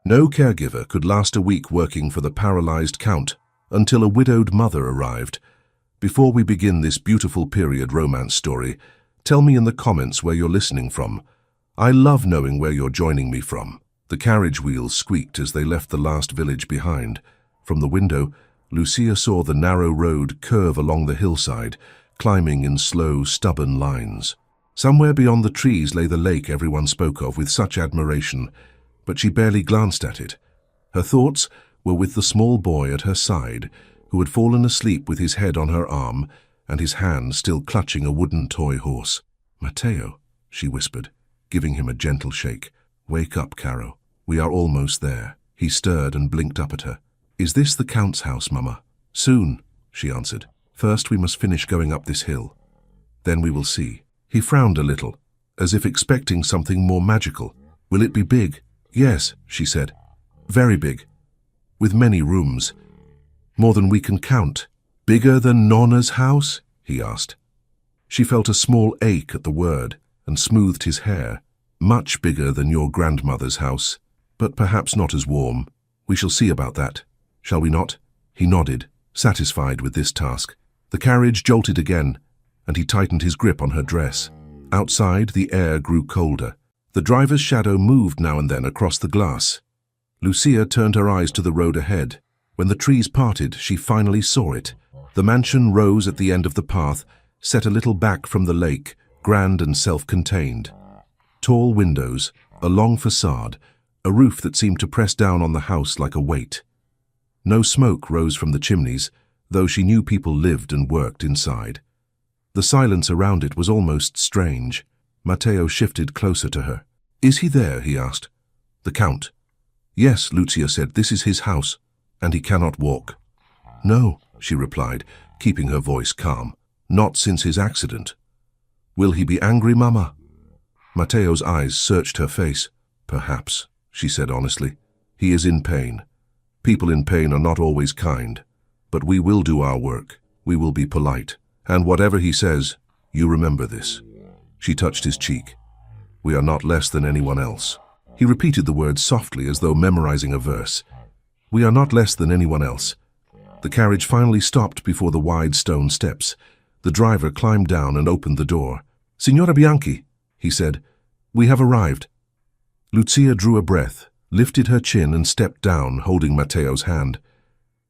No caregiver could last a week working for the paralyzed count until a widowed mother arrived. Before we begin this beautiful period romance story, tell me in the comments where you're listening from. I love knowing where you're joining me from. The carriage wheels squeaked as they left the last village behind. From the window, Lucia saw the narrow road curve along the hillside, climbing in slow, stubborn lines. Somewhere beyond the trees lay the lake everyone spoke of with such admiration, but she barely glanced at it. Her thoughts were with the small boy at her side, who had fallen asleep with his head on her arm and his hand still clutching a wooden toy horse. "Matteo," she whispered, giving him a gentle shake. "Wake up, Caro. We are almost there." He stirred and blinked up at her. "Is this the Count's house, Mama?" "Soon," she answered. "First we must finish going up this hill. Then we will see." He frowned a little, as if expecting something more magical. "Will it be big?" "Yes," she said. "Very big. With many rooms. More than we can count." "Bigger than Nonna's house?" he asked. She felt a small ache at the word and smoothed his hair. "Much bigger than your grandmother's house, but perhaps not as warm. We shall see about that, shall we not?" He nodded, satisfied with this task. The carriage jolted again, and he tightened his grip on her dress. Outside, the air grew colder. The driver's shadow moved now and then across the glass. Lucia turned her eyes to the road ahead. When the trees parted, she finally saw it. The mansion rose at the end of the path, set a little back from the lake, grand and self-contained. Tall windows, a long facade, a roof that seemed to press down on the house like a weight. No smoke rose from the chimneys, though she knew people lived and worked inside. The silence around it was almost strange. Matteo shifted closer to her. "Is he there?" he asked. "The Count." "Yes," Lucia said, "this is his house, and he cannot walk." "No," she replied, keeping her voice calm. "Not since his accident." "Will he be angry, Mama?" Matteo's eyes searched her face. "Perhaps," she said honestly. "He is in pain. People in pain are not always kind. But we will do our work. We will be polite. And whatever he says, you remember this." She touched his cheek. "We are not less than anyone else." He repeated the words softly as though memorizing a verse. "We are not less than anyone else." The carriage finally stopped before the wide stone steps. The driver climbed down and opened the door. "Signora Bianchi," he said, "we have arrived." Lucia drew a breath, lifted her chin and stepped down, holding Matteo's hand.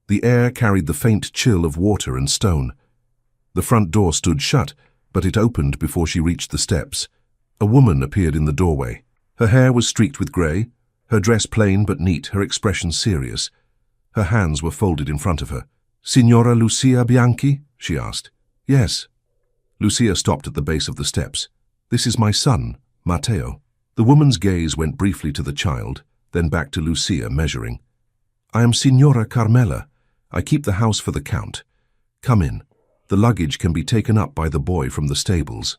The air carried the faint chill of water and stone. The front door stood shut, but it opened before she reached the steps. A woman appeared in the doorway. Her hair was streaked with grey, her dress plain but neat, her expression serious. Her hands were folded in front of her. "Signora Lucia Bianchi?" she asked. "Yes." Lucia stopped at the base of the steps. "This is my son, Matteo." The woman's gaze went briefly to the child, then back to Lucia, measuring. "I am Signora Carmela. I keep the house for the Count. Come in. The luggage can be taken up by the boy from the stables."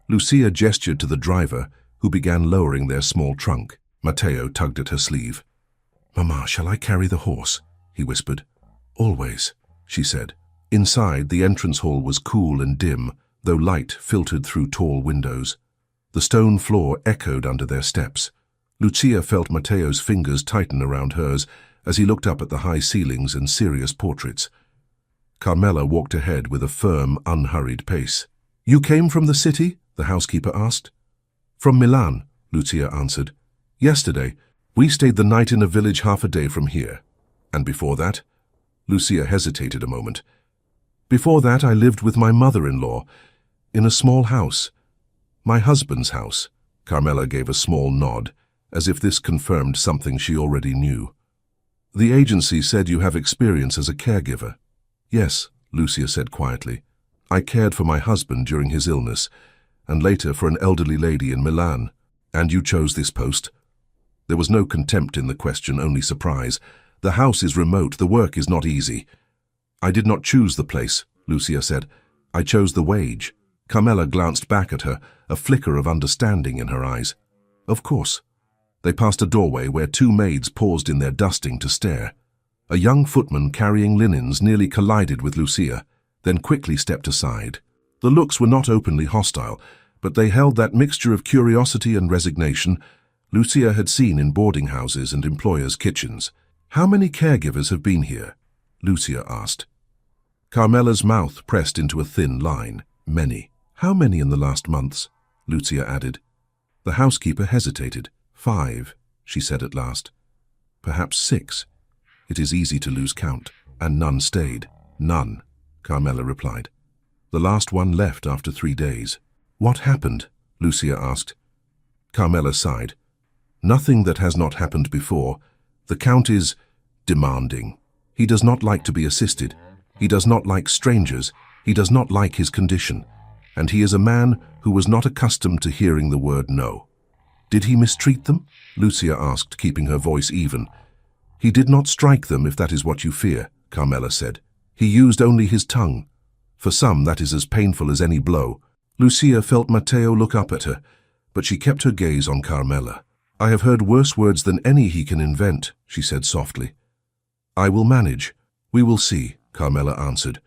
Lucia gestured to the driver, who began lowering their small trunk. Matteo tugged at her sleeve. "Mama, shall I carry the horse?" he whispered. "Always," she said. Inside, the entrance hall was cool and dim, though light filtered through tall windows. The stone floor echoed under their steps. Lucia felt Matteo's fingers tighten around hers as he looked up at the high ceilings and serious portraits. Carmela walked ahead with a firm, unhurried pace. "You came from the city?" the housekeeper asked. "From Milan," Lucia answered. "Yesterday, we stayed the night in a village half a day from here. And before that?" Lucia hesitated a moment. "Before that, I lived with my mother-in-law, in a small house. My husband's house." Carmela gave a small nod, as if this confirmed something she already knew. "The agency said you have experience as a caregiver." "Yes," Lucia said quietly. "I cared for my husband during his illness, and later for an elderly lady in Milan. And you chose this post?" There was no contempt in the question, only surprise. "The house is remote, the work is not easy." "I did not choose the place," Lucia said. "I chose the wage." Carmela glanced back at her, a flicker of understanding in her eyes. "Of course." They passed a doorway where two maids paused in their dusting to stare. A young footman carrying linens nearly collided with Lucia, then quickly stepped aside. The looks were not openly hostile, but they held that mixture of curiosity and resignation, Lucia had seen in boarding houses and employers' kitchens. "How many caregivers have been here?" Lucia asked. Carmela's mouth pressed into a thin line. "Many." "How many in the last months?" Lucia added. The housekeeper hesitated. "5, she said at last. "Perhaps 6. It is easy to lose count." "And none stayed?" "None," Carmela replied. "The last one left after 3 days." "What happened?" Lucia asked. Carmela sighed. "Nothing that has not happened before. The Count is demanding. He does not like to be assisted. He does not like strangers. He does not like his condition. And he is a man who was not accustomed to hearing the word no." "Did he mistreat them?" Lucia asked, keeping her voice even. "He did not strike them, if that is what you fear," Carmela said. "He used only his tongue. For some, that is as painful as any blow." Lucia felt Matteo look up at her, but she kept her gaze on Carmela. "I have heard worse words than any he can invent," she said softly. "I will manage. We will see," Carmela answered.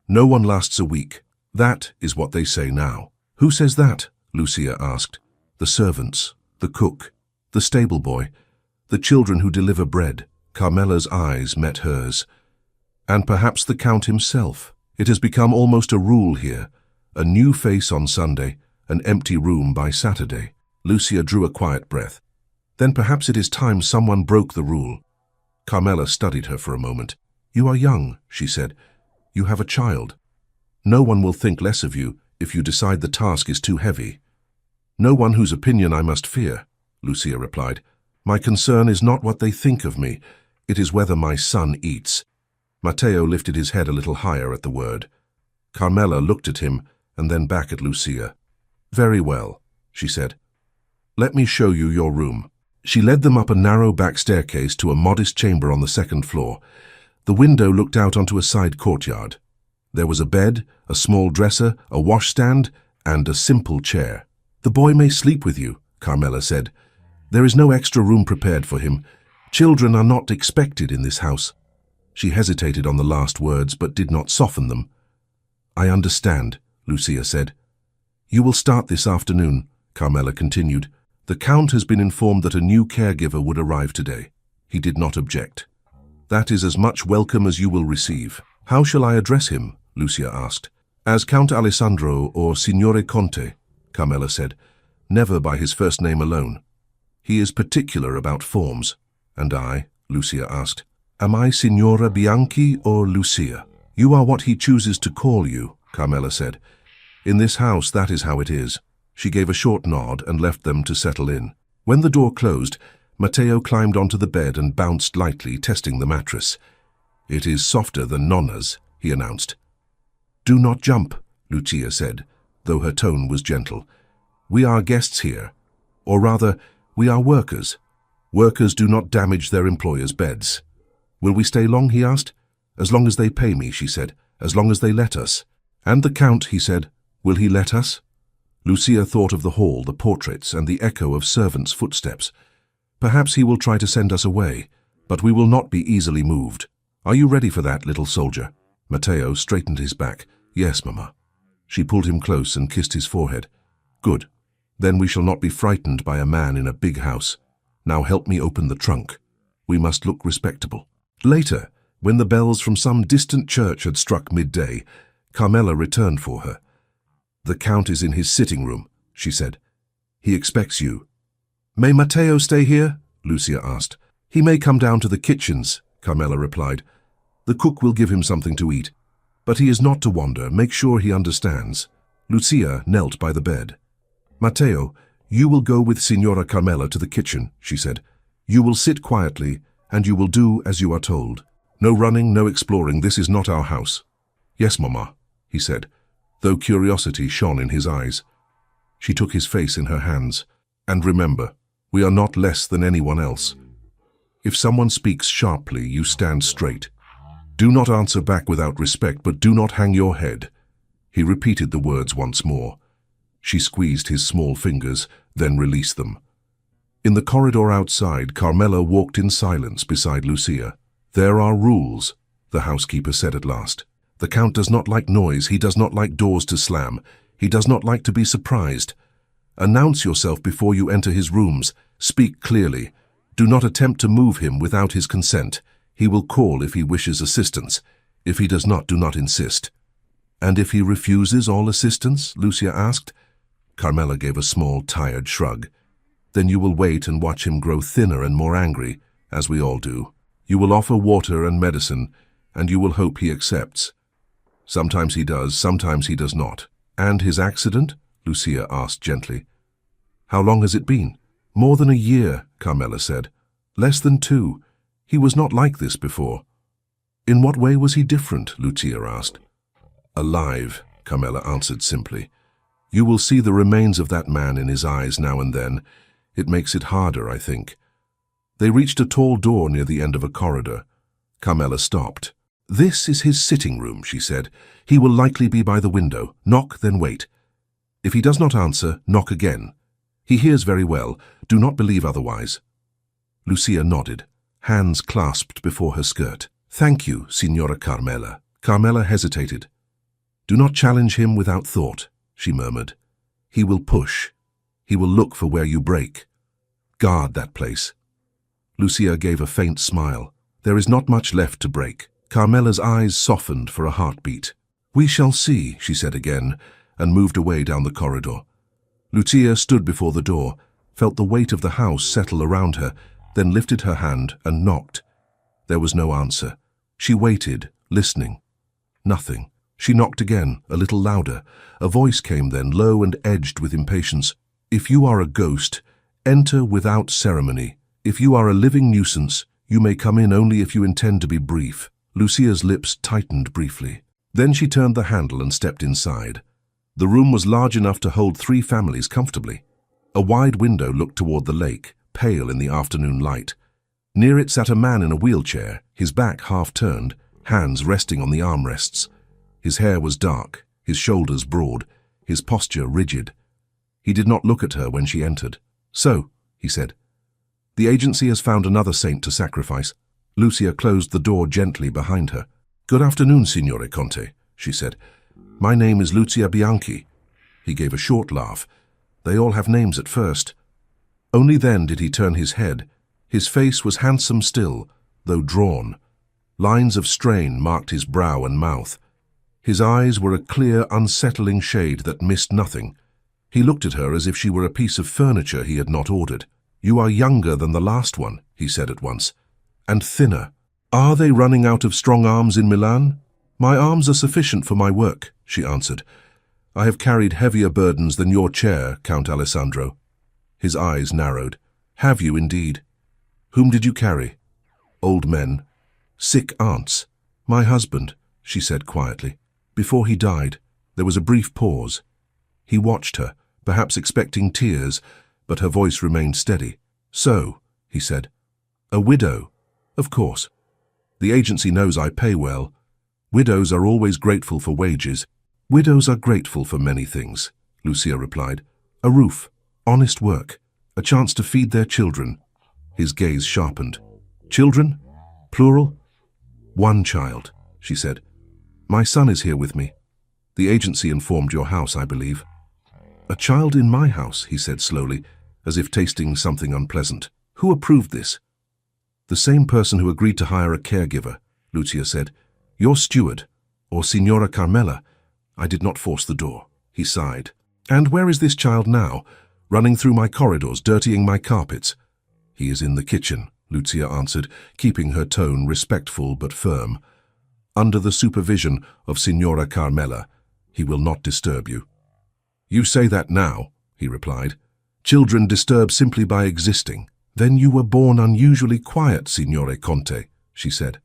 "No one lasts a week. That is what they say now." "Who says that?" Lucia asked. "The servants, the cook, the stable boy, the children who deliver bread." Carmela's eyes met hers. "And perhaps the Count himself. It has become almost a rule here. A new face on Sunday, an empty room by Saturday." Lucia drew a quiet breath. "Then perhaps it is time someone broke the rule." Carmela studied her for a moment. "You are young," she said. "You have a child. No one will think less of you if you decide the task is too heavy." "No one whose opinion I must fear," Lucia replied. "My concern is not what they think of me. It is whether my son eats." Matteo lifted his head a little higher at the word. Carmela looked at him and then back at Lucia. "Very well," she said. "Let me show you your room." She led them up a narrow back staircase to a modest chamber on the 2nd floor. The window looked out onto a side courtyard. There was a bed, a small dresser, a washstand, and a simple chair. "The boy may sleep with you," Carmela said. "There is no extra room prepared for him. Children are not expected in this house." She hesitated on the last words, but did not soften them. "I understand," Lucia said. "You will start this afternoon," Carmela continued. "The Count has been informed that a new caregiver would arrive today." He did not object. "That is as much welcome as you will receive." "How shall I address him?" Lucia asked. "As Count Alessandro or Signore Conte," Carmela said. "Never by his first name alone. He is particular about forms." "And I?" Lucia asked. "Am I Signora Bianchi or Lucia?" "You are what he chooses to call you," Carmela said. "In this house, that is how it is." She gave a short nod and left them to settle in. When the door closed, Matteo climbed onto the bed and bounced lightly, testing the mattress. "It is softer than Nonna's," he announced. "Do not jump," Lucia said, though her tone was gentle. "We are guests here. Or rather, we are workers. Workers do not damage their employers' beds." "Will we stay long?" he asked. "As long as they pay me," she said. "As long as they let us." "And the Count," he said. "Will he let us?" Lucia thought of the hall, the portraits, and the echo of servants' footsteps. "Perhaps he will try to send us away, but we will not be easily moved. Are you ready for that, little soldier?" Matteo straightened his back. "Yes, Mamma." She pulled him close and kissed his forehead. "Good. Then we shall not be frightened by a man in a big house. Now help me open the trunk. We must look respectable." Later, when the bells from some distant church had struck midday, Carmela returned for her. "The Count is in his sitting room," she said. "He expects you." "May Matteo stay here?" Lucia asked. "He may come down to the kitchens," Carmela replied. "The cook will give him something to eat. But he is not to wander. Make sure he understands." Lucia knelt by the bed. "Matteo, you will go with Signora Carmela to the kitchen," she said. "You will sit quietly, and you will do as you are told. No running, no exploring. This is not our house." "Yes, Mamma," he said, though curiosity shone in his eyes. She took his face in her hands. "And remember, we are not less than anyone else. If someone speaks sharply, you stand straight. Do not answer back without respect, but do not hang your head." He repeated the words once more. She squeezed his small fingers, then released them. In the corridor outside, Carmela walked in silence beside Lucia. "There are rules," the housekeeper said at last. "The Count does not like noise. He does not like doors to slam. He does not like to be surprised. Announce yourself before you enter his rooms. Speak clearly. Do not attempt to move him without his consent. He will call if he wishes assistance. If he does not, do not insist." "And if he refuses all assistance?" Lucia asked. Carmela gave a small, tired shrug. "Then you will wait and watch him grow thinner and more angry, as we all do. You will offer water and medicine, and you will hope he accepts. Sometimes he does, sometimes he does not." "And his accident?" Lucia asked gently. "How long has it been?" "More than a year," Carmela said. "Less than 2. He was not like this before." "In what way was he different?" Lucia asked. "Alive," Carmela answered simply. "You will see the remains of that man in his eyes now and then. It makes it harder, I think." They reached a tall door near the end of a corridor. Carmela stopped. "This is his sitting room," she said. "He will likely be by the window. Knock, then wait. If he does not answer, knock again. He hears very well. Do not believe otherwise." Lucia nodded, hands clasped before her skirt. "Thank you, Signora Carmela." Carmela hesitated. "Do not challenge him without thought," she murmured. "He will push. He will look for where you break. Guard that place." Lucia gave a faint smile. "There is not much left to break." Carmela's eyes softened for a heartbeat. "We shall see," she said again, and moved away down the corridor. Lucia stood before the door, felt the weight of the house settle around her, then lifted her hand and knocked. There was no answer. She waited, listening. Nothing. She knocked again, a little louder. A voice came then, low and edged with impatience. "If you are a ghost, enter without ceremony. If you are a living nuisance, you may come in only if you intend to be brief." Lucia's lips tightened briefly. Then she turned the handle and stepped inside. The room was large enough to hold 3 families comfortably. A wide window looked toward the lake, pale in the afternoon light. Near it sat a man in a wheelchair, his back half-turned, hands resting on the armrests. His hair was dark, his shoulders broad, his posture rigid. He did not look at her when she entered. "So," he said, "the agency has found another saint to sacrifice." Lucia closed the door gently behind her. "Good afternoon, Signore Conte," she said. "My name is Lucia Bianchi." He gave a short laugh. "They all have names at first." Only then did he turn his head. His face was handsome still, though drawn. Lines of strain marked his brow and mouth. His eyes were a clear, unsettling shade that missed nothing. He looked at her as if she were a piece of furniture he had not ordered. "You are younger than the last one," he said at once, "and thinner. Are they running out of strong arms in Milan?" "My arms are sufficient for my work," she answered. "I have carried heavier burdens than your chair, Count Alessandro." His eyes narrowed. "Have you indeed? Whom did you carry?" "Old men. Sick aunts." "My husband," she said quietly. "Before he died, there was a brief pause. He watched her, perhaps expecting tears, but her voice remained steady. "So," he said, "a widow, of course. The agency knows I pay well. Widows are always grateful for wages." "Widows are grateful for many things," Lucia replied. "A roof, honest work, a chance to feed their children." His gaze sharpened. "Children? Plural?" "One child," she said. "My son is here with me. The agency informed your house, I believe." "A child in my house," he said slowly, as if tasting something unpleasant. "Who approved this?" "The same person who agreed to hire a caregiver," Lucia said. "Your steward, or Signora Carmela. I did not force the door." He sighed. "And where is this child now? Running through my corridors, dirtying my carpets?" "He is in the kitchen," Lucia answered, keeping her tone respectful but firm. "Under the supervision of Signora Carmela. He will not disturb you." "You say that now," he replied. "Children disturb simply by existing." "Then you were born unusually quiet, Signore Conte," she said.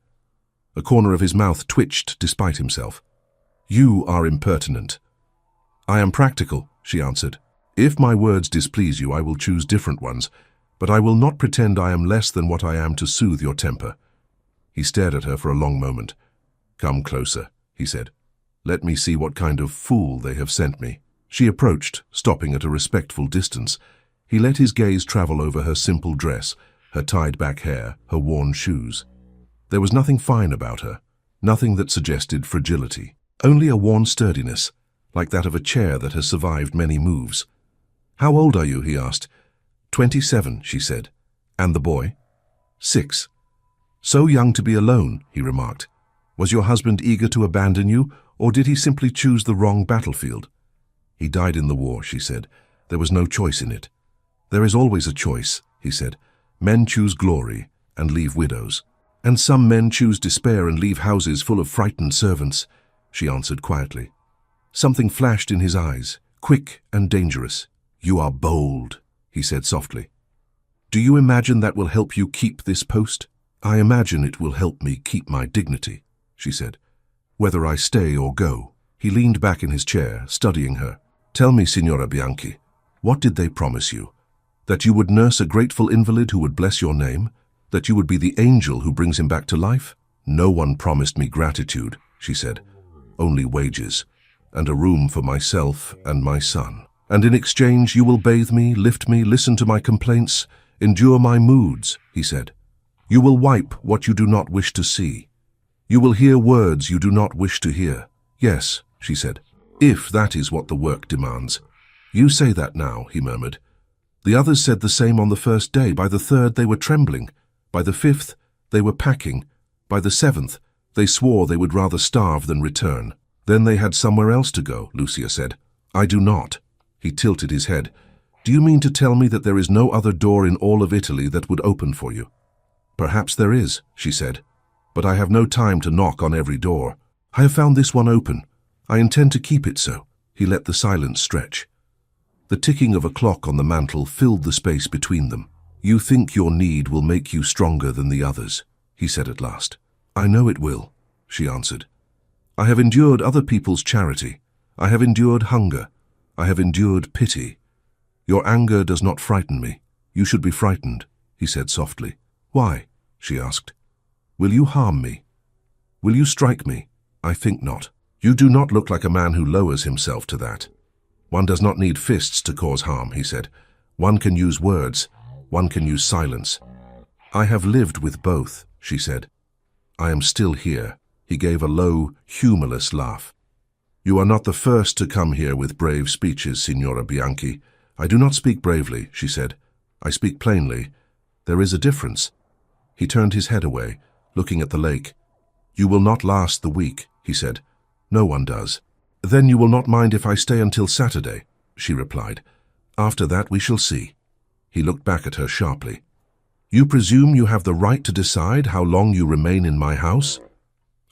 A corner of his mouth twitched despite himself. "You are impertinent." "I am practical," she answered. "If my words displease you, I will choose different ones, but I will not pretend I am less than what I am to soothe your temper." He stared at her for a long moment. "Come closer," he said. "Let me see what kind of fool they have sent me." She approached, stopping at a respectful distance. He let his gaze travel over her simple dress, her tied-back hair, her worn shoes. There was nothing fine about her, nothing that suggested fragility, only a worn sturdiness, like that of a chair that has survived many moves. How old are you? He asked. 27, she said. And the boy? 6. So young to be alone, he remarked. Was your husband eager to abandon you, or did he simply choose the wrong battlefield? He died in the war, she said. There was no choice in it. There is always a choice, he said. Men choose glory and leave widows. And some men choose despair and leave houses full of frightened servants, she answered quietly. Something flashed in his eyes, quick and dangerous. You are bold, he said softly. Do you imagine that will help you keep this post? I imagine it will help me keep my dignity, she said. Whether I stay or go. He leaned back in his chair, studying her. Tell me, Signora Bianchi, what did they promise you? That you would nurse a grateful invalid who would bless your name? That you would be the angel who brings him back to life? No one promised me gratitude, she said. Only wages, and a room for myself and my son. And in exchange you will bathe me, lift me, listen to my complaints, endure my moods, he said. You will wipe what you do not wish to see. You will hear words you do not wish to hear. Yes, she said, if that is what the work demands. You say that now, he murmured. The others said the same on the first day. By the third, they were trembling. By the 5th, they were packing. By the 7th, they swore they would rather starve than return. Then they had somewhere else to go, Lucia said. I do not. He tilted his head. Do you mean to tell me that there is no other door in all of Italy that would open for you? Perhaps there is, she said. But I have no time to knock on every door. I have found this one open. I intend to keep it so. He let the silence stretch. The ticking of a clock on the mantel filled the space between them. You think your need will make you stronger than the others, he said at last. I know it will, she answered. I have endured other people's charity. I have endured hunger. I have endured pity. Your anger does not frighten me. You should be frightened, he said softly. Why? She asked. Will you harm me? Will you strike me? I think not. You do not look like a man who lowers himself to that. One does not need fists to cause harm, he said. One can use words. One can use silence. I have lived with both, she said. I am still here. He gave a low, humorless laugh. You are not the first to come here with brave speeches, Signora Bianchi. I do not speak bravely, she said. I speak plainly. There is a difference. He turned his head away, looking at the lake. You will not last the week, he said. No one does. Then you will not mind if I stay until Saturday, she replied. After that we shall see. He looked back at her sharply. You presume you have the right to decide how long you remain in my house?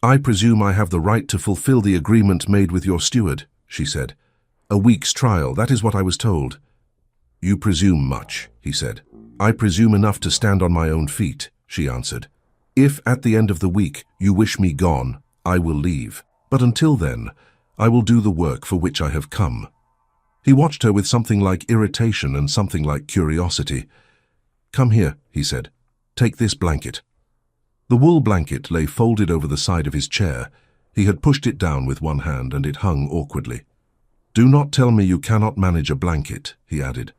I presume I have the right to fulfill the agreement made with your steward, she said. A week's trial, that is what I was told. You presume much, he said. I presume enough to stand on my own feet, she answered. If at the end of the week you wish me gone, I will leave. But until then, I will do the work for which I have come. He watched her with something like irritation and something like curiosity. Come here, he said. Take this blanket. The wool blanket lay folded over the side of his chair. He had pushed it down with one hand and it hung awkwardly. Do not tell me you cannot manage a blanket, he added.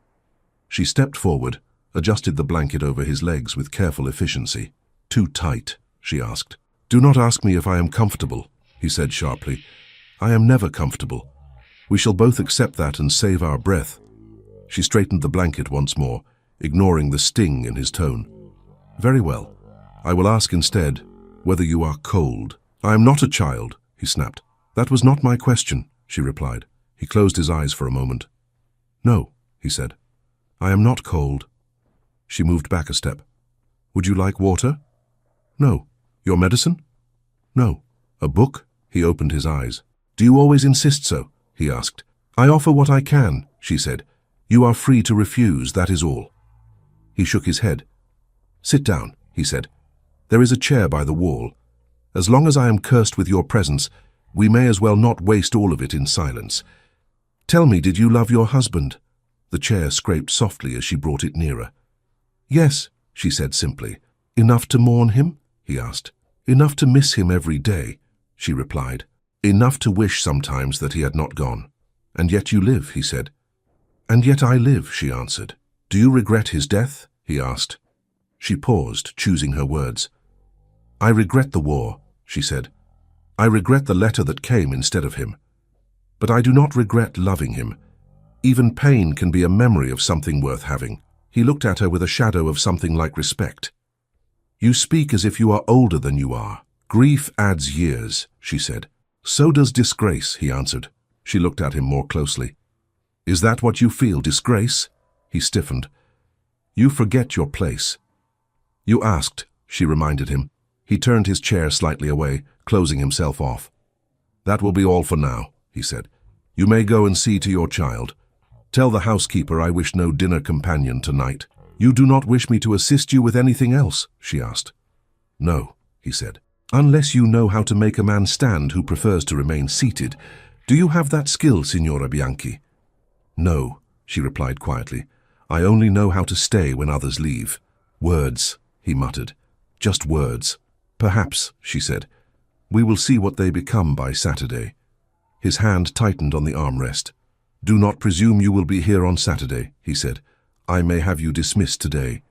She stepped forward, adjusted the blanket over his legs with careful efficiency. Too tight, she asked. Do not ask me if I am comfortable, he said sharply. I am never comfortable. We shall both accept that and save our breath. She straightened the blanket once more, ignoring the sting in his tone. Very well. I will ask instead whether you are cold. I am not a child, he snapped. That was not my question, she replied. He closed his eyes for a moment. No, he said. I am not cold. She moved back a step. Would you like water? No. Your medicine? No. A book? He opened his eyes. Do you always insist so? He asked. I offer what I can, she said. You are free to refuse, that is all. He shook his head. Sit down, he said. There is a chair by the wall. As long as I am cursed with your presence, we may as well not waste all of it in silence. Tell me, did you love your husband? The chair scraped softly as she brought it nearer. Yes, she said simply. Enough to mourn him? He asked. Enough to miss him every day, she replied. Enough to wish sometimes that he had not gone. And yet you live, he said. And yet I live, she answered. Do you regret his death? He asked. She paused, choosing her words. I regret the war, she said. I regret the letter that came instead of him. But I do not regret loving him. Even pain can be a memory of something worth having. He looked at her with a shadow of something like respect. You speak as if you are older than you are. Grief adds years, she said. So does disgrace, he answered. She looked at him more closely. Is that what you feel, disgrace? He stiffened. You forget your place. You asked, she reminded him. He turned his chair slightly away, closing himself off. That will be all for now, he said. You may go and see to your child. Tell the housekeeper I wish no dinner companion tonight. You do not wish me to assist you with anything else, she asked. No, he said. Unless you know how to make a man stand who prefers to remain seated. Do you have that skill, Signora Bianchi? No, she replied quietly. I only know how to stay when others leave. Words, he muttered. Just words. Perhaps, she said. We will see what they become by Saturday. His hand tightened on the armrest. Do not presume you will be here on Saturday, he said. I may have you dismissed today.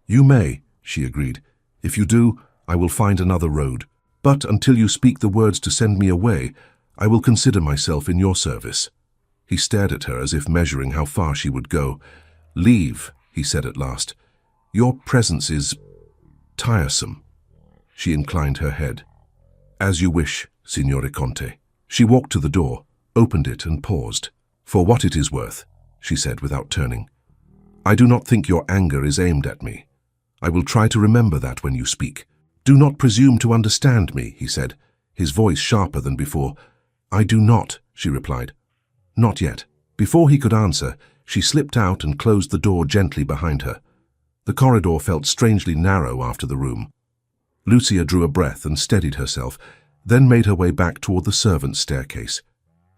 You may, she agreed. If you do, I will find another road. But until you speak the words to send me away, I will consider myself in your service. He stared at her as if measuring how far she would go. Leave, he said at last. Your presence is tiresome. She inclined her head. As you wish, Signore Conte. She walked to the door, opened it and paused. For what it is worth, she said without turning. I do not think your anger is aimed at me. I will try to remember that when you speak. Do not presume to understand me, he said, his voice sharper than before. I do not, she replied. Not yet. Before he could answer, she slipped out and closed the door gently behind her. The corridor felt strangely narrow after the room. Lucia drew a breath and steadied herself, then made her way back toward the servants' staircase.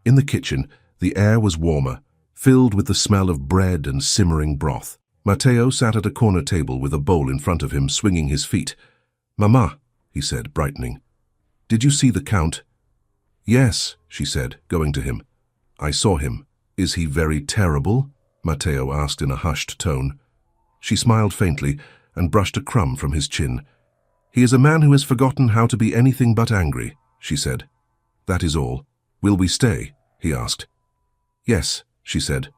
In the kitchen, the air was warmer, filled with the smell of bread and simmering broth. Matteo sat at a corner table with a bowl in front of him, swinging his feet. Mamma, he said, brightening. Did you see the Count? Yes, she said, going to him. I saw him. Is he very terrible? Matteo asked in a hushed tone. She smiled faintly and brushed a crumb from his chin. He is a man who has forgotten how to be anything but angry, she said. That is all. Will we stay? He asked. Yes, she said.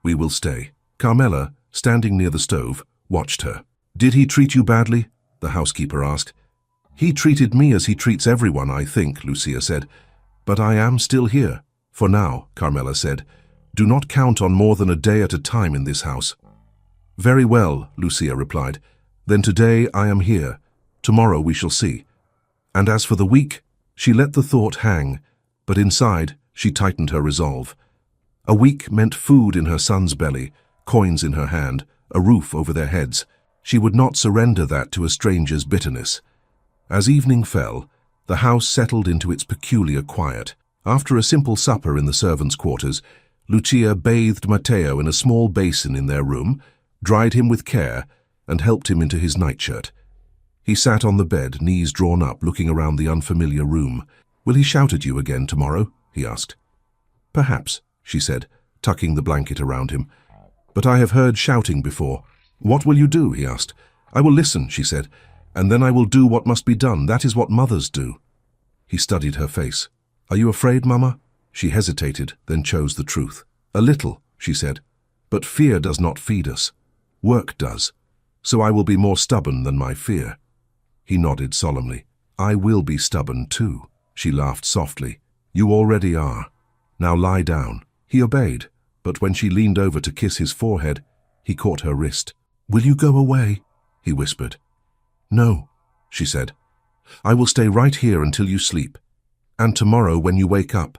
We will stay. Carmela, standing near the stove, watched her. Did he treat you badly? The housekeeper asked. He treated me as he treats everyone, I think, Lucia said. But I am still here. For now, Carmela said. Do not count on more than a day at a time in this house. Very well, Lucia replied. Then today I am here. Tomorrow we shall see. And as for the week, she let the thought hang, but inside she tightened her resolve. A week meant food in her son's belly, coins in her hand, a roof over their heads. She would not surrender that to a stranger's bitterness. As evening fell, the house settled into its peculiar quiet. After a simple supper in the servants' quarters, Lucia bathed Matteo in a small basin in their room, dried him with care, and helped him into his nightshirt. He sat on the bed, knees drawn up, looking around the unfamiliar room. Will he shout at you again tomorrow? He asked. Perhaps, she said, tucking the blanket around him. But I have heard shouting before. What will you do? He asked. I will listen, she said, and then I will do what must be done. That is what mothers do. He studied her face. Are you afraid, Mama? She hesitated, then chose the truth. A little, she said, but fear does not feed us. Work does. So I will be more stubborn than my fear. He nodded solemnly. I will be stubborn too. She laughed softly. You already are. Now lie down. He obeyed, but when she leaned over to kiss his forehead, he caught her wrist. Will you go away? He whispered. No, she said. I will stay right here until you sleep. And tomorrow when you wake up,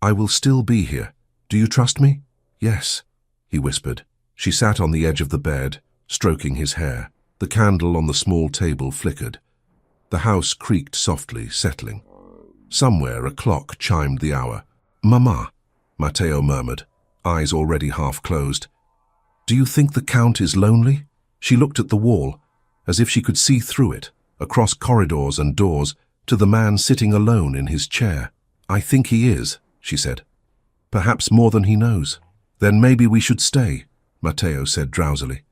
I will still be here. Do you trust me? Yes, he whispered. She sat on the edge of the bed, stroking his hair. The candle on the small table flickered. The house creaked softly, settling. Somewhere a clock chimed the hour. Mama, Matteo murmured, eyes already half closed. Do you think the Count is lonely? She looked at the wall, as if she could see through it, across corridors and doors, to the man sitting alone in his chair. I think he is, she said. Perhaps more than he knows. Then maybe we should stay, Matteo said drowsily.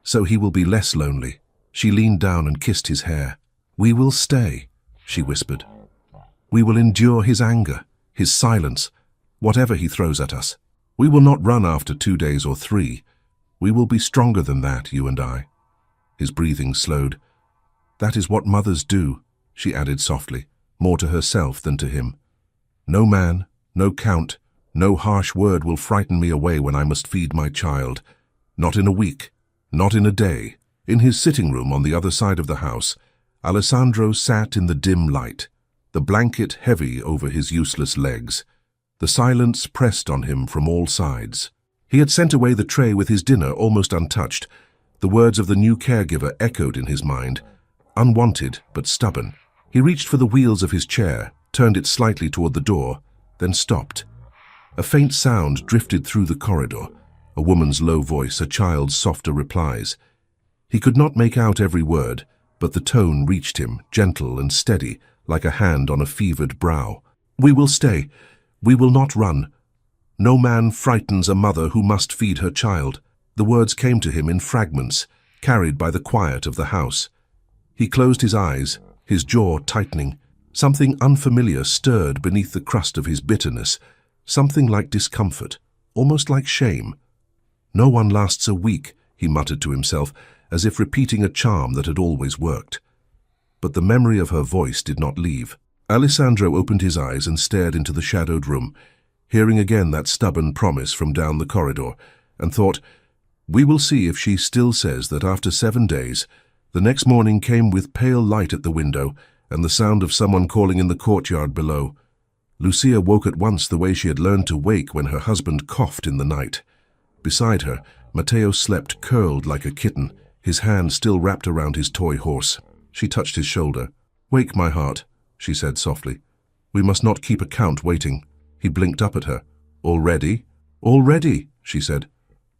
So he will be less lonely. She leaned down and kissed his hair. We will stay, she whispered. We will endure his anger, his silence, whatever he throws at us. We will not run after 2 days or 3. We will be stronger than that, you and I." His breathing slowed. "That is what mothers do," she added softly, more to herself than to him. "No man, no count, no harsh word will frighten me away when I must feed my child. Not in a week, not in a day." In his sitting room on the other side of the house, Alessandro sat in the dim light, the blanket heavy over his useless legs. The silence pressed on him from all sides. He had sent away the tray with his dinner almost untouched. The words of the new caregiver echoed in his mind, unwanted but stubborn. He reached for the wheels of his chair, turned it slightly toward the door, then stopped. A faint sound drifted through the corridor, a woman's low voice, a child's softer replies. He could not make out every word, but the tone reached him, gentle and steady, like a hand on a fevered brow. "We will stay. We will not run. No man frightens a mother who must feed her child." The words came to him in fragments, carried by the quiet of the house. He closed his eyes, his jaw tightening. Something unfamiliar stirred beneath the crust of his bitterness, something like discomfort, almost like shame. "No one lasts a week," he muttered to himself, as if repeating a charm that had always worked. But the memory of her voice did not leave. Alessandro opened his eyes and stared into the shadowed room, hearing again that stubborn promise from down the corridor, and thought, "We will see if she still says that after 7 days." The next morning came with pale light at the window and the sound of someone calling in the courtyard below. Lucia woke at once the way she had learned to wake when her husband coughed in the night. Beside her, Matteo slept curled like a kitten, his hand still wrapped around his toy horse. She touched his shoulder. "Wake, my heart," she said softly. "We must not keep a count waiting." He blinked up at her. "Already?" "Already," she said.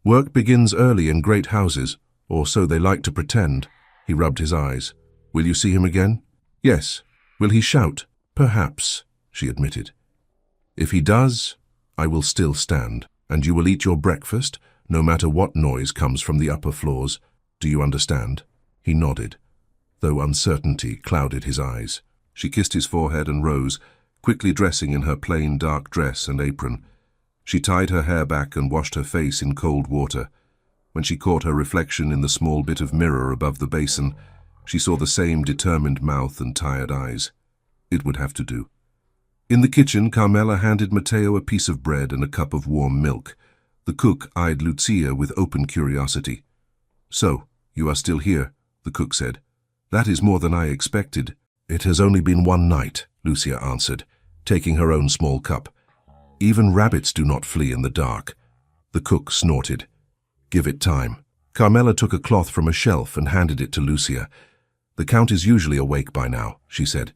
"Work begins early in great houses, or so they like to pretend." He rubbed his eyes. "Will you see him again?" "Yes." "Will he shout?" "Perhaps," she admitted. "If he does, I will still stand. And you will eat your breakfast, no matter what noise comes from the upper floors. Do you understand?" He nodded, though uncertainty clouded his eyes. She kissed his forehead and rose, quickly dressing in her plain dark dress and apron. She tied her hair back and washed her face in cold water. When she caught her reflection in the small bit of mirror above the basin, she saw the same determined mouth and tired eyes. It would have to do. In the kitchen, Carmela handed Matteo a piece of bread and a cup of warm milk. The cook eyed Lucia with open curiosity. "So, you are still here," the cook said. "That is more than I expected." "It has only been 1 night," Lucia answered, taking her own small cup. "Even rabbits do not flee in the dark." The cook snorted. "Give it time." Carmela took a cloth from a shelf and handed it to Lucia. "The Count is usually awake by now," she said.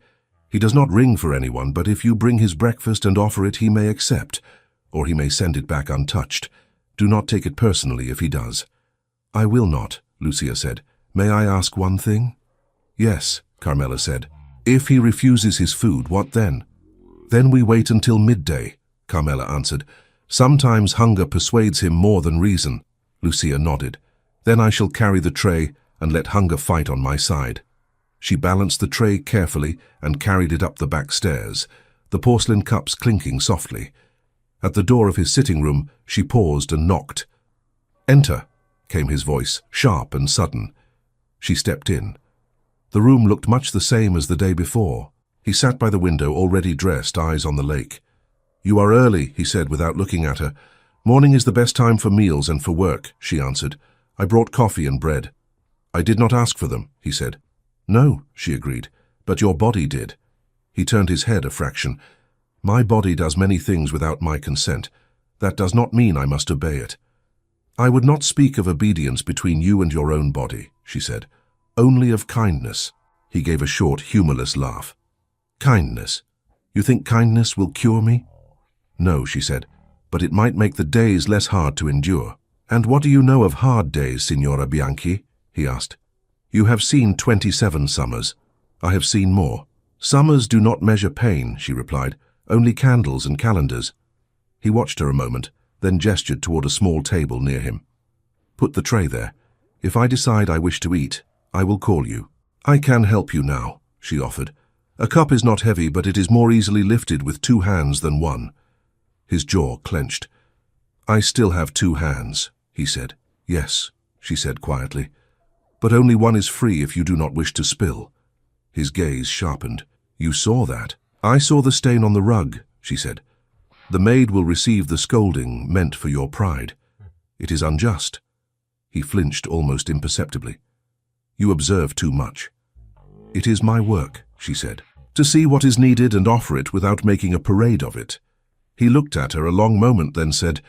"He does not ring for anyone, but if you bring his breakfast and offer it, he may accept, or he may send it back untouched. Do not take it personally if he does." "I will not," Lucia said. "May I ask one thing?" "Yes," Carmela said. "If he refuses his food, what then?" "Then we wait until midday," Carmela answered. "Sometimes hunger persuades him more than reason." Lucia nodded. "Then I shall carry the tray and let hunger fight on my side." She balanced the tray carefully and carried it up the back stairs, the porcelain cups clinking softly. At the door of his sitting room, she paused and knocked. "Enter," came his voice, sharp and sudden. She stepped in. The room looked much the same as the day before. He sat by the window, already dressed, eyes on the lake. "You are early," he said without looking at her. "Morning is the best time for meals and for work," she answered. "I brought coffee and bread." "I did not ask for them," he said. "No," she agreed, "but your body did." He turned his head a fraction. "My body does many things without my consent. That does not mean I must obey it." "I would not speak of obedience between you and your own body," she said. "Only of kindness." He gave a short, humorless laugh. "Kindness? You think kindness will cure me?" "No," she said, "but it might make the days less hard to endure." "And what do you know of hard days, Signora Bianchi?" he asked. "You have seen 27 summers. I have seen more." "Summers do not measure pain," she replied, "only candles and calendars." He watched her a moment, then gestured toward a small table near him. "Put the tray there. If I decide I wish to eat, I will call you." "I can help you now," she offered. "A cup is not heavy, but it is more easily lifted with 2 hands than 1. His jaw clenched. I still have 2 hands, he said. Yes, she said quietly. But only one is free if you do not wish to spill. His gaze sharpened. You saw that? I saw the stain on the rug, she said. The maid will receive the scolding meant for your pride. It is unjust. He flinched almost imperceptibly. You observe too much. It is my work, she said, to see what is needed and offer it without making a parade of it. He looked at her a long moment, then said,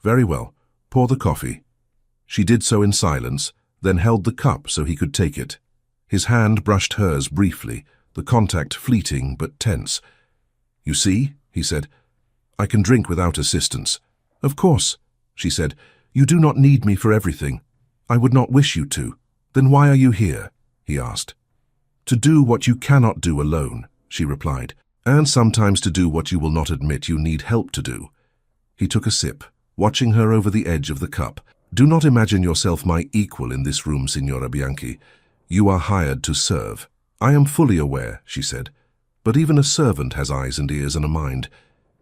Very well, pour the coffee. She did so in silence, then held the cup so he could take it. His hand brushed hers briefly, the contact fleeting but tense. You see, he said, I can drink without assistance. Of course, she said, you do not need me for everything. I would not wish you to. Then why are you here? He asked. To do what you cannot do alone, she replied, and sometimes to do what you will not admit you need help to do. He took a sip, watching her over the edge of the cup. Do not imagine yourself my equal in this room, Signora Bianchi. You are hired to serve. I am fully aware, she said, but even a servant has eyes and ears and a mind.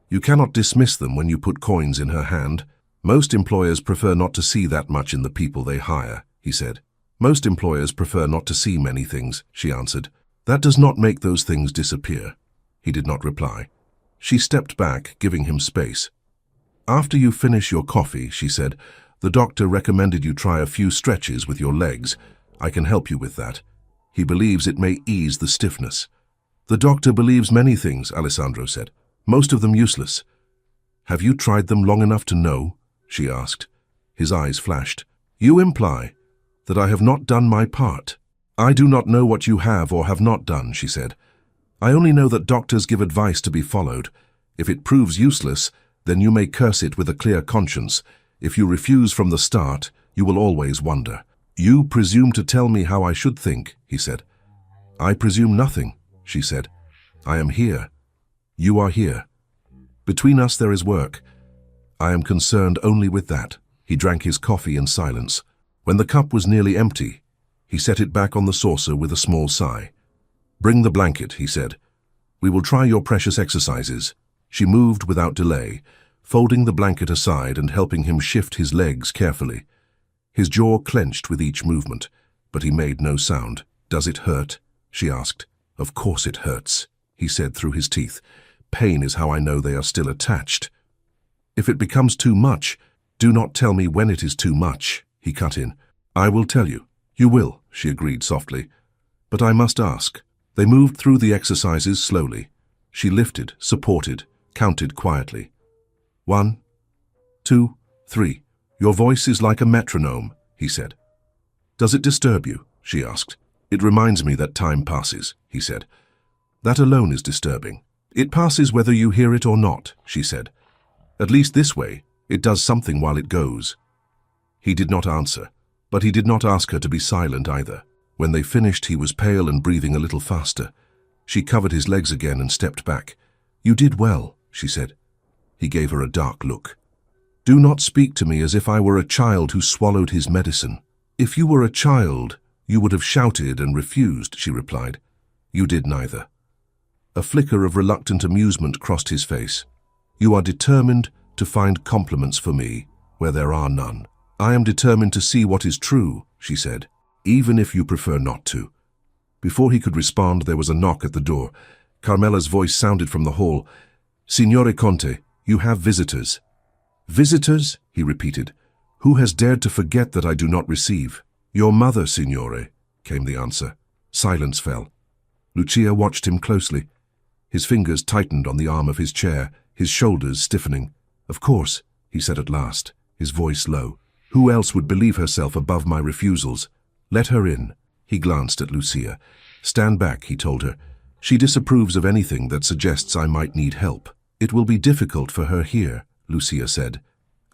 You cannot dismiss them when you put coins in her hand. Most employers prefer not to see that much in the people they hire, he said. Most employers prefer not to see many things, she answered. That does not make those things disappear. He did not reply. She stepped back, giving him space. After you finish your coffee, she said, the doctor recommended you try a few stretches with your legs. I can help you with that. He believes it may ease the stiffness. The doctor believes many things, Alessandro said, most of them useless. Have you tried them long enough to know? She asked. His eyes flashed. You imply that I have not done my part. I do not know what you have or have not done, she said. I only know that doctors give advice to be followed. If it proves useless, then you may curse it with a clear conscience. If you refuse from the start, you will always wonder. You presume to tell me how I should think, he said. I presume nothing, she said. I am here. You are here. Between us there is work. I am concerned only with that. He drank his coffee in silence. When the cup was nearly empty, he set it back on the saucer with a small sigh. Bring the blanket, he said. We will try your precious exercises. She moved without delay, folding the blanket aside and helping him shift his legs carefully. His jaw clenched with each movement, but he made no sound. Does it hurt? She asked. Of course it hurts, he said through his teeth. Pain is how I know they are still attached. If it becomes too much, do not tell me when it is too much, he cut in. I will tell you. You will, she agreed softly. But I must ask. They moved through the exercises slowly. She lifted, supported, counted quietly. 1, 2, 3. Your voice is like a metronome, he said. Does it disturb you? She asked. It reminds me that time passes, he said. That alone is disturbing. It passes whether you hear it or not, she said. At least this way, it does something while it goes. He did not answer, but he did not ask her to be silent either. When they finished, he was pale and breathing a little faster. She covered his legs again and stepped back. You did well, she said. He gave her a dark look. Do not speak to me as if I were a child who swallowed his medicine. If you were a child, you would have shouted and refused, she replied. You did neither. A flicker of reluctant amusement crossed his face. You are determined to find compliments for me where there are none. I am determined to see what is true, she said, even if you prefer not to. Before he could respond, there was a knock at the door. Carmela's voice sounded from the hall. Signore Conte, you have visitors. Visitors? He repeated. Who has dared to forget that I do not receive? Your mother, signore, came the answer. Silence fell. Lucia watched him closely. His fingers tightened on the arm of his chair, his shoulders stiffening. Of course, he said at last, his voice low. Who else would believe herself above my refusals? Let her in. He glanced at Lucia. Stand back, he told her. She disapproves of anything that suggests I might need help. It will be difficult for her here, Lucia said.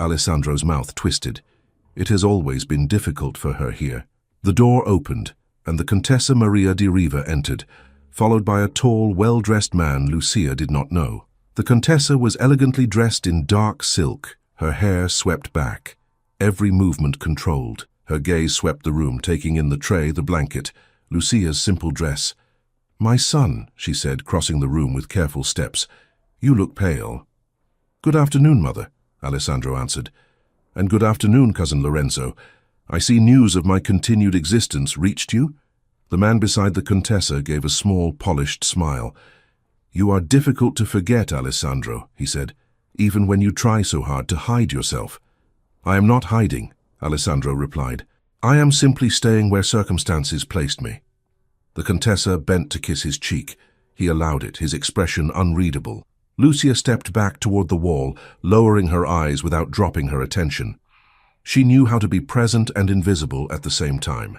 Alessandro's mouth twisted. It has always been difficult for her here. The door opened, and the Contessa Maria di Riva entered, followed by a tall, well-dressed man Lucia did not know. The Contessa was elegantly dressed in dark silk, her hair swept back, every movement controlled. Her gaze swept the room, taking in the tray, the blanket, Lucia's simple dress. My son, she said, crossing the room with careful steps. You look pale. Good afternoon, mother. Alessandro answered. "And good afternoon, Cousin Lorenzo. I see news of my continued existence reached you?" The man beside the Contessa gave a small, polished smile. "You are difficult to forget, Alessandro," he said, "even when you try so hard to hide yourself." "I am not hiding," Alessandro replied. "I am simply staying where circumstances placed me." The Contessa bent to kiss his cheek. He allowed it, his expression unreadable. Lucia stepped back toward the wall, lowering her eyes without dropping her attention. She knew how to be present and invisible at the same time.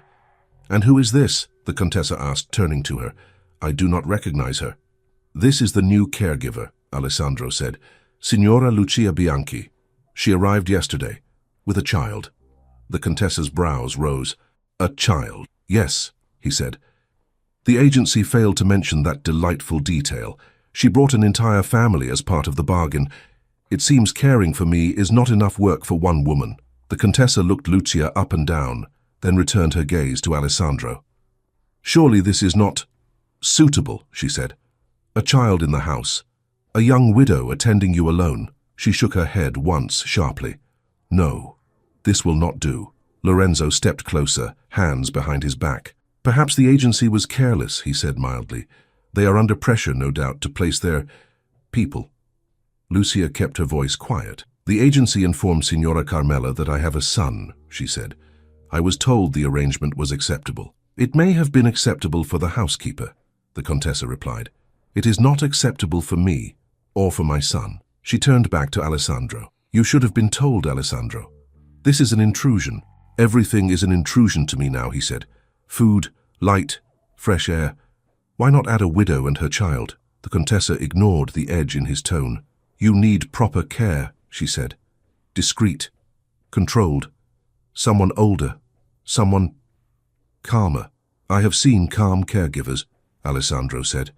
"And who is this?" the Contessa asked, turning to her. "I do not recognize her." "This is the new caregiver," Alessandro said. "Signora Lucia Bianchi. She arrived yesterday, with a child." The Contessa's brows rose. "A child?" "Yes," he said. The agency failed to mention that delightful detail. She brought an entire family as part of the bargain. "It seems caring for me is not enough work for one woman." The Contessa looked Lucia up and down, then returned her gaze to Alessandro. "Surely this is not suitable," she said. "A child in the house. A young widow attending you alone." She shook her head once sharply. "No, this will not do." Lorenzo stepped closer, hands behind his back. "Perhaps the agency was careless," he said mildly. "They are under pressure, no doubt, to place their people." Lucia kept her voice quiet. "The agency informed Signora Carmela that I have a son," she said. "I was told the arrangement was acceptable." "It may have been acceptable for the housekeeper," the Contessa replied. "It is not acceptable for me, or for my son." She turned back to Alessandro. "You should have been told, Alessandro. This is an intrusion. Everything is an intrusion to me now," he said. "Food, light, fresh air. Why not add a widow and her child?" The Contessa ignored the edge in his tone. "You need proper care," she said. "Discreet, controlled. Someone older, someone calmer." "I have seen calm caregivers," Alessandro said.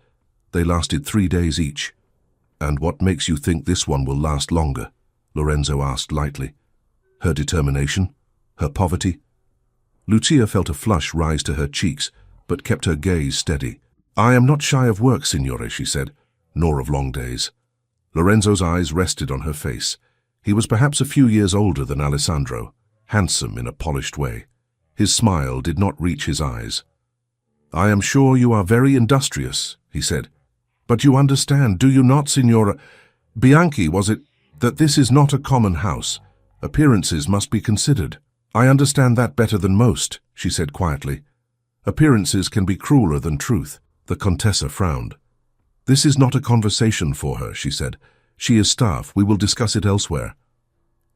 "They lasted 3 days each." "And what makes you think this one will last longer?" Lorenzo asked lightly. "Her determination? Her poverty?" Lucia felt a flush rise to her cheeks, but kept her gaze steady. "I am not shy of work, Signore," she said, "nor of long days." Lorenzo's eyes rested on her face. He was perhaps a few years older than Alessandro, handsome in a polished way. His smile did not reach his eyes. "I am sure you are very industrious," he said. "But you understand, do you not, Signora Bianchi, was it, that this is not a common house? Appearances must be considered." "I understand that better than most," she said quietly. "Appearances can be crueler than truth." The Contessa frowned. "This is not a conversation for her," she said. "She is staff. We will discuss it elsewhere."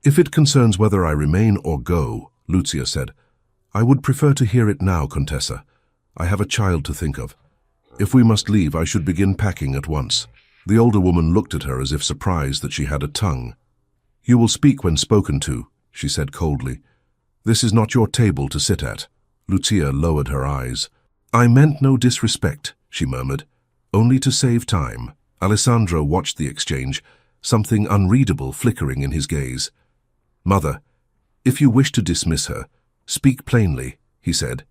"If it concerns whether I remain or go," Lucia said, "I would prefer to hear it now, Contessa. I have a child to think of. If we must leave, I should begin packing at once." The older woman looked at her as if surprised that she had a tongue. "You will speak when spoken to," she said coldly. "This is not your table to sit at." Lucia lowered her eyes. "I meant no disrespect," she murmured. "Only to save time." Alessandro watched the exchange, something unreadable flickering in his gaze. "Mother, if you wish to dismiss her, speak plainly," he said.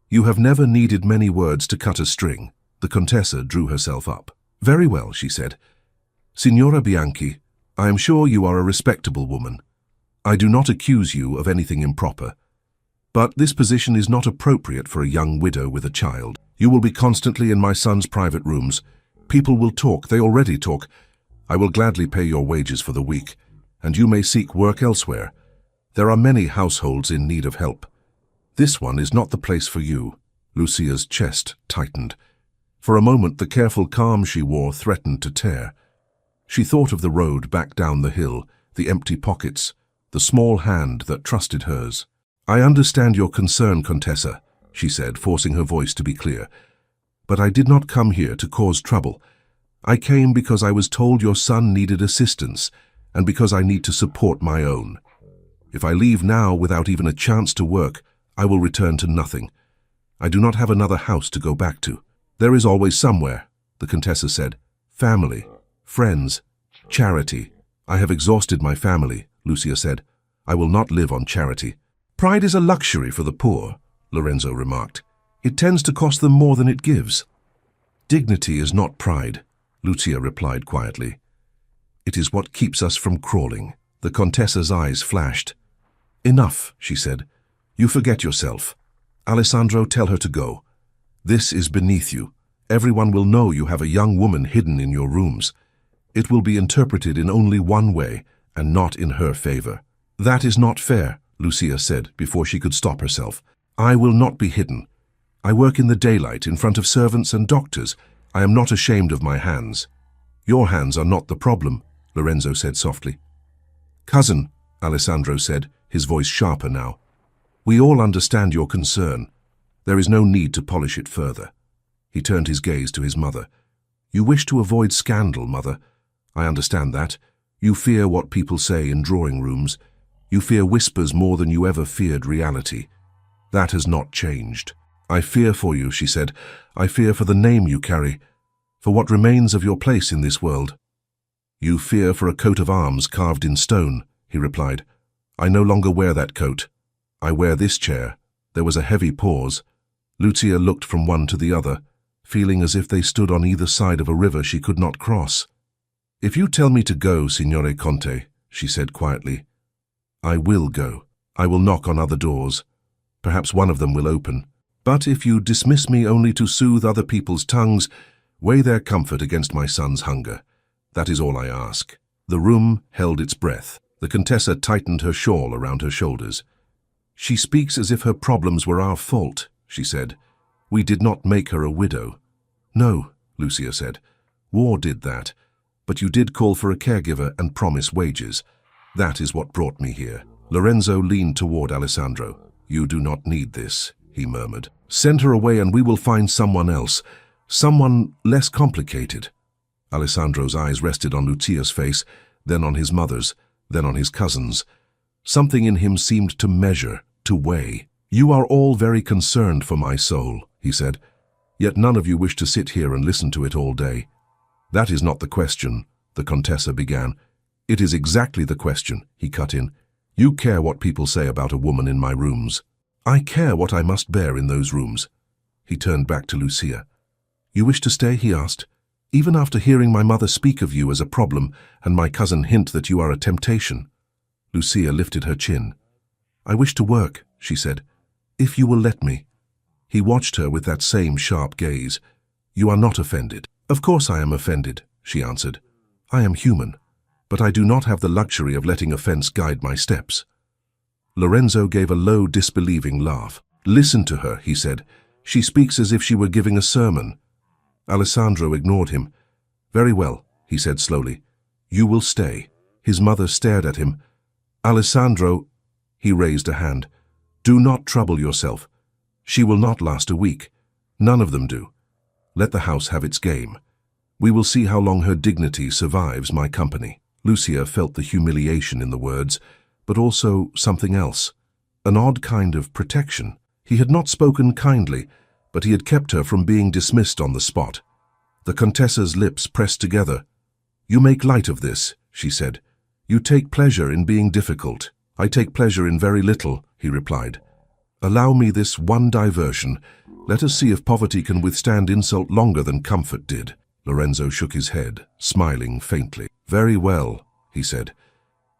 "You have never needed many words to cut a string." The Contessa drew herself up. "Very well," she said. "Signora Bianchi, I am sure you are a respectable woman. I do not accuse you of anything improper. But this position is not appropriate for a young widow with a child. You will be constantly in my son's private rooms. People will talk, they already talk. I will gladly pay your wages for the week, and you may seek work elsewhere. There are many households in need of help. This one is not the place for you." Lucia's chest tightened. For a moment, the careful calm she wore threatened to tear. She thought of the road back down the hill, the empty pockets, the small hand that trusted hers. "I understand your concern, Contessa," she said, forcing her voice to be clear. "But I did not come here to cause trouble. I came because I was told your son needed assistance, and because I need to support my own. If I leave now without even a chance to work, I will return to nothing. I do not have another house to go back to." "There is always somewhere," the Contessa said. "Family, friends, charity." "I have exhausted my family," Lucia said. "I will not live on charity." "Pride is a luxury for the poor," Lorenzo remarked. "It tends to cost them more than it gives." "Dignity is not pride," Lucia replied quietly. "It is what keeps us from crawling." The Contessa's eyes flashed. "Enough," she said. "You forget yourself. Alessandro, tell her to go. This is beneath you. Everyone will know you have a young woman hidden in your rooms. It will be interpreted in only one way, and not in her favor." "That is not fair," Lucia said before she could stop herself. "I will not be hidden. I work in the daylight in front of servants and doctors. I am not ashamed of my hands." "Your hands are not the problem," Lorenzo said softly. "Cousin," Alessandro said, his voice sharper now, "we all understand your concern. There is no need to polish it further." He turned his gaze to his mother. "You wish to avoid scandal, mother. I understand that. You fear what people say in drawing rooms. You fear whispers more than you ever feared reality. That has not changed." "I fear for you," she said. "I fear for the name you carry, for what remains of your place in this world." "You fear for a coat of arms carved in stone," he replied. "I no longer wear that coat. I wear this chair." There was a heavy pause. Lucia looked from one to the other, feeling as if they stood on either side of a river she could not cross. "If you tell me to go, Signore Conte," she said quietly, "I will go. I will knock on other doors. Perhaps one of them will open. But if you dismiss me only to soothe other people's tongues, weigh their comfort against my son's hunger. That is all I ask." The room held its breath. The Contessa tightened her shawl around her shoulders. "She speaks as if her problems were our fault," she said. "We did not make her a widow." "No," Lucia said. "War did that. But you did call for a caregiver and promise wages. That is what brought me here." Lorenzo leaned toward Alessandro. "You do not need this," he murmured. "Send her away and we will find someone else. Someone less complicated." Alessandro's eyes rested on Lucia's face, then on his mother's, then on his cousin's. Something in him seemed to measure, to weigh. "You are all very concerned for my soul," he said. "Yet none of you wish to sit here and listen to it all day." "That is not the question," the Contessa began. "It is exactly the question," he cut in. "You care what people say about a woman in my rooms." "I care what I must bear in those rooms." He turned back to Lucia. "You wish to stay?" he asked. "Even after hearing my mother speak of you as a problem and my cousin hint that you are a temptation?" Lucia lifted her chin. "I wish to work," she said, "if you will let me." He watched her with that same sharp gaze. "You are not offended?" "Of course I am offended," she answered. "I am human, but I do not have the luxury of letting offense guide my steps." Lorenzo gave a low, disbelieving laugh. "Listen to her," he said. "She speaks as if she were giving a sermon." Alessandro ignored him. "Very well," he said slowly. "You will stay." His mother stared at him. "Alessandro," he raised a hand. "Do not trouble yourself. She will not last a week. None of them do. Let the house have its game. We will see how long her dignity survives my company." Lucia felt the humiliation in the words, but also something else. An odd kind of protection. He had not spoken kindly, but he had kept her from being dismissed on the spot. The Contessa's lips pressed together. "You make light of this," she said. "You take pleasure in being difficult." "I take pleasure in very little," he replied. "Allow me this one diversion. Let us see if poverty can withstand insult longer than comfort did." Lorenzo shook his head, smiling faintly. "Very well," he said.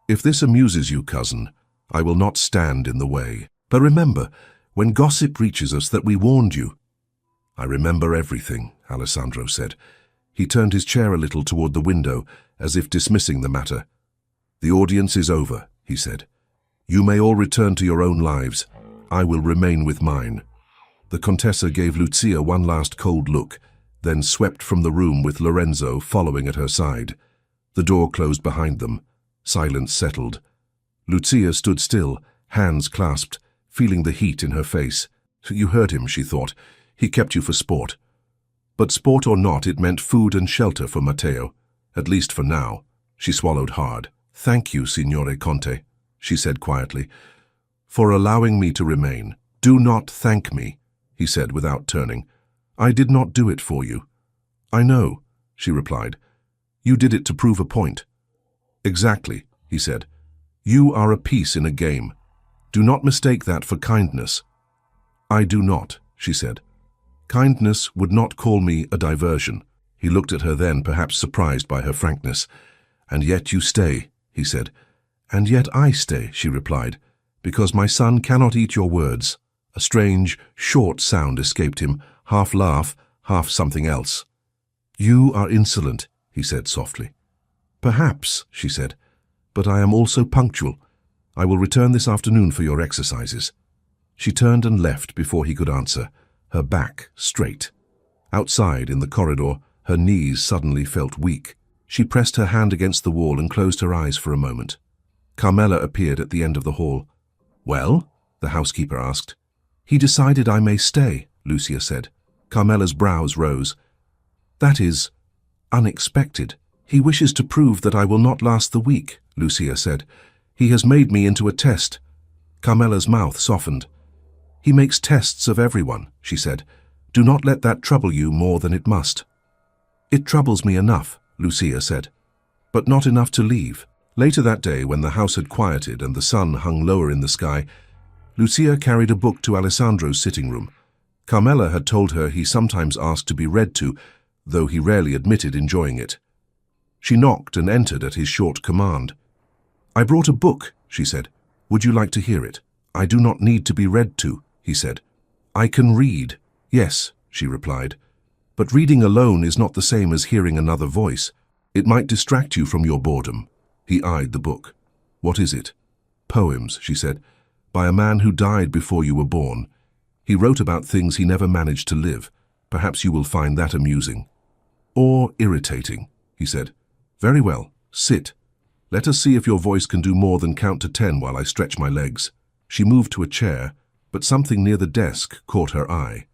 "If this amuses you, cousin, I will not stand in the way. But remember, when gossip reaches us, that we warned you." "I remember everything," Alessandro said. He turned his chair a little toward the window, as if dismissing the matter. "The audience is over," he said. "You may all return to your own lives. I will remain with mine." The Contessa gave Lucia one last cold look, then swept from the room with Lorenzo following at her side. The door closed behind them. Silence settled. Lucia stood still, hands clasped, feeling the heat in her face. "You heard him," she thought. "He kept you for sport." But sport or not, it meant food and shelter for Matteo, at least for now. She swallowed hard. "Thank you, Signore Conte," she said quietly, "for allowing me to remain." "Do not thank me," he said without turning. "I did not do it for you." "I know," she replied. "You did it to prove a point." "Exactly," he said. "You are a piece in a game. Do not mistake that for kindness." "I do not," she said. "Kindness would not call me a diversion." He looked at her then, perhaps surprised by her frankness. "And yet you stay," he said. "And yet I stay," she replied, "because my son cannot eat your words." A strange, short sound escaped him, half laugh, half something else. "You are insolent," he said softly. "Perhaps," she said, "but I am also punctual. I will return this afternoon for your exercises." She turned and left before he could answer, her back straight. Outside, in the corridor, her knees suddenly felt weak. She pressed her hand against the wall and closed her eyes for a moment. Carmela appeared at the end of the hall. "Well?" the housekeeper asked. "He decided I may stay," Lucia said. Carmela's brows rose. "That is unexpected. He wishes to prove that I will not last the week," Lucia said. "He has made me into a test." Carmela's mouth softened. "He makes tests of everyone," she said. "Do not let that trouble you more than it must." "It troubles me enough," Lucia said, "but not enough to leave." Later that day, when the house had quieted and the sun hung lower in the sky, Lucia carried a book to Alessandro's sitting room. Carmela had told her he sometimes asked to be read to, though he rarely admitted enjoying it. She knocked and entered at his short command. "I brought a book," she said. "Would you like to hear it?" "I do not need to be read to," he said. "I can read." "Yes," she replied. "But reading alone is not the same as hearing another voice. It might distract you from your boredom." He eyed the book. "What is it?" "Poems," she said, "by a man who died before you were born. He wrote about things he never managed to live. Perhaps you will find that amusing." "Or irritating," he said. "Very well, sit. Let us see if your voice can do more than count to 10 while I stretch my legs." She moved to a chair, but something near the desk caught her eye.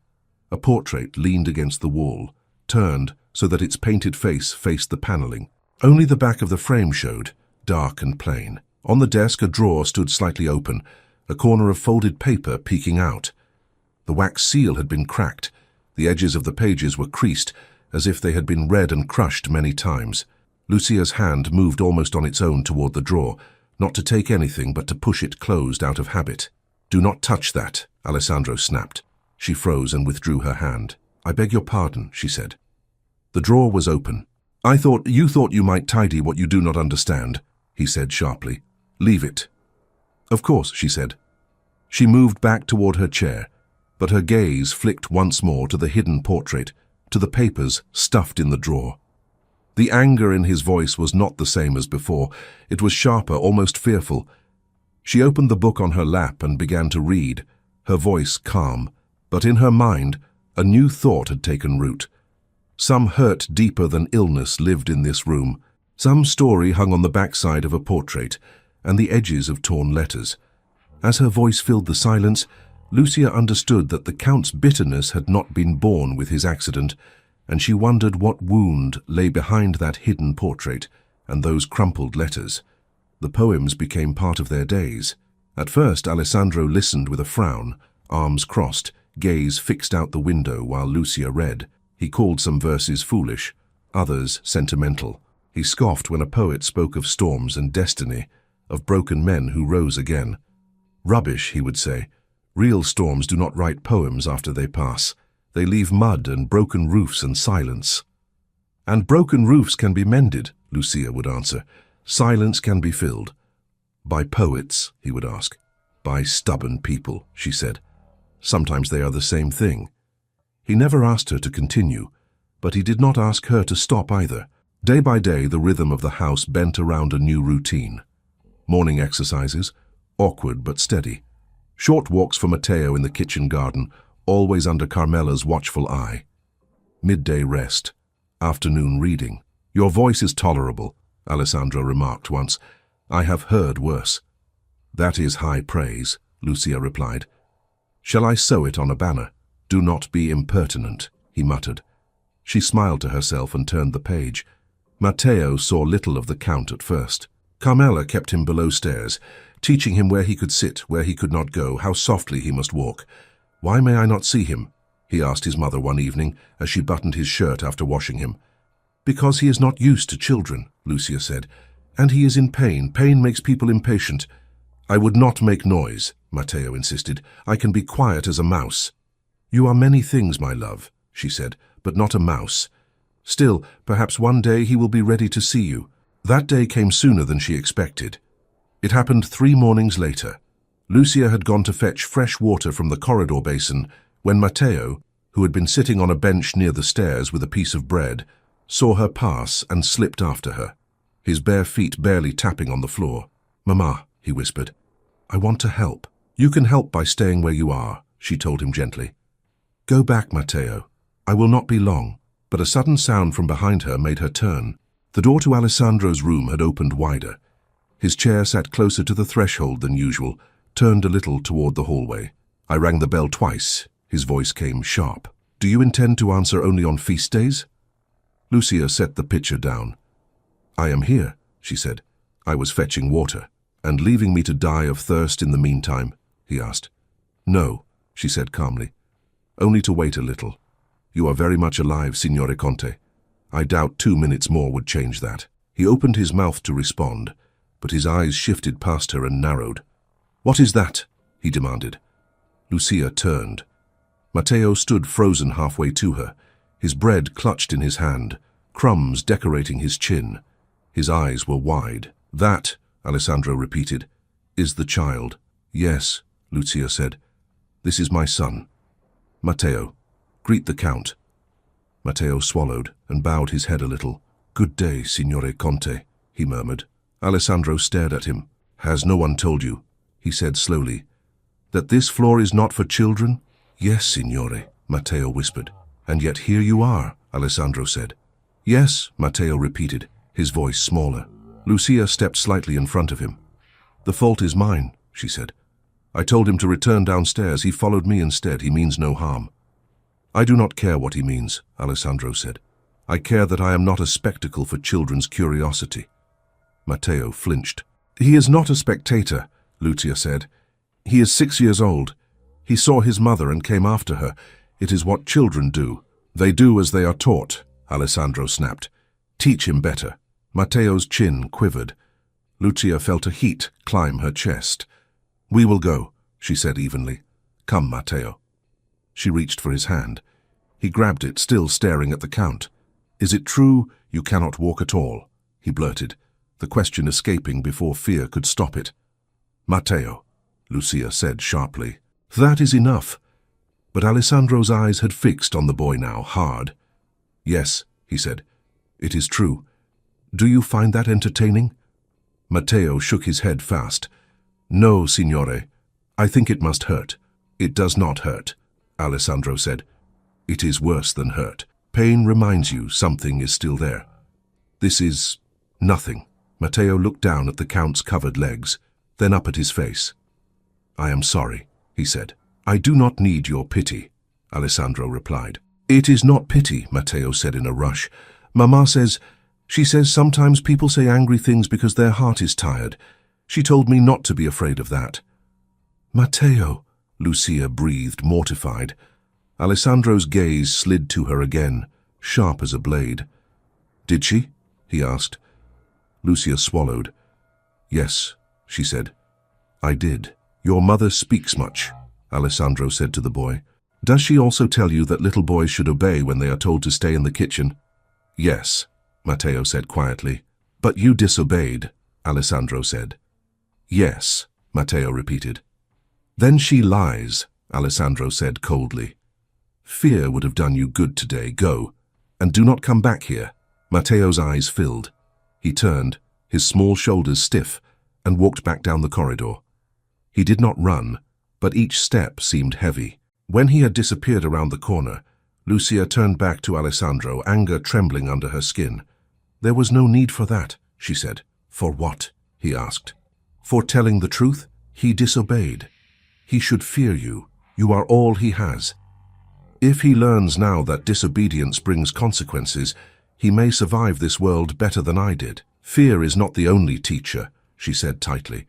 A portrait leaned against the wall, turned so that its painted face faced the paneling. Only the back of the frame showed, dark and plain. On the desk, a drawer stood slightly open, a corner of folded paper peeking out. The wax seal had been cracked. The edges of the pages were creased, as if they had been read and crushed many times. Lucia's hand moved almost on its own toward the drawer, not to take anything but to push it closed out of habit. "Do not touch that," Alessandro snapped. She froze and withdrew her hand. "I beg your pardon," she said. The drawer was open. You thought you might tidy what you do not understand," he said sharply. "Leave it." "Of course," she said. She moved back toward her chair, but her gaze flicked once more to the hidden portrait, to the papers stuffed in the drawer. The anger in his voice was not the same as before. It was sharper, almost fearful. She opened the book on her lap and began to read, her voice calm, but in her mind a new thought had taken root. Some hurt deeper than illness lived in this room. Some story hung on the backside of a portrait and the edges of torn letters. As her voice filled the silence, Lucia understood that the Count's bitterness had not been born with his accident, and she wondered what wound lay behind that hidden portrait and those crumpled letters. The poems became part of their days. At first, Alessandro listened with a frown, arms crossed, gaze fixed out the window while Lucia read. He called some verses foolish, others sentimental. He scoffed when a poet spoke of storms and destiny, of broken men who rose again. "Rubbish," he would say. "Real storms do not write poems after they pass. They leave mud and broken roofs and silence." "And broken roofs can be mended," Lucia would answer. "Silence can be filled." "By poets?" he would ask. "By stubborn people," she said. "Sometimes they are the same thing." He never asked her to continue, but he did not ask her to stop either. Day by day, the rhythm of the house bent around a new routine. Morning exercises, awkward but steady. Short walks for Matteo in the kitchen garden, always under Carmela's watchful eye. Midday rest. Afternoon reading. "Your voice is tolerable," Alessandro remarked once. "I have heard worse." "That is high praise," Lucia replied. "Shall I sew it on a banner?" "Do not be impertinent," he muttered. She smiled to herself and turned the page. Matteo saw little of the Count at first. Carmela kept him below stairs, teaching him where he could sit, where he could not go, how softly he must walk. "Why may I not see him?" he asked his mother one evening as she buttoned his shirt after washing him. "Because he is not used to children," Lucia said. "And he is in pain. Pain makes people impatient." "I would not make noise," Matteo insisted. "I can be quiet as a mouse." "You are many things, my love," she said, "but not a mouse. Still, perhaps one day he will be ready to see you." That day came sooner than she expected. It happened 3 mornings later. Lucia had gone to fetch fresh water from the corridor basin when Matteo, who had been sitting on a bench near the stairs with a piece of bread, saw her pass and slipped after her, his bare feet barely tapping on the floor. "Mama," he whispered, "I want to help." "You can help by staying where you are," she told him gently. "Go back, Matteo. I will not be long." But a sudden sound from behind her made her turn. The door to Alessandro's room had opened wider. His chair sat closer to the threshold than usual, turned a little toward the hallway. "I rang the bell twice." His voice came sharp. "Do you intend to answer only on feast days?" Lucia set the pitcher down. "I am here," she said. "I was fetching water." "And leaving me to die of thirst in the meantime?" he asked. "No," she said calmly. "Only to wait a little. You are very much alive, Signore Conte. I doubt 2 minutes more would change that." He opened his mouth to respond, but his eyes shifted past her and narrowed. "What is that?" he demanded. Lucia turned. Matteo stood frozen halfway to her, his bread clutched in his hand, crumbs decorating his chin. His eyes were wide. "That," Alessandro repeated, "is the child." "Yes," Lucia said. "This is my son. Matteo, greet the Count." Matteo swallowed and bowed his head a little. "Good day, Signore Conte," he murmured. Alessandro stared at him. "Has no one told you," he said slowly, "that this floor is not for children?" "Yes, Signore," Matteo whispered. "And yet here you are," Alessandro said. "Yes," Matteo repeated, his voice smaller. Lucia stepped slightly in front of him. "The fault is mine," she said. "I told him to return downstairs. He followed me instead. He means no harm." "I do not care what he means," Alessandro said. "I care that I am not a spectacle for children's curiosity." Matteo flinched. "He is not a spectator," Lucia said. "He is 6 years old. He saw his mother and came after her. It is what children do." "They do as they are taught," Alessandro snapped. "Teach him better." Matteo's chin quivered. Lucia felt a heat climb her chest. "We will go," she said evenly. "Come, Matteo." She reached for his hand. He grabbed it, still staring at the Count. "Is it true you cannot walk at all?" he blurted, the question escaping before fear could stop it. "Matteo," Lucia said sharply. "That is enough." But Alessandro's eyes had fixed on the boy now, hard. "Yes," he said. "It is true. Do you find that entertaining?" Matteo shook his head fast. "No, Signore. I think it must hurt." "It does not hurt," Alessandro said. "It is worse than hurt. Pain reminds you something is still there. This is nothing." Matteo looked down at the Count's covered legs, then up at his face. "I am sorry," he said. "I do not need your pity," Alessandro replied. "It is not pity," Matteo said in a rush. "Mama says, she says sometimes people say angry things because their heart is tired. She told me not to be afraid of that." "Matteo," Lucia breathed, mortified. Alessandro's gaze slid to her again, sharp as a blade. "Did she?" he asked. Lucia swallowed. "Yes," she said. "I did." "Your mother speaks much," Alessandro said to the boy. "Does she also tell you that little boys should obey when they are told to stay in the kitchen?" "Yes," Matteo said quietly. "But you disobeyed," Alessandro said. "Yes," Matteo repeated. "Then she lies," Alessandro said coldly. "Fear would have done you good today. Go, and do not come back here." Matteo's eyes filled. He turned, his small shoulders stiff, and walked back down the corridor. He did not run, but each step seemed heavy. When he had disappeared around the corner, Lucia turned back to Alessandro, anger trembling under her skin. "There was no need for that," she said. "For what?" he asked. "For telling the truth. He disobeyed. He should fear you. You are all he has. If he learns now that disobedience brings consequences, he may survive this world better than I did. Fear is not the only teacher," she said tightly.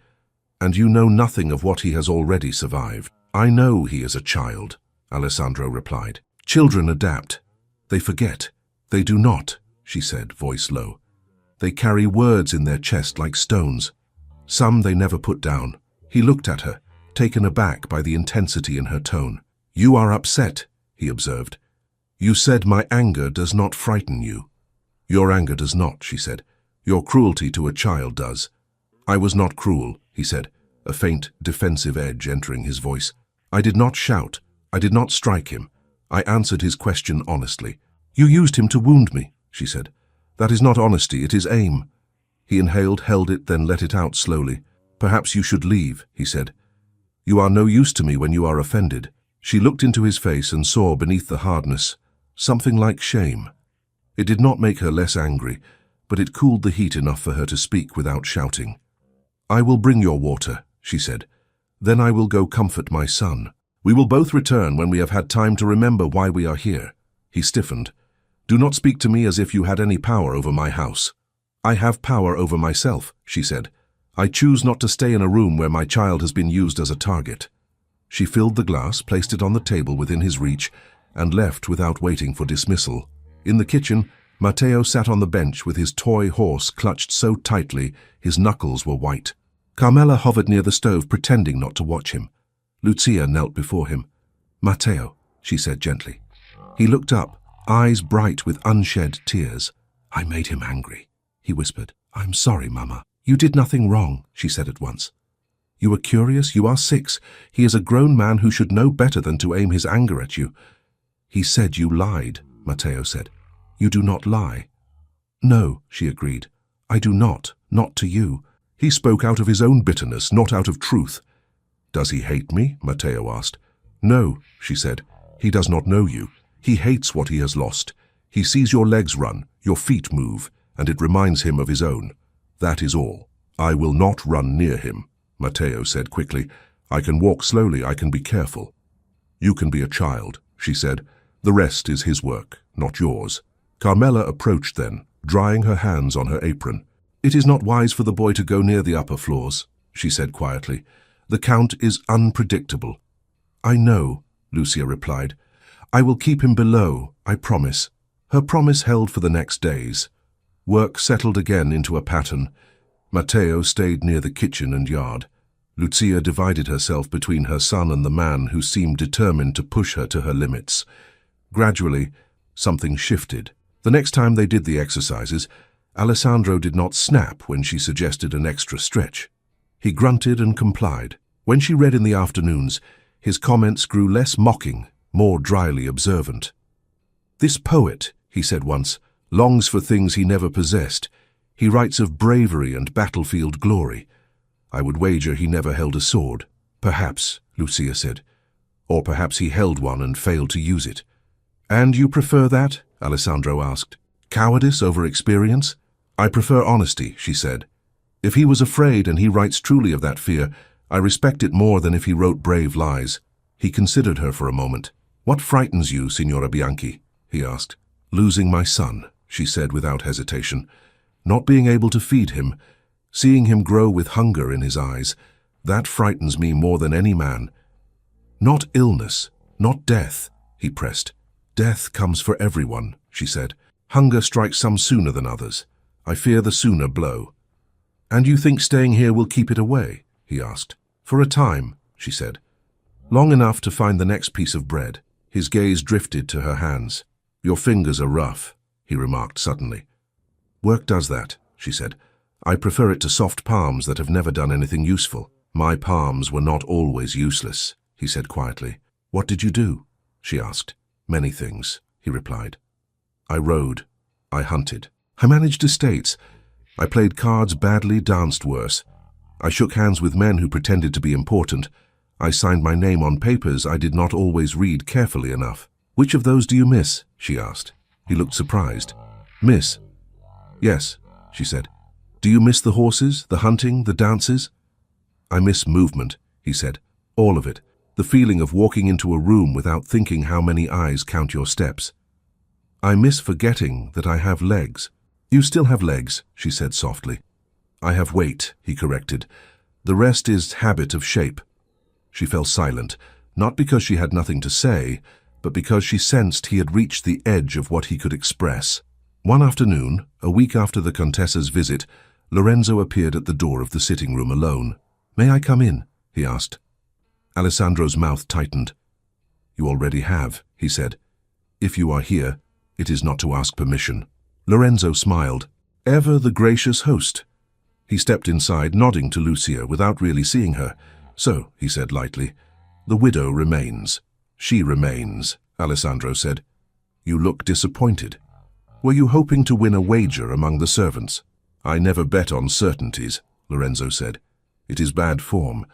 "And you know nothing of what he has already survived." "I know he is a child," Alessandro replied. "Children adapt. They forget. They do not," she said, voice low. "They carry words in their chest like stones. Some they never put down." He looked at her, taken aback by the intensity in her tone. "You are upset," he observed. "You said my anger does not frighten you." "Your anger does not," she said. "Your cruelty to a child does. I was not cruel, he said, a faint, defensive edge entering his voice. I did not shout. I did not strike him. I answered his question honestly. You used him to wound me, she said. That is not honesty, it is aim. He inhaled, held it, then let it out slowly. Perhaps you should leave, he said. You are no use to me when you are offended. She looked into his face and saw beneath the hardness something like shame. It did not make her less angry, but it cooled the heat enough for her to speak without shouting. I will bring your water, she said. Then I will go comfort my son. We will both return when we have had time to remember why we are here. He stiffened. Do not speak to me as if you had any power over my house. I have power over myself, she said. I choose not to stay in a room where my child has been used as a target. She filled the glass, placed it on the table within his reach, and left without waiting for dismissal. In the kitchen, Matteo sat on the bench with his toy horse clutched so tightly his knuckles were white. Carmela hovered near the stove, pretending not to watch him. Lucia knelt before him. Matteo, she said gently. He looked up, eyes bright with unshed tears. I made him angry, he whispered. I'm sorry, Mama. You did nothing wrong, she said at once. You were curious, you are 6. He is a grown man who should know better than to aim his anger at you. He said you lied, Matteo said. You do not lie. No, she agreed. I do not to you. He spoke out of his own bitterness, not out of truth. Does he hate me? Matteo asked. No, she said. He does not know you. He hates what he has lost. He sees your legs run, your feet move, and it reminds him of his own. That is all. I will not run near him, Matteo said quickly. I can walk slowly, I can be careful. You can be a child, she said. The rest is his work, not yours. Carmela approached then, drying her hands on her apron. It is not wise for the boy to go near the upper floors, she said quietly. The Count is unpredictable. I know, Lucia replied. I will keep him below, I promise. Her promise held for the next days. Work settled again into a pattern. Matteo stayed near the kitchen and yard. Lucia divided herself between her son and the man who seemed determined to push her to her limits. Gradually, something shifted. The next time they did the exercises, Alessandro did not snap when she suggested an extra stretch. He grunted and complied. When she read in the afternoons, his comments grew less mocking, more dryly observant. This poet, he said once, longs for things he never possessed. He writes of bravery and battlefield glory. I would wager he never held a sword. Perhaps, Lucia said. Or perhaps he held one and failed to use it. And you prefer that? Alessandro asked. Cowardice over experience? I prefer honesty, she said. If he was afraid and he writes truly of that fear, I respect it more than if he wrote brave lies. He considered her for a moment. What frightens you, Signora Bianchi? He asked. Losing my son, she said without hesitation. Not being able to feed him, seeing him grow with hunger in his eyes, that frightens me more than any man. Not illness, not death, he pressed. Death comes for everyone, she said. Hunger strikes some sooner than others. I fear the sooner blow. And you think staying here will keep it away? He asked. For a time, she said. Long enough to find the next piece of bread. His gaze drifted to her hands. Your fingers are rough, he remarked suddenly. Work does that, she said. I prefer it to soft palms that have never done anything useful. My palms were not always useless, he said quietly. What did you do? She asked. Many things, he replied. I rode. I hunted. I managed estates. I played cards badly, danced worse. I shook hands with men who pretended to be important. I signed my name on papers I did not always read carefully enough. Which of those do you miss? She asked. He looked surprised. Miss? Yes, she said. Do you miss the horses, the hunting, the dances? I miss movement, he said. All of it. The feeling of walking into a room without thinking how many eyes count your steps. I miss forgetting that I have legs. You still have legs, she said softly. I have weight, he corrected. The rest is habit of shape. She fell silent, not because she had nothing to say, but because she sensed he had reached the edge of what he could express. One afternoon, a week after the Contessa's visit, Lorenzo appeared at the door of the sitting room alone. May I come in? He asked. Alessandro's mouth tightened. You already have, he said. If you are here, it is not to ask permission. Lorenzo smiled. Ever the gracious host. He stepped inside, nodding to Lucia without really seeing her. "So," he said lightly, "the widow remains." "She remains," Alessandro said. "You look disappointed. Were you hoping to win a wager among the servants?" "I never bet on certainties," Lorenzo said. "It is bad form,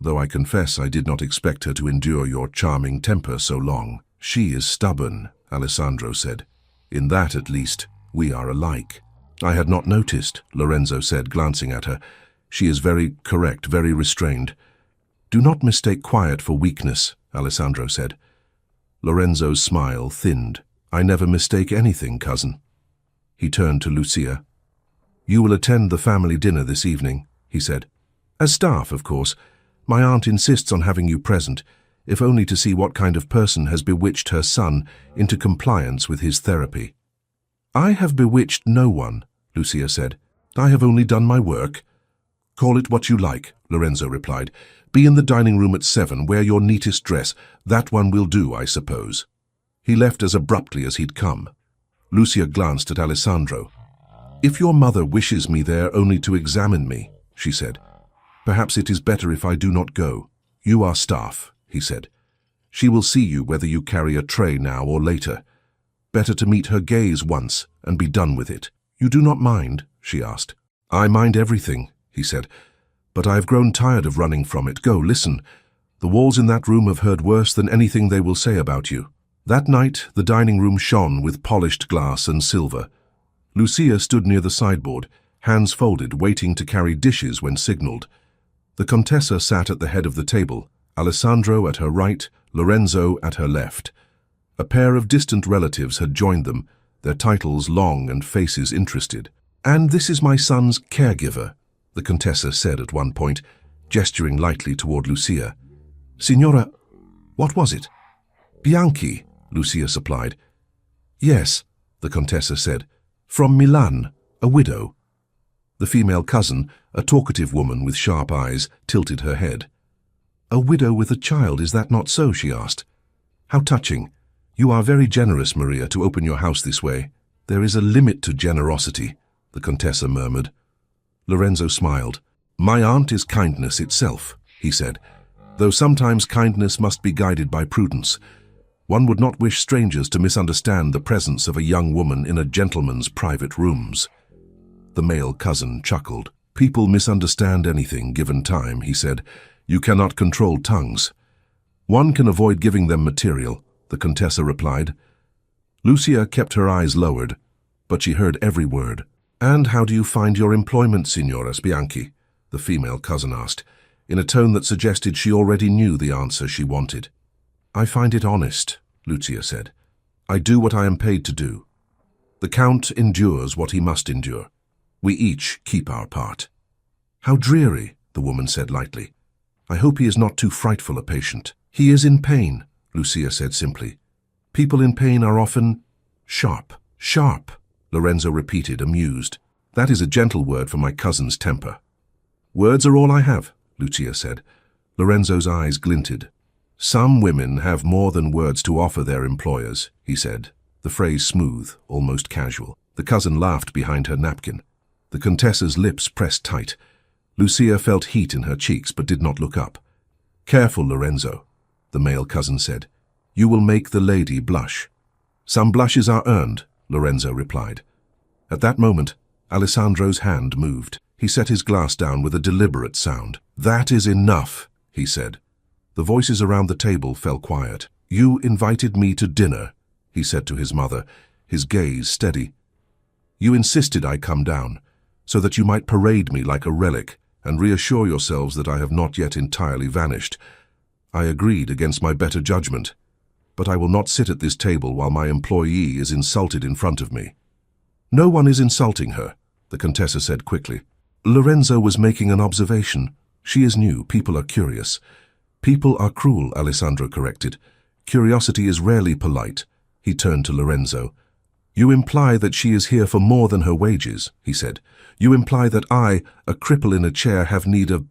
though I confess I did not expect her to endure your charming temper so long." "She is stubborn," Alessandro said. "In that, at least, we are alike." "I had not noticed," Lorenzo said, glancing at her. "She is very correct, very restrained." "Do not mistake quiet for weakness," Alessandro said. Lorenzo's smile thinned. "I never mistake anything, cousin." He turned to Lucia. "You will attend the family dinner this evening," he said. "As staff, of course. My aunt insists on having you present, if only to see what kind of person has bewitched her son into compliance with his therapy." "I have bewitched no one," Lucia said. "I have only done my work." "Call it what you like," Lorenzo replied. "Be in the dining room at 7, wear your neatest dress. That one will do, I suppose." He left as abruptly as he'd come. Lucia glanced at Alessandro. "If your mother wishes me there only to examine me," she said, "perhaps it is better if I do not go." "You are staff," he said. "She will see you whether you carry a tray now or later. Better to meet her gaze once and be done with it." "You do not mind?" she asked. "I mind everything," he said, "but I have grown tired of running from it. Go, listen. The walls in that room have heard worse than anything they will say about you." That night, the dining room shone with polished glass and silver. Lucia stood near the sideboard, hands folded, waiting to carry dishes when signaled. The Contessa sat at the head of the table, Alessandro at her right, Lorenzo at her left. A pair of distant relatives had joined them, their titles long and faces interested. "And this is my son's caregiver," the Contessa said at one point, gesturing lightly toward Lucia. "Signora, what was it?" "Bianchi," Lucia supplied. "Yes," the Contessa said. "From Milan, a widow." The female cousin, a talkative woman with sharp eyes, tilted her head. "A widow with a child, is that not so?" she asked. "How touching. You are very generous, Maria, to open your house this way." "There is a limit to generosity," the Contessa murmured. Lorenzo smiled. "My aunt is kindness itself," he said, "though sometimes kindness must be guided by prudence. One would not wish strangers to misunderstand the presence of a young woman in a gentleman's private rooms." The male cousin chuckled. "People misunderstand anything given time," he said. "You cannot control tongues." "One can avoid giving them material," the Contessa replied. Lucia kept her eyes lowered, but she heard every word. "And how do you find your employment, Signora Bianchi?" the female cousin asked, in a tone that suggested she already knew the answer she wanted. "I find it honest," Lucia said. "I do what I am paid to do. The Count endures what he must endure. We each keep our part." "How dreary," the woman said lightly. "I hope he is not too frightful a patient." "He is in pain," Lucia said simply. "People in pain are often sharp." "Sharp," Lorenzo repeated, amused. "That is a gentle word for my cousin's temper." "Words are all I have," Lucia said. Lorenzo's eyes glinted. "Some women have more than words to offer their employers," he said, the phrase smooth, almost casual. The cousin laughed behind her napkin. The Contessa's lips pressed tight. Lucia felt heat in her cheeks but did not look up. "Careful, Lorenzo," the male cousin said. "You will make the lady blush." "Some blushes are earned," Lorenzo replied. At that moment, Alessandro's hand moved. He set his glass down with a deliberate sound. "That is enough," he said. The voices around the table fell quiet. "You invited me to dinner," he said to his mother, his gaze steady. "You insisted I come down, so that you might parade me like a relic and reassure yourselves that I have not yet entirely vanished. I agreed against my better judgment, but I will not sit at this table while my employee is insulted in front of me." "No one is insulting her," the Contessa said quickly. "Lorenzo was making an observation. She is new. People are curious." "People are cruel," Alessandro corrected. "Curiosity is rarely polite." He turned to Lorenzo. "You imply that she is here for more than her wages," he said. "You imply that I, a cripple in a chair, have need of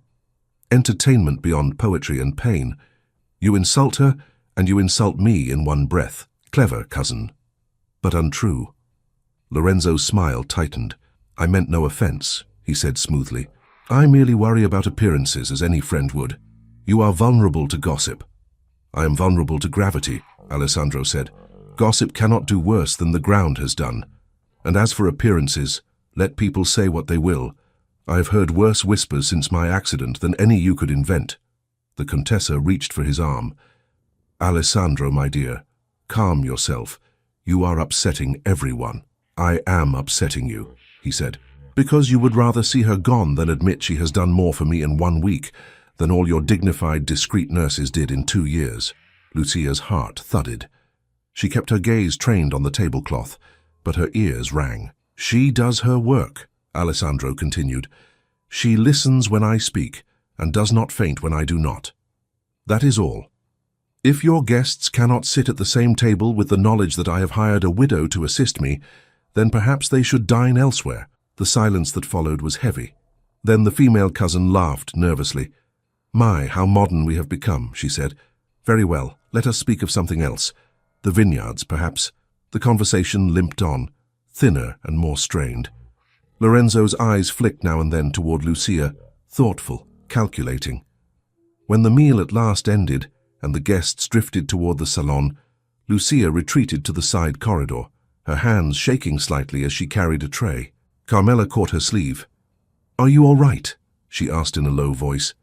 entertainment beyond poetry and pain. You insult her, and you insult me in one breath. Clever, cousin, but untrue." Lorenzo's smile tightened. "I meant no offense," he said smoothly. I merely worry about appearances as any friend would. You are vulnerable to gossip. I am vulnerable to gravity, Alessandro said. Gossip cannot do worse than the ground has done. And as for appearances, let people say what they will. I have heard worse whispers since my accident than any you could invent. The Contessa reached for his arm. Alessandro, my dear, calm yourself. You are upsetting everyone. I am upsetting you, he said, because you would rather see her gone than admit she has done more for me in 1 week than all your dignified, discreet nurses did in 2 years. Lucia's heart thudded. She kept her gaze trained on the tablecloth, but her ears rang. She does her work, Alessandro continued. She listens when I speak and does not faint when I do not. That is all. If your guests cannot sit at the same table with the knowledge that I have hired a widow to assist me, then perhaps they should dine elsewhere. The silence that followed was heavy. Then the female cousin laughed nervously. My, how modern we have become, she said. Very well, let us speak of something else. The vineyards, perhaps. The conversation limped on, thinner and more strained. Lorenzo's eyes flicked now and then toward Lucia, thoughtful, calculating. When the meal at last ended and the guests drifted toward the salon, Lucia retreated to the side corridor, her hands shaking slightly as she carried a tray. Carmela caught her sleeve. Are you all right? She asked in a low voice.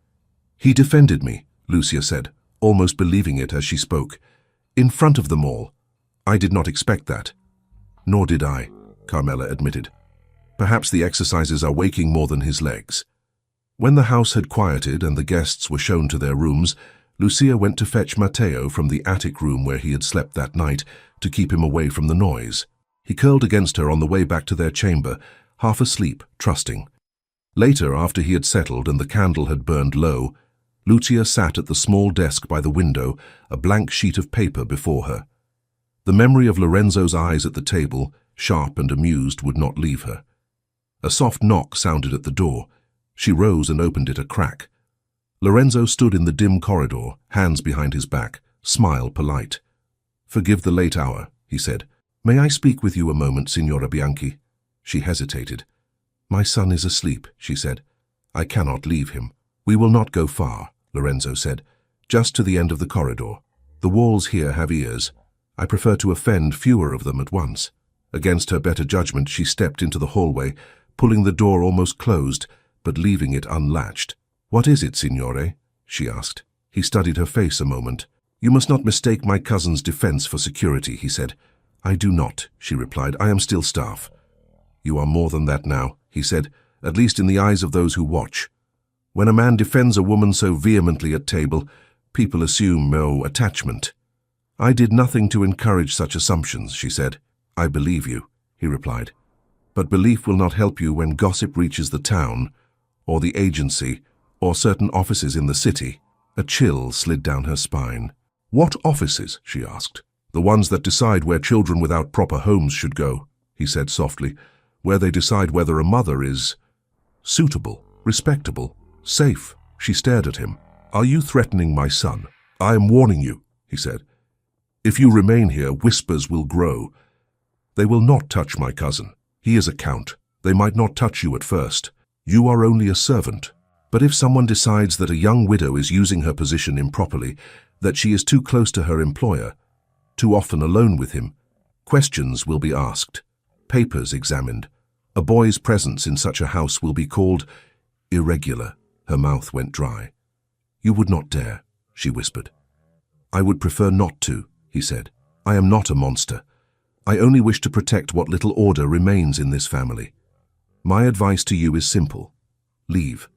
He defended me, Lucia said, almost believing it as she spoke. In front of them all. I did not expect that. Nor did I, Carmela admitted. Perhaps the exercises are waking more than his legs. When the house had quieted and the guests were shown to their rooms, Lucia went to fetch Matteo from the attic room where he had slept that night to keep him away from the noise. He curled against her on the way back to their chamber, half asleep, trusting. Later, after he had settled and the candle had burned low, Lucia sat at the small desk by the window, a blank sheet of paper before her. The memory of Lorenzo's eyes at the table, sharp and amused, would not leave her. A soft knock sounded at the door. She rose and opened it a crack. Lorenzo stood in the dim corridor, hands behind his back, smile polite. Forgive the late hour, he said. May I speak with you a moment, Signora Bianchi? She hesitated. My son is asleep, she said. I cannot leave him. We will not go far, Lorenzo said. Just to the end of the corridor. The walls here have ears. I prefer to offend fewer of them at once. Against her better judgment, she stepped into the hallway, pulling the door almost closed, but leaving it unlatched. What is it, signore? She asked. He studied her face a moment. You must not mistake my cousin's defense for security, he said. I do not, she replied. I am still staff. You are more than that now, he said, at least in the eyes of those who watch. When a man defends a woman so vehemently at table, people assume no attachment. I did nothing to encourage such assumptions, she said. I believe you, he replied. But belief will not help you when gossip reaches the town, or the agency, or certain offices in the city. A chill slid down her spine. What offices? She asked. The ones that decide where children without proper homes should go, he said softly, where they decide whether a mother is suitable, respectable, safe. She stared at him. Are you threatening my son? I am warning you, he said. If you remain here, whispers will grow. They will not touch my cousin. He is a count. They might not touch you at first. You are only a servant. But if someone decides that a young widow is using her position improperly, that she is too close to her employer, too often alone with him, questions will be asked, papers examined. A boy's presence in such a house will be called irregular. Her mouth went dry. You would not dare, she whispered. I would prefer not to, he said. I am not a monster. I only wish to protect what little order remains in this family. My advice to you is simple. Leave.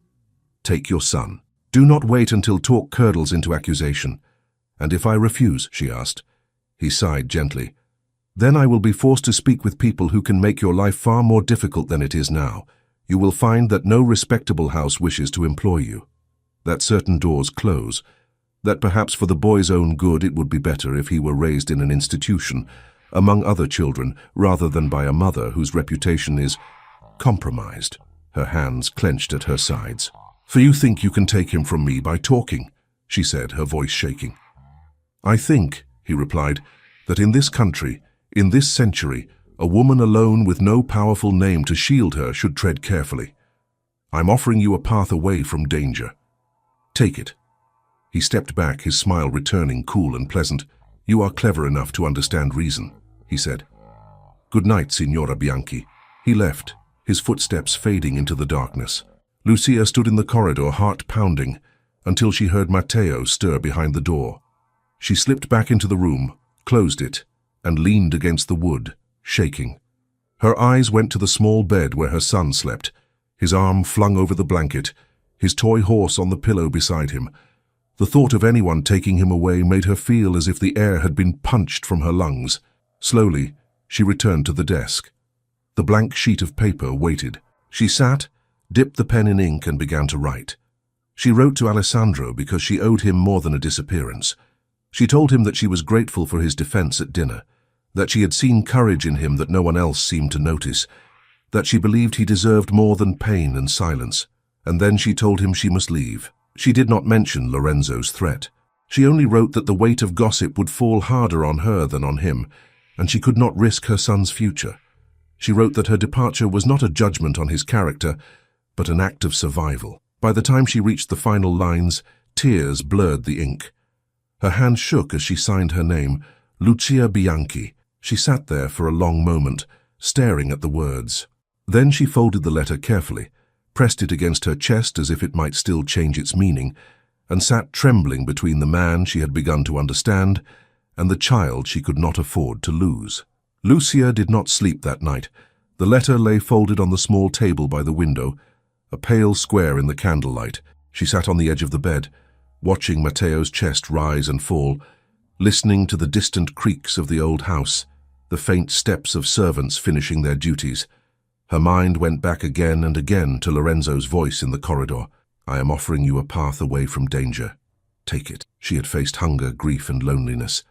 Take your son. Do not wait until talk curdles into accusation. And if I refuse, she asked. He sighed gently. Then I will be forced to speak with people who can make your life far more difficult than it is now. You will find that no respectable house wishes to employ you. That certain doors close. That perhaps for the boy's own good it would be better if he were raised in an institution, among other children, rather than by a mother whose reputation is compromised. Her hands clenched at her sides. For you think you can take him from me by talking, she said, her voice shaking. I think, he replied, that in this country, in this century, a woman alone with no powerful name to shield her should tread carefully. I'm offering you a path away from danger. Take it." He stepped back, his smile returning, cool and pleasant. "You are clever enough to understand reason," he said. "Good night, Signora Bianchi." He left, his footsteps fading into the darkness. Lucia stood in the corridor, heart pounding, until she heard Matteo stir behind the door. She slipped back into the room, closed it, and leaned against the wood, shaking. Her eyes went to the small bed where her son slept, his arm flung over the blanket, his toy horse on the pillow beside him. The thought of anyone taking him away made her feel as if the air had been punched from her lungs. Slowly, she returned to the desk. The blank sheet of paper waited. She sat, dipped the pen in ink and began to write. She wrote to Alessandro because she owed him more than a disappearance. She told him that she was grateful for his defense at dinner, that she had seen courage in him that no one else seemed to notice, that she believed he deserved more than pain and silence. And then she told him she must leave. She did not mention Lorenzo's threat. She only wrote that the weight of gossip would fall harder on her than on him, and she could not risk her son's future. She wrote that her departure was not a judgment on his character, but an act of survival. By the time she reached the final lines, tears blurred the ink. Her hand shook as she signed her name, Lucia Bianchi. She sat there for a long moment, staring at the words. Then she folded the letter carefully, pressed it against her chest as if it might still change its meaning, and sat trembling between the man she had begun to understand and the child she could not afford to lose. Lucia did not sleep that night. The letter lay folded on the small table by the window, a pale square in the candlelight. She sat on the edge of the bed, watching Matteo's chest rise and fall, listening to the distant creaks of the old house, the faint steps of servants finishing their duties. Her mind went back again and again to Lorenzo's voice in the corridor. "I am offering you a path away from danger. Take it." She had faced hunger, grief, and loneliness.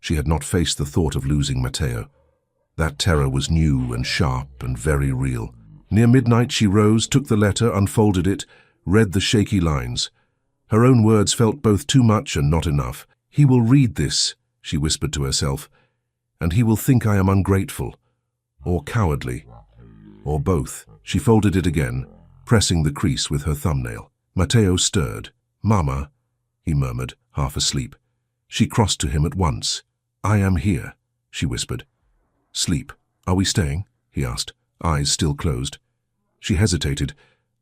She had not faced the thought of losing Matteo. That terror was new and sharp and very real. Near midnight she rose, took the letter, unfolded it, read the shaky lines. Her own words felt both too much and not enough. "He will read this," she whispered to herself, "and he will think I am ungrateful, or cowardly, or both." She folded it again, pressing the crease with her thumbnail. Matteo stirred. "Mama," he murmured, half asleep. She crossed to him at once. "I am here," she whispered. "Sleep. Are we staying?" he asked, eyes still closed. She hesitated,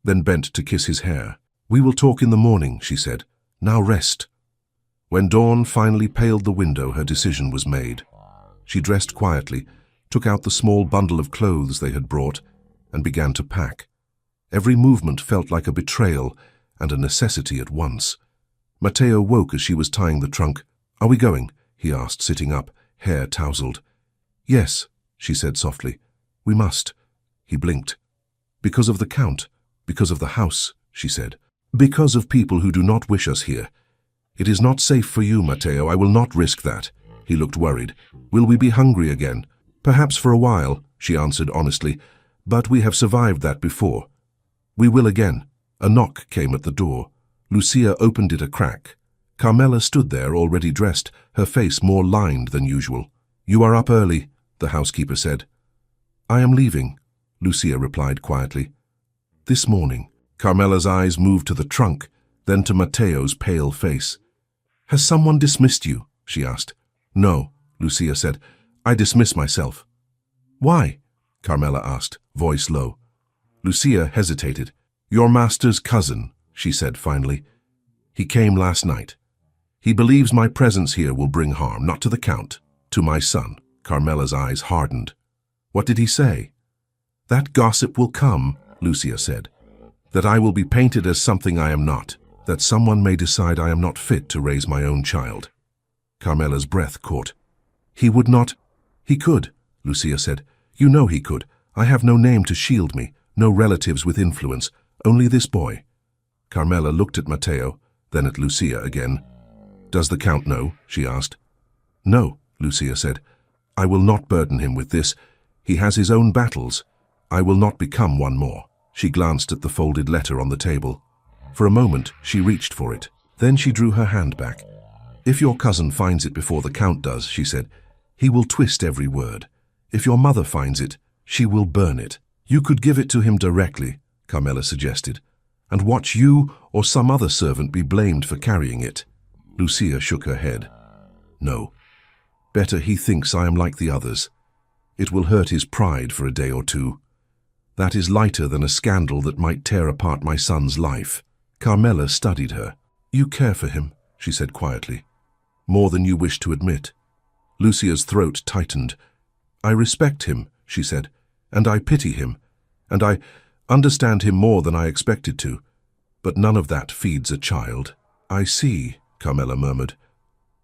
then bent to kiss his hair. "We will talk in the morning," she said. "Now rest." When dawn finally paled the window, her decision was made. She dressed quietly, took out the small bundle of clothes they had brought, and began to pack. Every movement felt like a betrayal and a necessity at once. Matteo woke as she was tying the trunk. "Are we going?" he asked, sitting up, hair tousled. "Yes," she said softly. "We must." He blinked. "Because of the Count, because of the house," she said. "Because of people who do not wish us here. It is not safe for you, Matteo. I will not risk that." He looked worried. "Will we be hungry again?" "Perhaps for a while," she answered honestly, "but we have survived that before." "We will again." A knock came at the door. Lucia opened it a crack. Carmela stood there, already dressed, her face more lined than usual. "You are up early," the housekeeper said. "I am leaving," Lucia replied quietly. "This morning." Carmela's eyes moved to the trunk, then to Matteo's pale face. "Has someone dismissed you?" she asked. "No," Lucia said. "I dismiss myself." "Why?" Carmela asked, voice low. Lucia hesitated. "Your master's cousin," she said finally. "He came last night. He believes my presence here will bring harm, not to the Count, to my son." Carmela's eyes hardened. "What did he say?" "That gossip will come," Lucia said. "That I will be painted as something I am not. That someone may decide I am not fit to raise my own child." Carmela's breath caught. "He would not—" "He could," Lucia said. "You know he could. I have no name to shield me, no relatives with influence, only this boy." Carmela looked at Matteo, then at Lucia again. "Does the Count know?" she asked. "No," Lucia said. "I will not burden him with this. He has his own battles. I will not become one more." She glanced at the folded letter on the table. For a moment, she reached for it. Then she drew her hand back. "If your cousin finds it before the Count does," she said, "he will twist every word. If your mother finds it, she will burn it. You could give it to him directly," Carmela suggested, and watch you or some other servant be blamed for carrying it. Lucia shook her head. No. Better he thinks I am like the others. It will hurt his pride for a day or two. That is lighter than a scandal that might tear apart my son's life. Carmela studied her. You care for him, she said quietly. More than you wish to admit. Lucia's throat tightened. I respect him, she said, and I pity him, and I understand him more than I expected to. But none of that feeds a child. I see, Carmela murmured.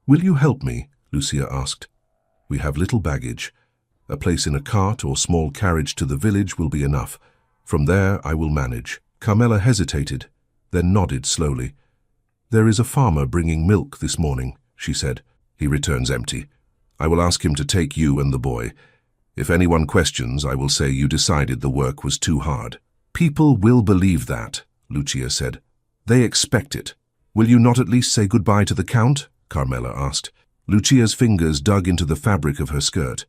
Will you help me? Lucia asked. We have little baggage. A place in a cart or small carriage to the village will be enough. From there I will manage. Carmela hesitated, then nodded slowly. There is a farmer bringing milk this morning, she said. He returns empty. I will ask him to take you and the boy. If anyone questions, I will say you decided the work was too hard. People will believe that, Lucia said. They expect it. Will you not at least say goodbye to the Count? Carmela asked. Lucia's fingers dug into the fabric of her skirt.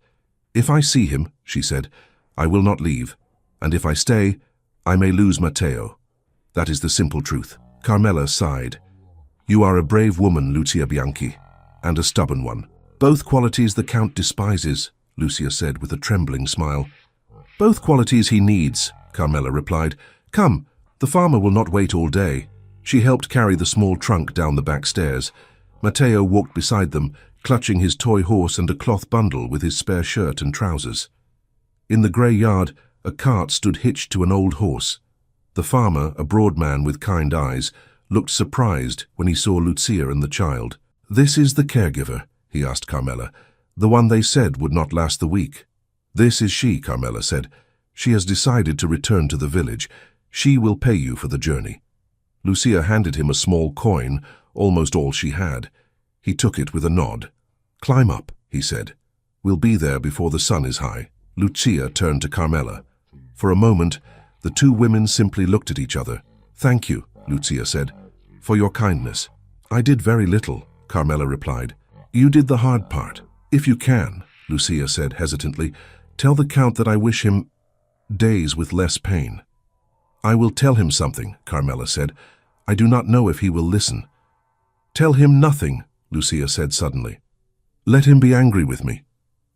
If I see him, she said, I will not leave, and if I stay, I may lose Matteo. That is the simple truth. Carmela sighed. You are a brave woman, Lucia Bianchi, and a stubborn one. Both qualities the Count despises, Lucia said with a trembling smile. Both qualities he needs, Carmela replied. Come, the farmer will not wait all day. She helped carry the small trunk down the back stairs. Matteo walked beside them, clutching his toy horse and a cloth bundle with his spare shirt and trousers. In the grey yard, a cart stood hitched to an old horse. The farmer, a broad man with kind eyes, looked surprised when he saw Lucia and the child. This is the caregiver, he asked Carmela, the one they said would not last the week. This is she, Carmela said. She has decided to return to the village. She will pay you for the journey. Lucia handed him a small coin, almost all she had. He took it with a nod. Climb up, he said. We'll be there before the sun is high. Lucia turned to Carmela. For a moment, the two women simply looked at each other. Thank you, Lucia said, for your kindness. I did very little, Carmela replied. You did the hard part. If you can, Lucia said hesitantly, tell the Count that I wish him days with less pain. I will tell him something, Carmela said. I do not know if he will listen. Tell him nothing, Lucia said suddenly. Let him be angry with me.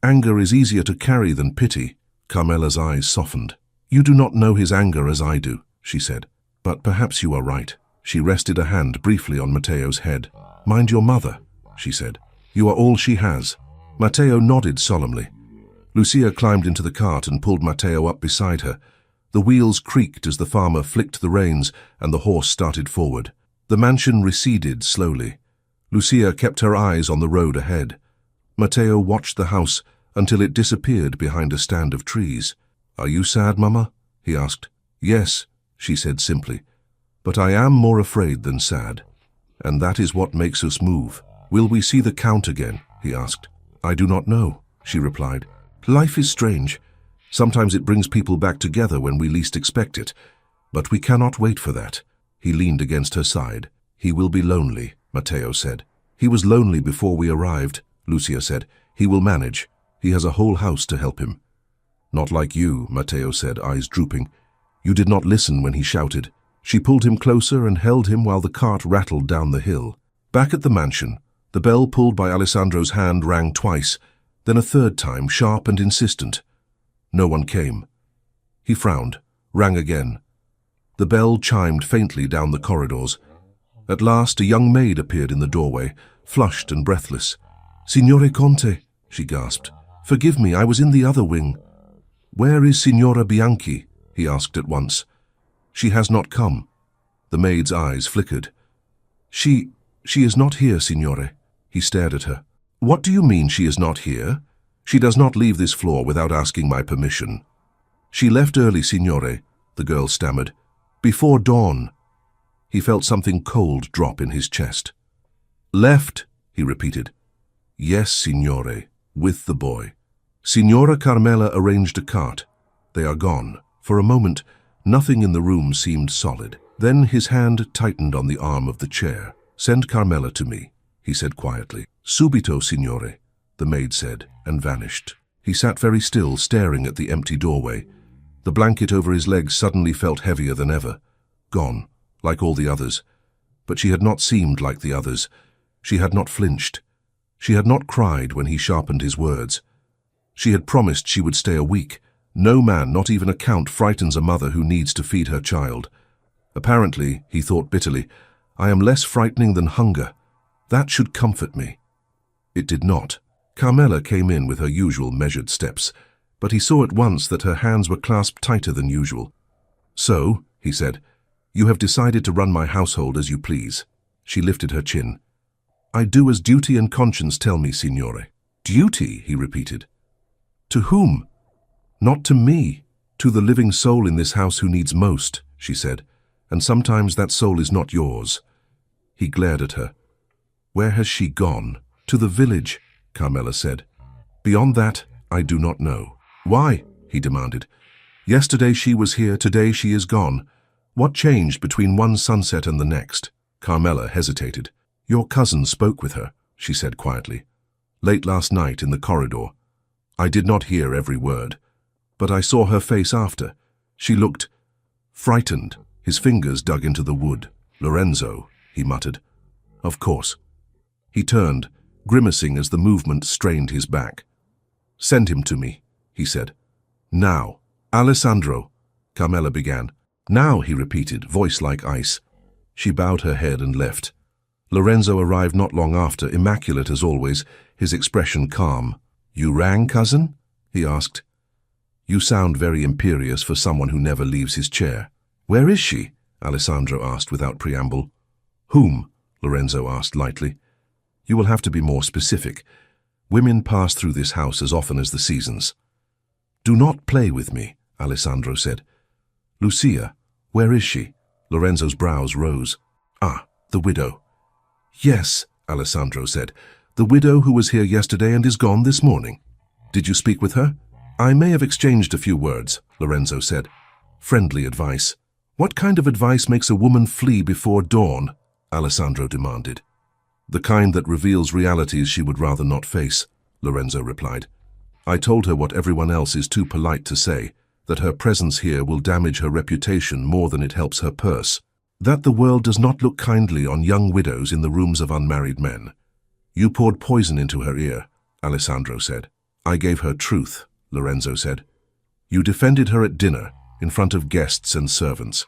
Anger is easier to carry than pity. Carmela's eyes softened. You do not know his anger as I do, she said. But perhaps you are right. She rested a hand briefly on Matteo's head. Mind your mother, she said. You are all she has. Matteo nodded solemnly. Lucia climbed into the cart and pulled Matteo up beside her. The wheels creaked as the farmer flicked the reins and the horse started forward. The mansion receded slowly. Lucia kept her eyes on the road ahead. Matteo watched the house until it disappeared behind a stand of trees. Are you sad, Mama? He asked. Yes, she said simply. But I am more afraid than sad. And that is what makes us move. Will we see the Count again? He asked. I do not know, she replied. Life is strange. Sometimes it brings people back together when we least expect it. But we cannot wait for that. He leaned against her side. He will be lonely, Matteo said. He was lonely before we arrived, Lucia said. He will manage. He has a whole house to help him. Not like you, Matteo said, eyes drooping. You did not listen when he shouted. She pulled him closer and held him while the cart rattled down the hill. Back at the mansion, the bell pulled by Alessandro's hand rang twice, then a third time, sharp and insistent. No one came. He frowned, rang again. The bell chimed faintly down the corridors. At last, a young maid appeared in the doorway, flushed and breathless. Signore Conte, she gasped. Forgive me, I was in the other wing. Where is Signora Bianchi? He asked at once. She has not come. The maid's eyes flickered. She is not here, Signore. He stared at her. What do you mean she is not here? She does not leave this floor without asking my permission. She left early, Signore, the girl stammered. Before dawn. He felt something cold drop in his chest. Left, he repeated. Yes, Signore, with the boy. Signora Carmela arranged a cart. They are gone. For a moment, nothing in the room seemed solid. Then his hand tightened on the arm of the chair. Send Carmela to me, he said quietly. Subito, Signore, the maid said, and vanished. He sat very still, staring at the empty doorway. The blanket over his legs suddenly felt heavier than ever. Gone, like all the others. But she had not seemed like the others. She had not flinched. She had not cried when he sharpened his words. She had promised she would stay a week. No man, not even a count, frightens a mother who needs to feed her child. Apparently, he thought bitterly, I am less frightening than hunger. That should comfort me. It did not. Carmela came in with her usual measured steps, but he saw at once that her hands were clasped tighter than usual. So, he said, you have decided to run my household as you please. She lifted her chin. I do as duty and conscience tell me, signore. Duty, he repeated. To whom? Not to me, to the living soul in this house who needs most, she said, and sometimes that soul is not yours. He glared at her. Where has she gone? To the village, Carmela said. Beyond that, I do not know. Why? He demanded. Yesterday she was here, today she is gone. What changed between one sunset and the next? Carmela hesitated. Your cousin spoke with her, she said quietly. Late last night in the corridor. I did not hear every word, but I saw her face after. She looked frightened. His fingers dug into the wood. Lorenzo, he muttered. Of course. He turned, grimacing as the movement strained his back. Send him to me, he said. Now. Alessandro, Carmela began. Now, he repeated, voice like ice. She bowed her head and left. Lorenzo arrived not long after, immaculate as always, his expression calm. You rang, cousin? He asked. You sound very imperious for someone who never leaves his chair. Where is she? Alessandro asked without preamble. Whom? Lorenzo asked lightly. You will have to be more specific. Women pass through this house as often as the seasons. Do not play with me, Alessandro said. Lucia, where is she? Lorenzo's brows rose. Ah, the widow. Yes, Alessandro said. The widow who was here yesterday and is gone this morning. Did you speak with her? I may have exchanged a few words, Lorenzo said. Friendly advice. What kind of advice makes a woman flee before dawn? Alessandro demanded. The kind that reveals realities she would rather not face, Lorenzo replied. I told her what everyone else is too polite to say, that her presence here will damage her reputation more than it helps her purse, that the world does not look kindly on young widows in the rooms of unmarried men. You poured poison into her ear, Alessandro said. I gave her truth, Lorenzo said. You defended her at dinner, in front of guests and servants.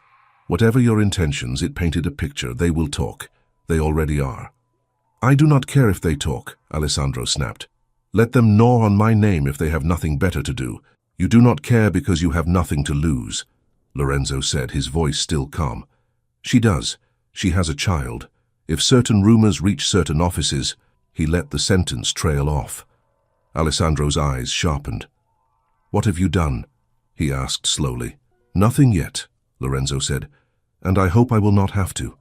Whatever your intentions, it painted a picture. They will talk. They already are. I do not care if they talk, Alessandro snapped. Let them gnaw on my name if they have nothing better to do. You do not care because you have nothing to lose, Lorenzo said, his voice still calm. She does. She has a child. If certain rumors reach certain offices, he let the sentence trail off. Alessandro's eyes sharpened. What have you done? He asked slowly. Nothing yet, Lorenzo said, and I hope I will not have to.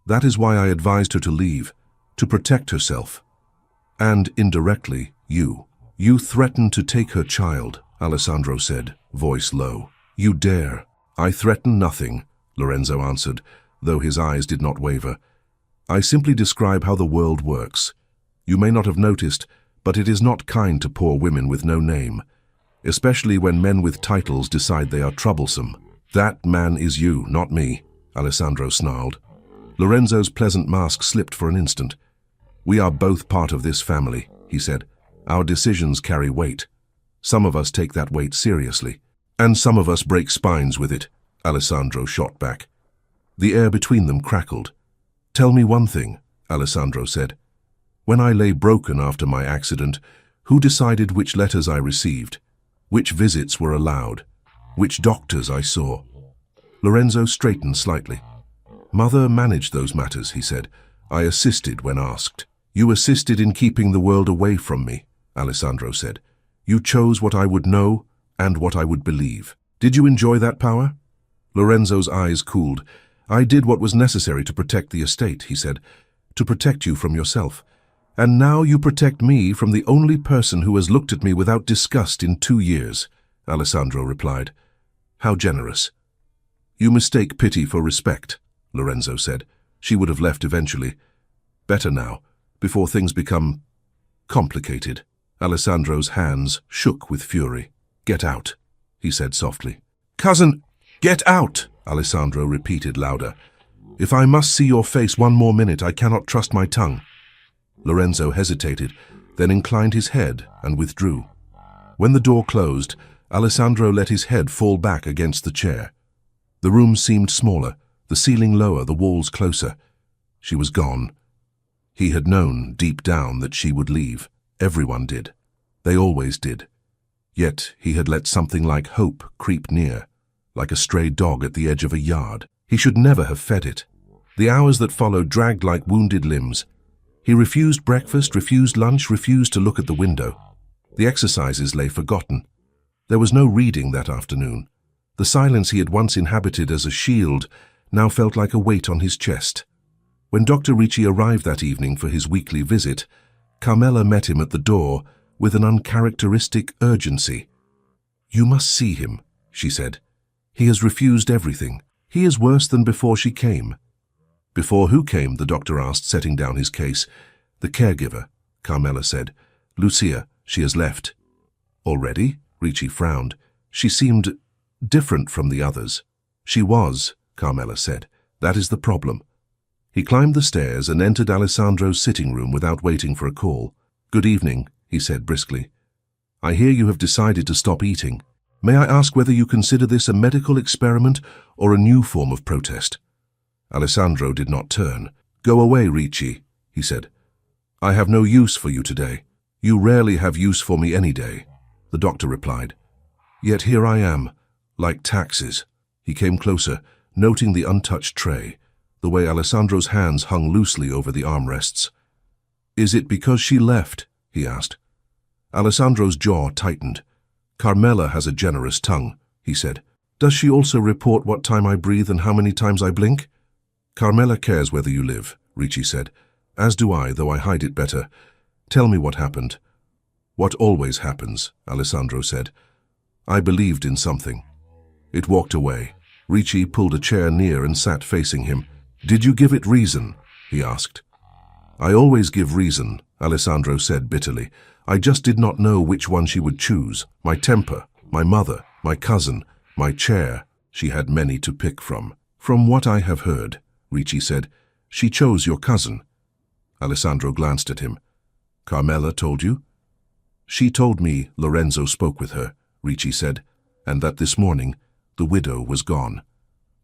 That is why I advised her to leave, to protect herself. And, indirectly, you. You threatened to take her child, Alessandro said, voice low. You dare. I threaten nothing, Lorenzo answered, though his eyes did not waver. I simply describe how the world works. You may not have noticed, but it is not kind to poor women with no name, especially when men with titles decide they are troublesome. That man is you, not me, Alessandro snarled. Lorenzo's pleasant mask slipped for an instant. We are both part of this family, he said. Our decisions carry weight. Some of us take that weight seriously, and some of us break spines with it, Alessandro shot back. The air between them crackled. Tell me one thing, Alessandro said. When I lay broken after my accident, who decided which letters I received, which visits were allowed, which doctors I saw? Lorenzo straightened slightly. Mother managed those matters, he said. I assisted when asked. You assisted in keeping the world away from me, Alessandro said. You chose what I would know and what I would believe. Did you enjoy that power? Lorenzo's eyes cooled. I did what was necessary to protect the estate, he said, to protect you from yourself. And now you protect me from the only person who has looked at me without disgust in 2 years, Alessandro replied. How generous. You mistake pity for respect, Lorenzo said. She would have left eventually. Better now, before things become complicated. Alessandro's hands shook with fury. Get out, he said softly. Cousin, get out, Alessandro repeated louder. If I must see your face one more minute, I cannot trust my tongue. Lorenzo hesitated, then inclined his head and withdrew. When the door closed, Alessandro let his head fall back against the chair. The room seemed smaller, the ceiling lower, the walls closer. She was gone. He had known, deep down, that she would leave. Everyone did. They always did. Yet he had let something like hope creep near, like a stray dog at the edge of a yard. He should never have fed it. The hours that followed dragged like wounded limbs. He refused breakfast, refused lunch, refused to look at the window. The exercises lay forgotten. There was no reading that afternoon. The silence he had once inhabited as a shield now felt like a weight on his chest. When Dr. Ricci arrived that evening for his weekly visit, Carmela met him at the door with an uncharacteristic urgency. "You must see him," she said. "He has refused everything. He is worse than before she came." "Before who came?" the doctor asked, setting down his case. "The caregiver," Carmela said. "Lucia, she has left." "Already?" Ricci frowned. "She seemed different from the others." "She was," Carmela said. "That is the problem." He climbed the stairs and entered Alessandro's sitting room without waiting for a call. "Good evening," he said briskly. "I hear you have decided to stop eating. May I ask whether you consider this a medical experiment or a new form of protest?" Alessandro did not turn. "Go away, Ricci," he said. "I have no use for you today. You rarely have use for me any day," the doctor replied. "Yet here I am, like taxes." He came closer, noting the untouched tray, the way Alessandro's hands hung loosely over the armrests. "Is it because she left?" he asked. Alessandro's jaw tightened. "Carmela has a generous tongue," he said. "Does she also report what time I breathe and how many times I blink?" "Carmela cares whether you live," Ricci said. "As do I, though I hide it better. Tell me what happened." "What always happens," Alessandro said. "I believed in something." It walked away. Ricci pulled a chair near and sat facing him. "Did you give it reason?" he asked. "I always give reason," Alessandro said bitterly. "I just did not know which one she would choose. My temper, my mother, my cousin, my chair. She had many to pick from." "From what I have heard," Ricci said, "she chose your cousin." Alessandro glanced at him. "Carmela told you?" "She told me Lorenzo spoke with her," Ricci said, "and that this morning the widow was gone.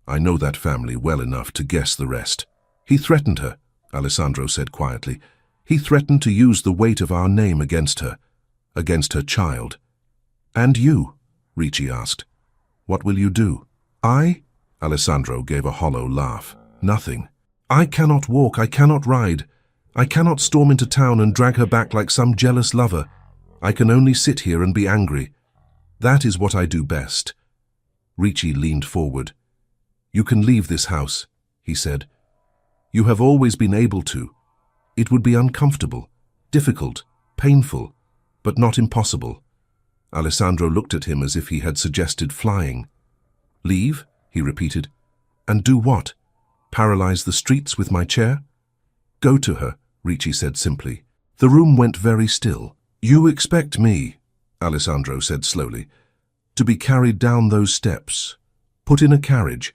I know that family well enough to guess the rest." "He threatened her," Alessandro said quietly. "He threatened to use the weight of our name against her child." "And you?" Ricci asked. "What will you do?" "I?" Alessandro gave a hollow laugh. "Nothing. I cannot walk, I cannot ride. I cannot storm into town and drag her back like some jealous lover. I can only sit here and be angry. That is what I do best." Ricci leaned forward. "You can leave this house," he said. "You have always been able to. It would be uncomfortable, difficult, painful, but not impossible." Alessandro looked at him as if he had suggested flying. "Leave?" he repeated. "And do what? Paralyze the streets with my chair?" "Go to her," Ricci said simply. The room went very still. "You expect me," Alessandro said slowly, "to be carried down those steps, put in a carriage,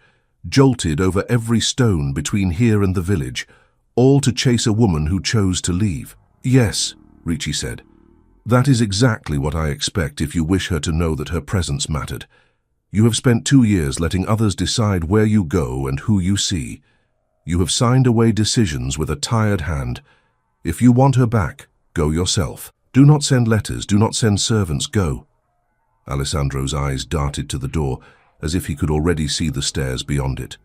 jolted over every stone between here and the village, all to chase a woman who chose to leave?" "Yes," Ricci said. "That is exactly what I expect if you wish her to know that her presence mattered. You have spent 2 years letting others decide where you go and who you see. You have signed away decisions with a tired hand. If you want her back, go yourself. Do not send letters, do not send servants, go." Alessandro's eyes darted to the door, as if he could already see the stairs beyond it.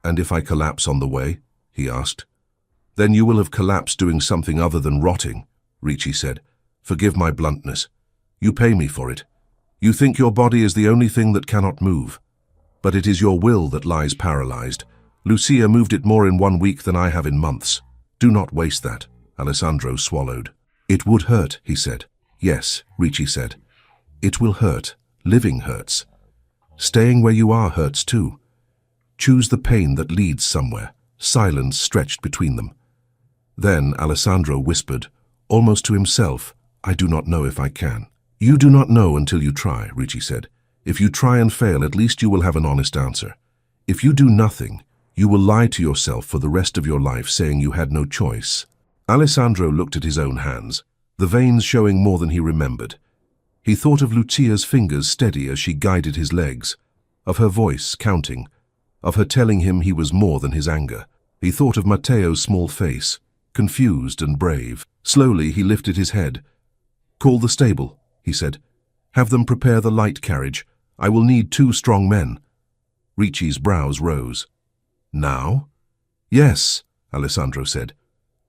"And if I collapse on the way?" he asked. "Then you will have collapsed doing something other than rotting," Ricci said. "Forgive my bluntness. You pay me for it. You think your body is the only thing that cannot move. But it is your will that lies paralyzed. Lucia moved it more in 1 week than I have in months. Do not waste that." Alessandro swallowed. "It would hurt," he said. "Yes," Ricci said. "It will hurt. Living hurts. Staying where you are hurts too. Choose the pain that leads somewhere." Silence stretched between them. Then Alessandro whispered, almost to himself, "I do not know if I can." "You do not know until you try," Ricci said. If you try and fail, at least you will have an honest answer. If you do nothing, you will lie to yourself for the rest of your life saying you had no choice. Alessandro looked at his own hands, the veins showing more than he remembered. He thought of Lucia's fingers steady as she guided his legs, of her voice counting, of her telling him he was more than his anger. He thought of Matteo's small face, confused and brave. Slowly he lifted his head. "Call the stable," he said. "Have them prepare the light carriage. I will need 2 strong men." Ricci's brows rose. "Now?" "Yes," Alessandro said,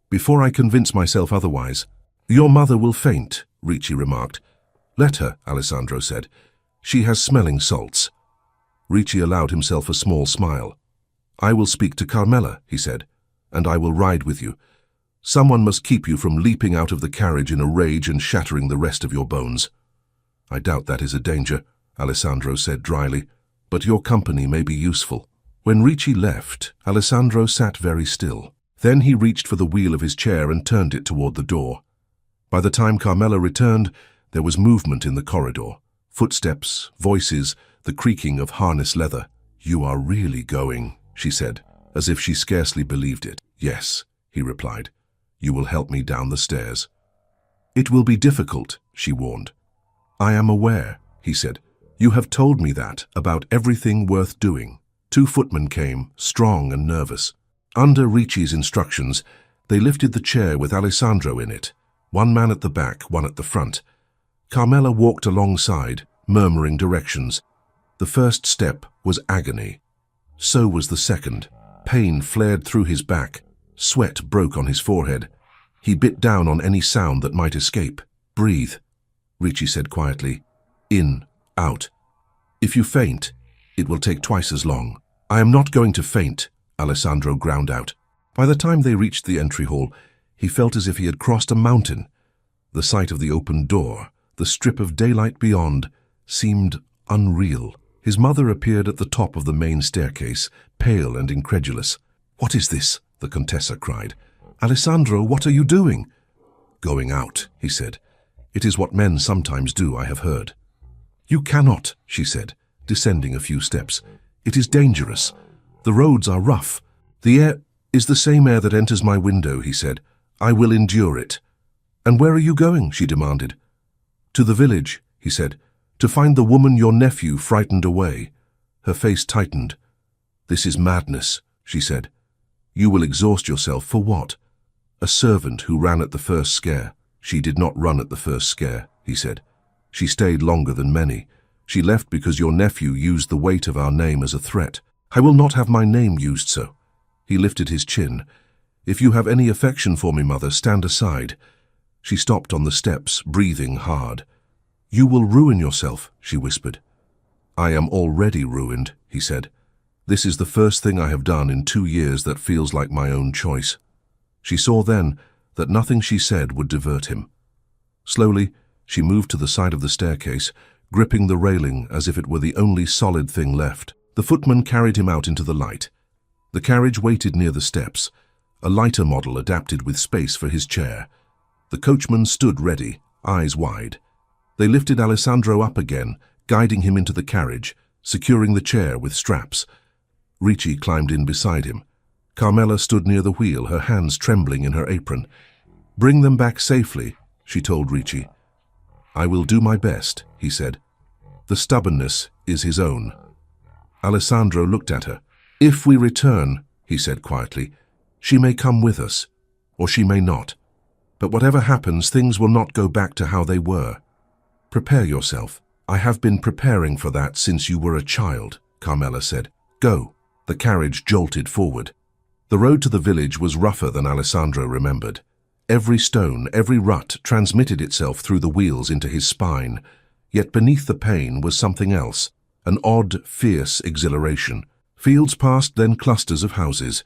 "before I convince myself otherwise." "Your mother will faint," Ricci remarked. "Let her," Alessandro said. "She has smelling salts." Ricci allowed himself a small smile. "I will speak to Carmela," he said, "and I will ride with you. Someone must keep you from leaping out of the carriage in a rage and shattering the rest of your bones." "I doubt that is a danger," Alessandro said dryly, "but your company may be useful." When Ricci left, Alessandro sat very still. Then he reached for the wheel of his chair and turned it toward the door. By the time Carmela returned, there was movement in the corridor. Footsteps, voices, the creaking of harness leather. "You are really going," she said, as if she scarcely believed it. "Yes," he replied. "You will help me down the stairs." "It will be difficult," she warned. "I am aware," he said. "You have told me that about everything worth doing." 2 footmen came, strong and nervous. Under Ricci's instructions, they lifted the chair with Alessandro in it, 1 man at the back, 1 at the front. Carmela walked alongside, murmuring directions. The first step was agony. So was the second. Pain flared through his back. Sweat broke on his forehead. He bit down on any sound that might escape. "Breathe," Ricci said quietly. "In, out. If you faint, it will take twice as long." "I am not going to faint," Alessandro ground out. By the time they reached the entry hall, he felt as if he had crossed a mountain. The sight of the open door, the strip of daylight beyond, seemed unreal. His mother appeared at the top of the main staircase, pale and incredulous. "What is this?" the Contessa cried. "Alessandro, what are you doing?" "Going out," he said. "It is what men sometimes do, I have heard." "You cannot," she said, descending a few steps. "It is dangerous. The roads are rough. The air is the same air that enters my window," he said. "I will endure it." "And where are you going?" she demanded. "To the village," he said, "to find the woman your nephew frightened away." Her face tightened. "This is madness," she said. "You will exhaust yourself for what?" "A servant who ran at the first scare." "She did not run at the first scare," he said. "She stayed longer than many. She left because your nephew used the weight of our name as a threat." "I will not have my name used so." He lifted his chin. "If you have any affection for me, mother, stand aside." She stopped on the steps, breathing hard. "You will ruin yourself," she whispered. "I am already ruined," he said. "This is the first thing I have done in 2 years that feels like my own choice." She saw then that nothing she said would divert him. Slowly, she moved to the side of the staircase, gripping the railing as if it were the only solid thing left. The footman carried him out into the light. The carriage waited near the steps, a lighter model adapted with space for his chair. The coachman stood ready, eyes wide. They lifted Alessandro up again, guiding him into the carriage, securing the chair with straps. Ricci climbed in beside him. Carmela stood near the wheel, her hands trembling in her apron. "Bring them back safely," she told Ricci. "I will do my best," he said. "The stubbornness is his own." Alessandro looked at her. "If we return," he said quietly, "she may come with us, or she may not. But whatever happens, things will not go back to how they were. Prepare yourself." "I have been preparing for that since you were a child," Carmela said. "Go." The carriage jolted forward. The road to the village was rougher than Alessandro remembered. Every stone, every rut transmitted itself through the wheels into his spine. Yet beneath the pain was something else, an odd, fierce exhilaration. Fields passed, then clusters of houses.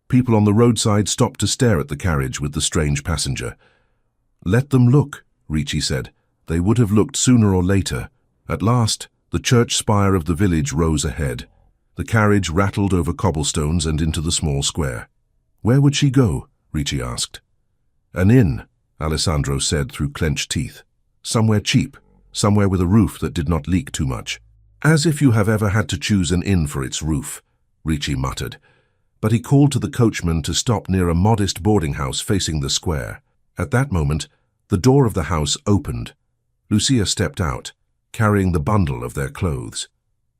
People on the roadside stopped to stare at the carriage with the strange passenger. "Let them look," Ricci said. "They would have looked sooner or later." At last, the church spire of the village rose ahead. The carriage rattled over cobblestones and into the small square. "Where would she go?" Ricci asked. "An inn," Alessandro said through clenched teeth. "Somewhere cheap, somewhere with a roof that did not leak too much." As if you have ever had to choose an inn for its roof, Ricci muttered. But he called to the coachman to stop near a modest boarding house facing the square. At that moment, the door of the house opened. Lucia stepped out, carrying the bundle of their clothes.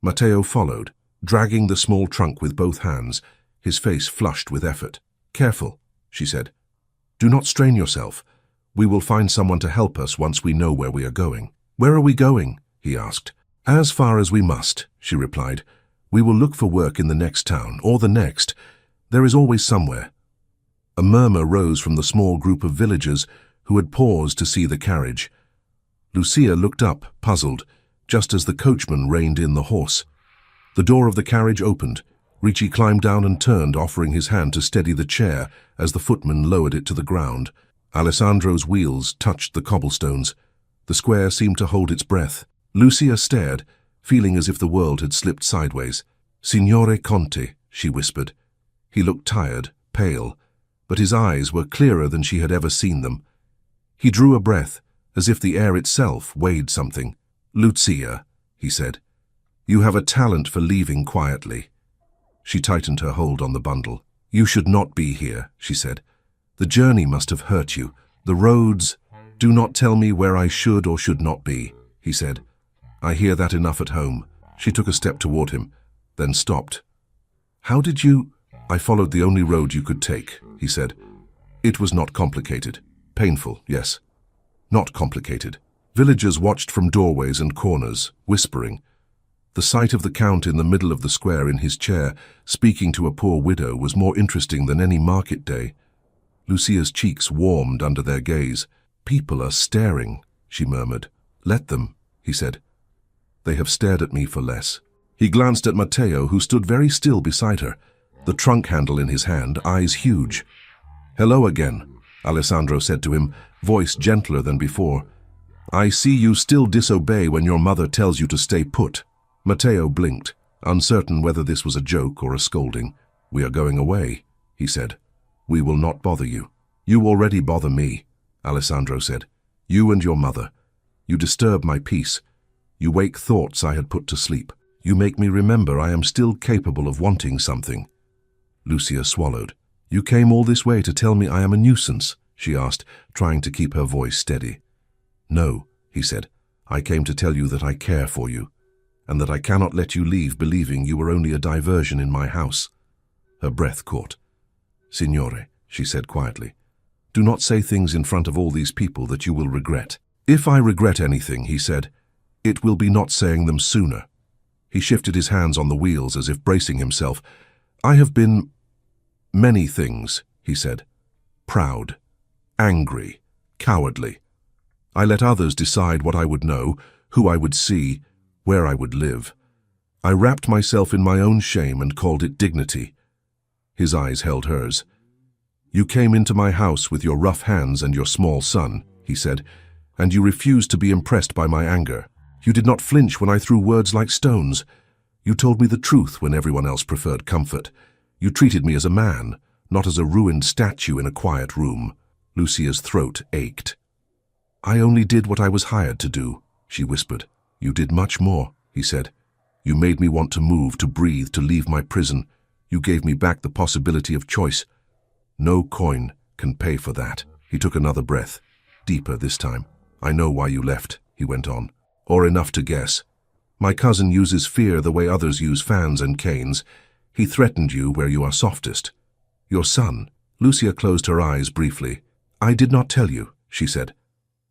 Matteo followed, dragging the small trunk with both hands, his face flushed with effort. "Careful," she said. "Do not strain yourself. We will find someone to help us once we know where we are going." "Where are we going?" he asked. "As far as we must," she replied. "We will look for work in the next town, or the next. There is always somewhere." A murmur rose from the small group of villagers who had paused to see the carriage. Lucia looked up, puzzled, just as the coachman reined in the horse. The door of the carriage opened. Ricci climbed down and turned, offering his hand to steady the chair as the footman lowered it to the ground. Alessandro's wheels touched the cobblestones. The square seemed to hold its breath. Lucia stared, feeling as if the world had slipped sideways. "Signore Conte," she whispered. He looked tired, pale, but his eyes were clearer than she had ever seen them. He drew a breath, as if the air itself weighed something. "Lucia," he said, "you have a talent for leaving quietly." She tightened her hold on the bundle. "You should not be here," she said. "The journey must have hurt you. The roads—" "Do not tell me where I should or should not be," he said. "I hear that enough at home." She took a step toward him, then stopped. "How did you—" "I followed the only road you could take," he said. "It was not complicated. Painful, yes. Not complicated." Villagers watched from doorways and corners, whispering. The sight of the Count in the middle of the square in his chair, speaking to a poor widow, was more interesting than any market day. Lucia's cheeks warmed under their gaze. "People are staring," she murmured. "Let them," he said. "They have stared at me for less." He glanced at Matteo, who stood very still beside her, the trunk handle in his hand, eyes huge. "Hello again," Alessandro said to him, voice gentler than before. "I see you still disobey when your mother tells you to stay put." Matteo blinked, uncertain whether this was a joke or a scolding. "We are going away," he said. "We will not bother you." "You already bother me," Alessandro said. "You and your mother. You disturb my peace. You wake thoughts I had put to sleep. You make me remember I am still capable of wanting something." Lucia swallowed. "You came all this way to tell me I am a nuisance?" she asked, trying to keep her voice steady. "No," he said. "I came to tell you that I care for you, and that I cannot let you leave believing you were only a diversion in my house." Her breath caught. "Signore," she said quietly, "do not say things in front of all these people that you will regret." "If I regret anything," he said, "it will be not saying them sooner." He shifted his hands on the wheels as if bracing himself. "I have been many things," he said. "Proud, angry, cowardly. I let others decide what I would know, who I would see, where I would live. I wrapped myself in my own shame and called it dignity." His eyes held hers. "You came into my house with your rough hands and your small son," he said, "and you refused to be impressed by my anger. You did not flinch when I threw words like stones. You told me the truth when everyone else preferred comfort. You treated me as a man, not as a ruined statue in a quiet room." Lucia's throat ached. "I only did what I was hired to do," she whispered. "You did much more," he said. "You made me want to move, to breathe, to leave my prison. You gave me back the possibility of choice. No coin can pay for that." He took another breath, deeper this time. "I know why you left," he went on, "or enough to guess. My cousin uses fear the way others use fans and canes. He threatened you where you are softest. Your son." Lucia closed her eyes briefly. "I did not tell you," she said.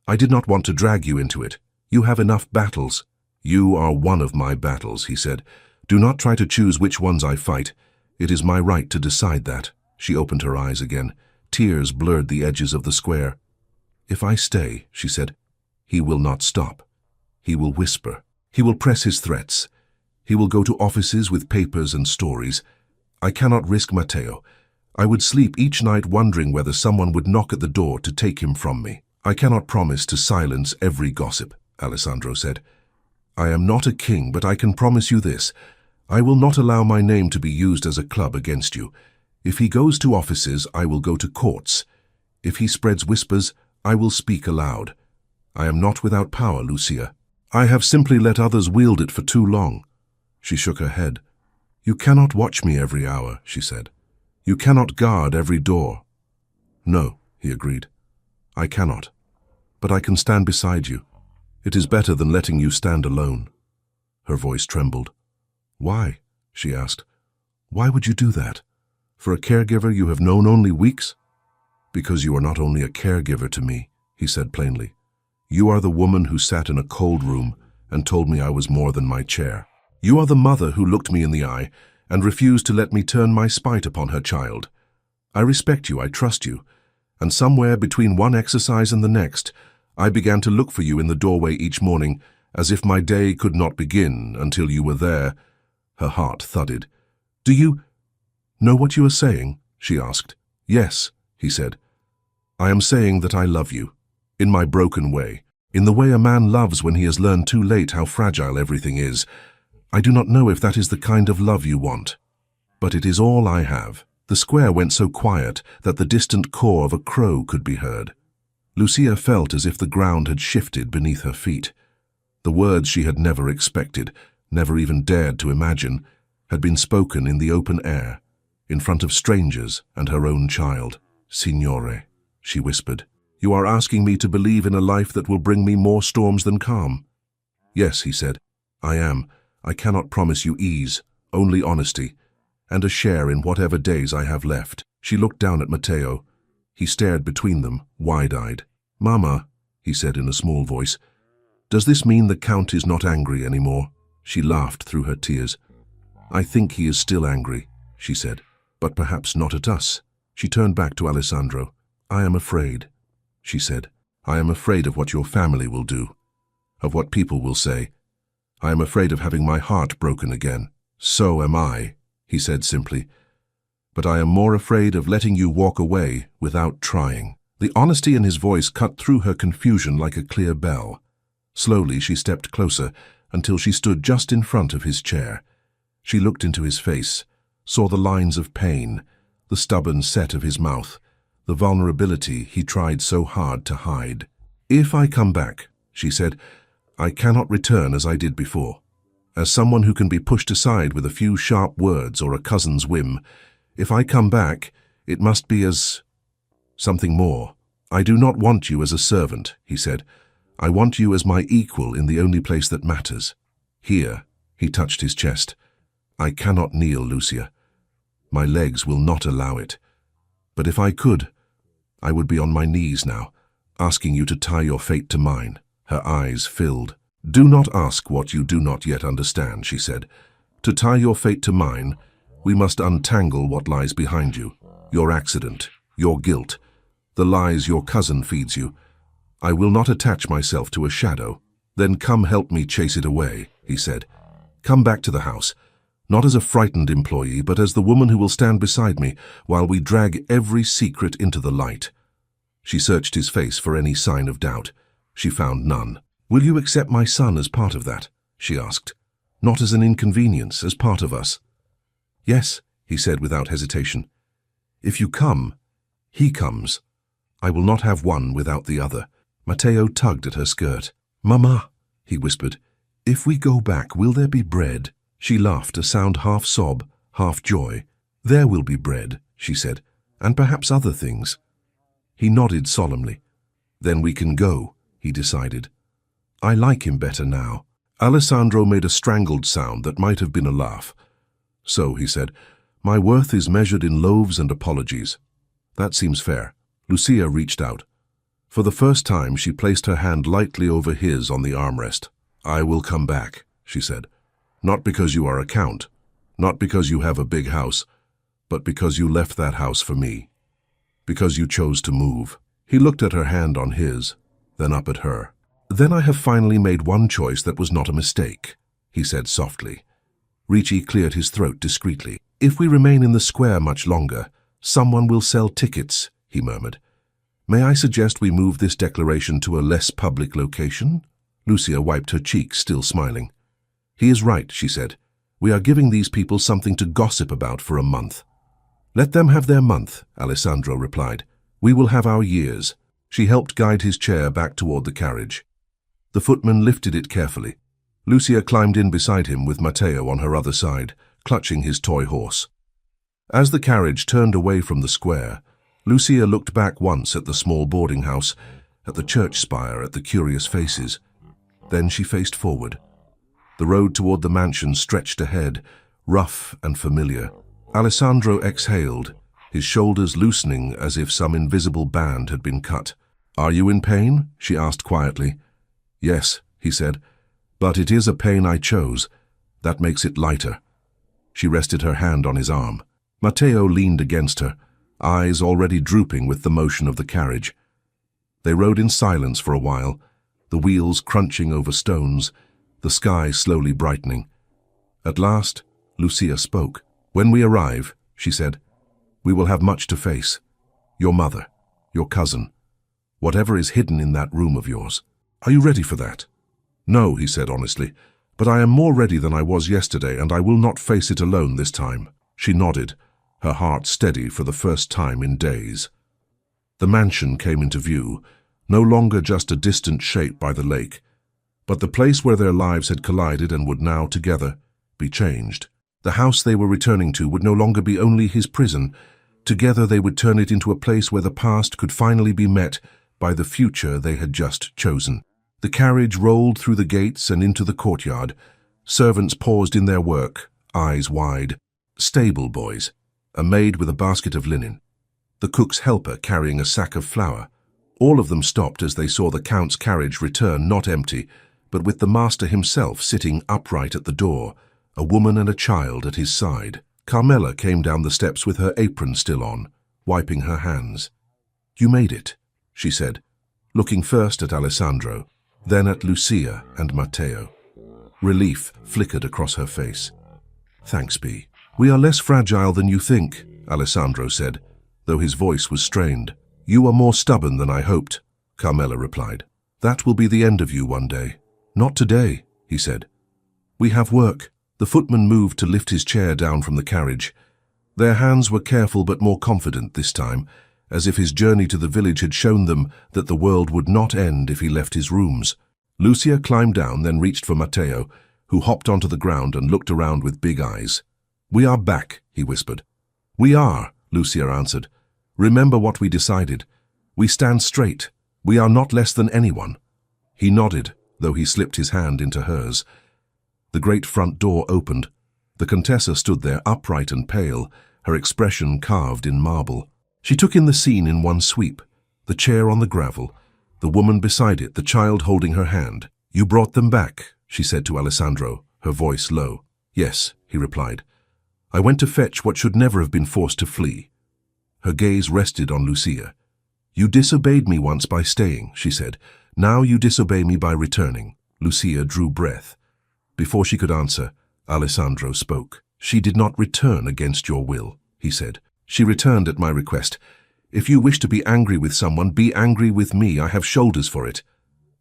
"I did not want to drag you into it. You have enough battles." "You are one of my battles," he said. "Do not try to choose which ones I fight. It is my right to decide that." She opened her eyes again. Tears blurred the edges of the square. "If I stay," she said, "he will not stop. He will whisper. He will press his threats. He will go to offices with papers and stories. I cannot risk Matteo. I would sleep each night wondering whether someone would knock at the door to take him from me." "I cannot promise to silence every gossip," Alessandro said. "I am not a king, but I can promise you this. I will not allow my name to be used as a club against you. If he goes to offices, I will go to courts. If he spreads whispers, I will speak aloud. I am not without power, Lucia. I have simply let others wield it for too long. She shook her head. You cannot watch me every hour, she said. You cannot guard every door. No, he agreed. I cannot. But I can stand beside you. It is better than letting you stand alone. Her voice trembled. Why? She asked. Why would you do that? For a caregiver you have known only weeks? Because you are not only a caregiver to me, he said plainly. You are the woman who sat in a cold room and told me I was more than my chair. You are the mother who looked me in the eye and refused to let me turn my spite upon her child. I respect you, I trust you, and somewhere between one exercise and the next, I began to look for you in the doorway each morning, as if my day could not begin until you were there. Her heart thudded. Do you know what you are saying? She asked. Yes, he said. I am saying that I love you, in my broken way, in the way a man loves when he has learned too late how fragile everything is. I do not know if that is the kind of love you want, but it is all I have. The square went so quiet that the distant caw of a crow could be heard. Lucia felt as if the ground had shifted beneath her feet. The words she had never expected, never even dared to imagine, had been spoken in the open air, in front of strangers and her own child. Signore, she whispered, you are asking me to believe in a life that will bring me more storms than calm. Yes, he said, I am. I cannot promise you ease, only honesty, and a share in whatever days I have left. She looked down at Matteo. He stared between them, wide-eyed. Mama, he said in a small voice, does this mean the Count is not angry anymore? She laughed through her tears. I think he is still angry, she said, but perhaps not at us. She turned back to Alessandro. I am afraid, she said. I am afraid of what your family will do, of what people will say. I am afraid of having my heart broken again. So am I, he said simply. But I am more afraid of letting you walk away without trying. The honesty in his voice cut through her confusion like a clear bell. Slowly she stepped closer until she stood just in front of his chair. She looked into his face, saw the lines of pain, the stubborn set of his mouth, the vulnerability he tried so hard to hide. If I come back, she said, I cannot return as I did before. As someone who can be pushed aside with a few sharp words or a cousin's whim, if I come back, it must be as something more. I do not want you as a servant, he said. I want you as my equal in the only place that matters. Here, he touched his chest. I cannot kneel, Lucia. My legs will not allow it. But if I could, I would be on my knees now, asking you to tie your fate to mine. Her eyes filled. Do not ask what you do not yet understand, she said. To tie your fate to mine, we must untangle what lies behind you. Your accident, your guilt, the lies your cousin feeds you. I will not attach myself to a shadow. Then come help me chase it away, he said. Come back to the house, not as a frightened employee, but as the woman who will stand beside me while we drag every secret into the light. She searched his face for any sign of doubt. She found none. Will you accept my son as part of that? She asked. Not as an inconvenience, as part of us. Yes, he said without hesitation. If you come, he comes. I will not have one without the other. Matteo tugged at her skirt. Mama, he whispered, if we go back, will there be bread? She laughed, a sound half sob, half joy. There will be bread, she said, and perhaps other things. He nodded solemnly. Then we can go, he decided. I like him better now. Alessandro made a strangled sound that might have been a laugh. So, he said, my worth is measured in loaves and apologies. That seems fair. Lucia reached out. For the first time, she placed her hand lightly over his on the armrest. I will come back, she said. Not because you are a count, not because you have a big house, but because you left that house for me. Because you chose to move. He looked at her hand on his, then up at her. Then I have finally made one choice that was not a mistake, he said softly. Ricci cleared his throat discreetly. If we remain in the square much longer, someone will sell tickets, he murmured. May I suggest we move this declaration to a less public location? Lucia wiped her cheek, still smiling. He is right, she said. We are giving these people something to gossip about for a month. Let them have their month, Alessandro replied. We will have our years. She helped guide his chair back toward the carriage. The footman lifted it carefully. Lucia climbed in beside him with Matteo on her other side, clutching his toy horse. As the carriage turned away from the square, Lucia looked back once at the small boarding house, at the church spire, at the curious faces. Then she faced forward. The road toward the mansion stretched ahead, rough and familiar. Alessandro exhaled, his shoulders loosening as if some invisible band had been cut. "Are you in pain?" she asked quietly. "Yes," he said, "but it is a pain I chose. That makes it lighter." She rested her hand on his arm. Matteo leaned against her, eyes already drooping with the motion of the carriage. They rode in silence for a while, the wheels crunching over stones, the sky slowly brightening. At last, Lucia spoke. "When we arrive," she said, "we will have much to face. Your mother, your cousin, whatever is hidden in that room of yours. Are you ready for that?" "No," he said honestly, "but I am more ready than I was yesterday, and I will not face it alone this time." She nodded, her heart steady for the first time in days. The mansion came into view, no longer just a distant shape by the lake, but the place where their lives had collided and would now, together, be changed. The house they were returning to would no longer be only his prison. Together they would turn it into a place where the past could finally be met by the future they had just chosen. The carriage rolled through the gates and into the courtyard. Servants paused in their work, eyes wide. Stable boys, a maid with a basket of linen, the cook's helper carrying a sack of flour. All of them stopped as they saw the Count's carriage return not empty, but with the master himself sitting upright at the door, a woman and a child at his side. Carmela came down the steps with her apron still on, wiping her hands. "You made it," she said, looking first at Alessandro, then at Lucia and Matteo. Relief flickered across her face. "Thanks, Bea. We are less fragile than you think," Alessandro said, though his voice was strained. "You are more stubborn than I hoped," Carmela replied. "That will be the end of you one day." "Not today," he said. "We have work." The footman moved to lift his chair down from the carriage. Their hands were careful but more confident this time, as if his journey to the village had shown them that the world would not end if he left his rooms. Lucia climbed down, then reached for Matteo, who hopped onto the ground and looked around with big eyes. "We are back," he whispered. "We are," Lucia answered. "Remember what we decided. We stand straight. We are not less than anyone." He nodded, though he slipped his hand into hers. The great front door opened. The Contessa stood there, upright and pale, her expression carved in marble. She took in the scene in one sweep, the chair on the gravel, the woman beside it, the child holding her hand. "You brought them back," she said to Alessandro, her voice low. "Yes," he replied. "I went to fetch what should never have been forced to flee." Her gaze rested on Lucia. "You disobeyed me once by staying," she said. "Now you disobey me by returning." Lucia drew breath. Before she could answer, Alessandro spoke. "She did not return against your will," he said. "She returned at my request. If you wish to be angry with someone, be angry with me. I have shoulders for it."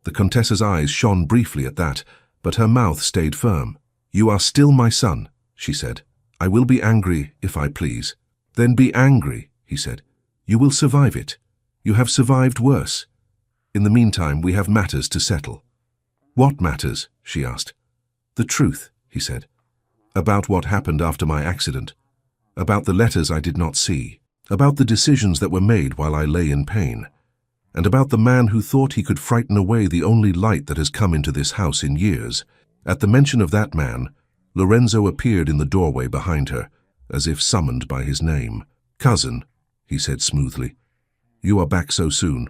The Contessa's eyes shone briefly at that, but her mouth stayed firm. "You are still my son," she said. "I will be angry if I please." "Then be angry," he said. "You will survive it. You have survived worse. In the meantime, we have matters to settle." "What matters?" she asked. "The truth," he said. "About what happened after my accident. About the letters I did not see. About the decisions that were made while I lay in pain. And about the man who thought he could frighten away the only light that has come into this house in years." At the mention of that man, Lorenzo appeared in the doorway behind her, as if summoned by his name. "Cousin," he said smoothly, "you are back so soon.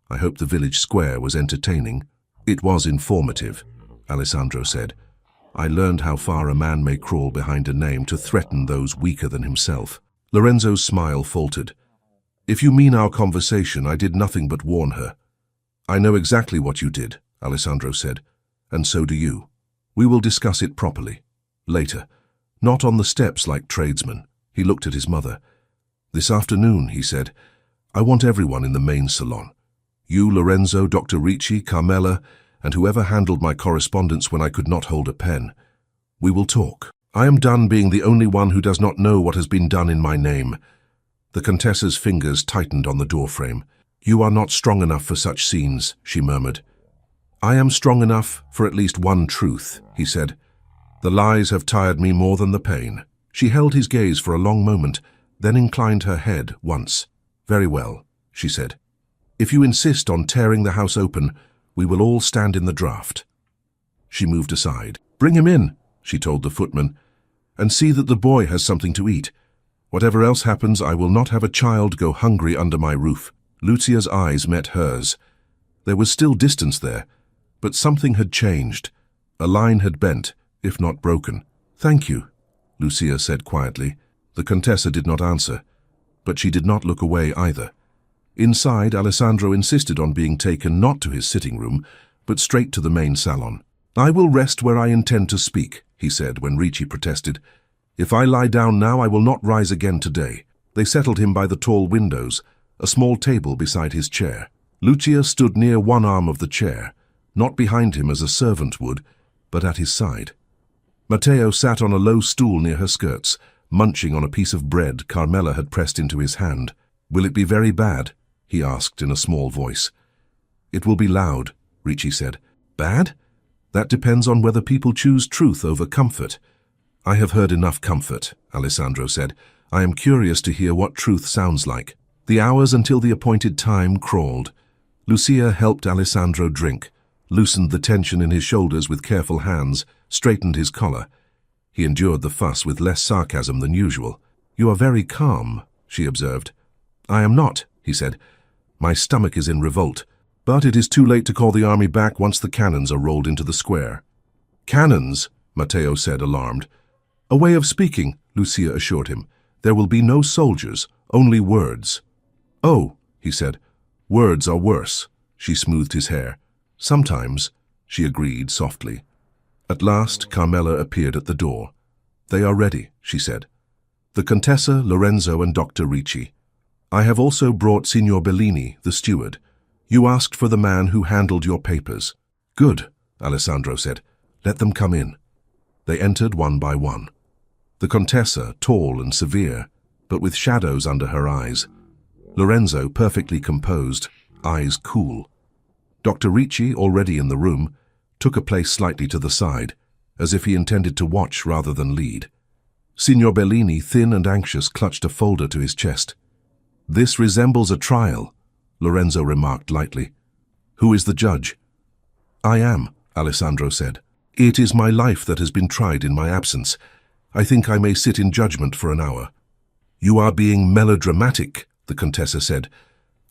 I hope the village square was entertaining." "It was informative," Alessandro said. "I learned how far a man may crawl behind a name to threaten those weaker than himself." Lorenzo's smile faltered. "If you mean our conversation, I did nothing but warn her." "I know exactly what you did," Alessandro said, "and so do you. We will discuss it properly. Later. Not on the steps like tradesmen." He looked at his mother. "This afternoon," he said, "I want everyone in the main salon. You, Lorenzo, Dr. Ricci, Carmela, and whoever handled my correspondence when I could not hold a pen. We will talk. I am done being the only one who does not know what has been done in my name." The Contessa's fingers tightened on the doorframe. "You are not strong enough for such scenes," she murmured. I am strong enough for at least one truth, he said. The lies have tired me more than the pain. She held his gaze for a long moment, then inclined her head once. Very well, she said. If you insist on tearing the house open, we will all stand in the draft. She moved aside. Bring him in, she told the footman, and see that the boy has something to eat. Whatever else happens, I will not have a child go hungry under my roof. Lucia's eyes met hers. There was still distance there, but something had changed. A line had bent, if not broken. Thank you, Lucia said quietly. The Contessa did not answer, but she did not look away either. Inside, Alessandro insisted on being taken not to his sitting room, but straight to the main salon. I will rest where I intend to speak, he said when Ricci protested. If I lie down now, I will not rise again today. They settled him by the tall windows, a small table beside his chair. Lucia stood near one arm of the chair, not behind him as a servant would, but at his side. Matteo sat on a low stool near her skirts, munching on a piece of bread Carmela had pressed into his hand. Will it be very bad? He asked in a small voice. It will be loud, Ricci said. Bad? That depends on whether people choose truth over comfort. I have heard enough comfort, Alessandro said. I am curious to hear what truth sounds like. The hours until the appointed time crawled. Lucia helped Alessandro drink, loosened the tension in his shoulders with careful hands, straightened his collar. He endured the fuss with less sarcasm than usual. You are very calm, she observed. I am not, he said. My stomach is in revolt. But it is too late to call the army back once the cannons are rolled into the square. Cannons? Matteo said, alarmed. A way of speaking, Lucia assured him. There will be no soldiers, only words. Oh, he said. Words are worse. She smoothed his hair. Sometimes, she agreed softly. At last, Carmela appeared at the door. They are ready, she said. The Contessa, Lorenzo, and Dr. Ricci. I have also brought Signor Bellini, the steward. You asked for the man who handled your papers. Good, Alessandro said. Let them come in. They entered one by one. The Contessa, tall and severe, but with shadows under her eyes. Lorenzo, perfectly composed, eyes cool. Dr. Ricci, already in the room, took a place slightly to the side, as if he intended to watch rather than lead. Signor Bellini, thin and anxious, clutched a folder to his chest. This resembles a trial, Lorenzo remarked lightly. Who is the judge? I am, Alessandro said. It is my life that has been tried in my absence. I think I may sit in judgment for an hour. You are being melodramatic, the Contessa said.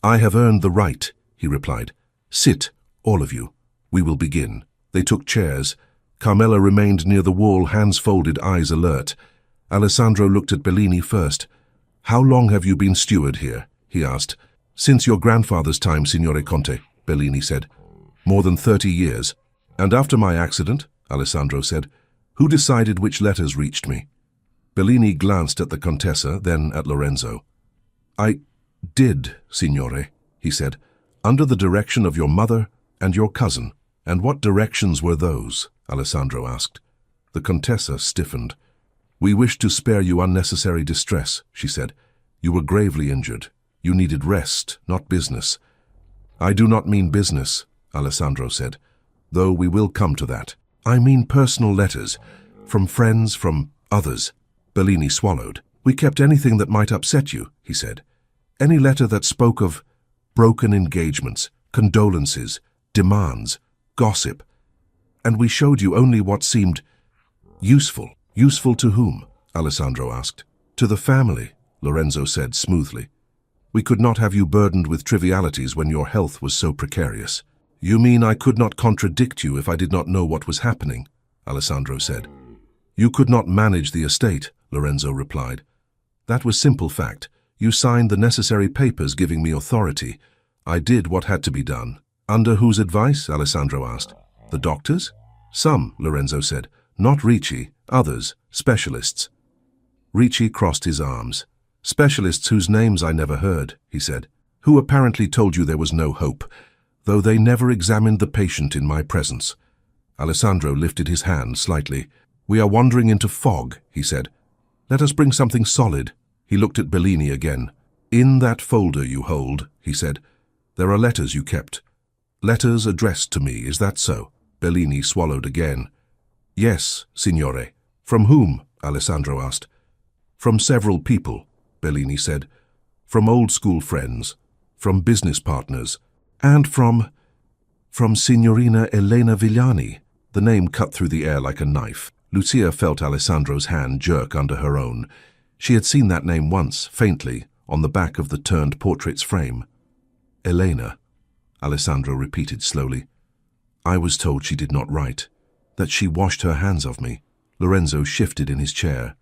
I have earned the right, he replied. Sit, all of you. We will begin. They took chairs. Carmela remained near the wall, hands folded, eyes alert. Alessandro looked at Bellini first. How long have you been steward here? He asked. Since your grandfather's time, Signore Conte, Bellini said. More than 30 years. And after my accident, Alessandro said, who decided which letters reached me? Bellini glanced at the Contessa, then at Lorenzo. I did, Signore, he said, under the direction of your mother and your cousin. And what directions were those? Alessandro asked. The Contessa stiffened. We wish to spare you unnecessary distress, she said. You were gravely injured. You needed rest, not business. I do not mean business, Alessandro said, though we will come to that. I mean personal letters, from friends, from others. Bellini swallowed. We kept anything that might upset you, he said. Any letter that spoke of broken engagements, condolences, demands, gossip. And we showed you only what seemed useful. Useful to whom? Alessandro asked. To the family, Lorenzo said smoothly. We could not have you burdened with trivialities when your health was so precarious. You mean I could not contradict you if I did not know what was happening? Alessandro said. You could not manage the estate, Lorenzo replied. That was simple fact. You signed the necessary papers giving me authority. I did what had to be done. Under whose advice? Alessandro asked. The doctors? Some, Lorenzo said. Not Ricci, others, specialists. Ricci crossed his arms. Specialists whose names I never heard, he said, who apparently told you there was no hope, though they never examined the patient in my presence. Alessandro lifted his hand slightly. We are wandering into fog, he said. Let us bring something solid. He looked at Bellini again. In that folder you hold, he said, there are letters you kept. Letters addressed to me, is that so? Bellini swallowed again. Yes, signore. From whom? Alessandro asked. From several people, Bellini said. From old school friends, from business partners, and from Signorina Elena Villani. The name cut through the air like a knife. Lucia felt Alessandro's hand jerk under her own. She had seen that name once, faintly, on the back of the turned portrait's frame. Elena, Alessandro repeated slowly. I was told she did not write, that she washed her hands of me. Lorenzo shifted in his chair.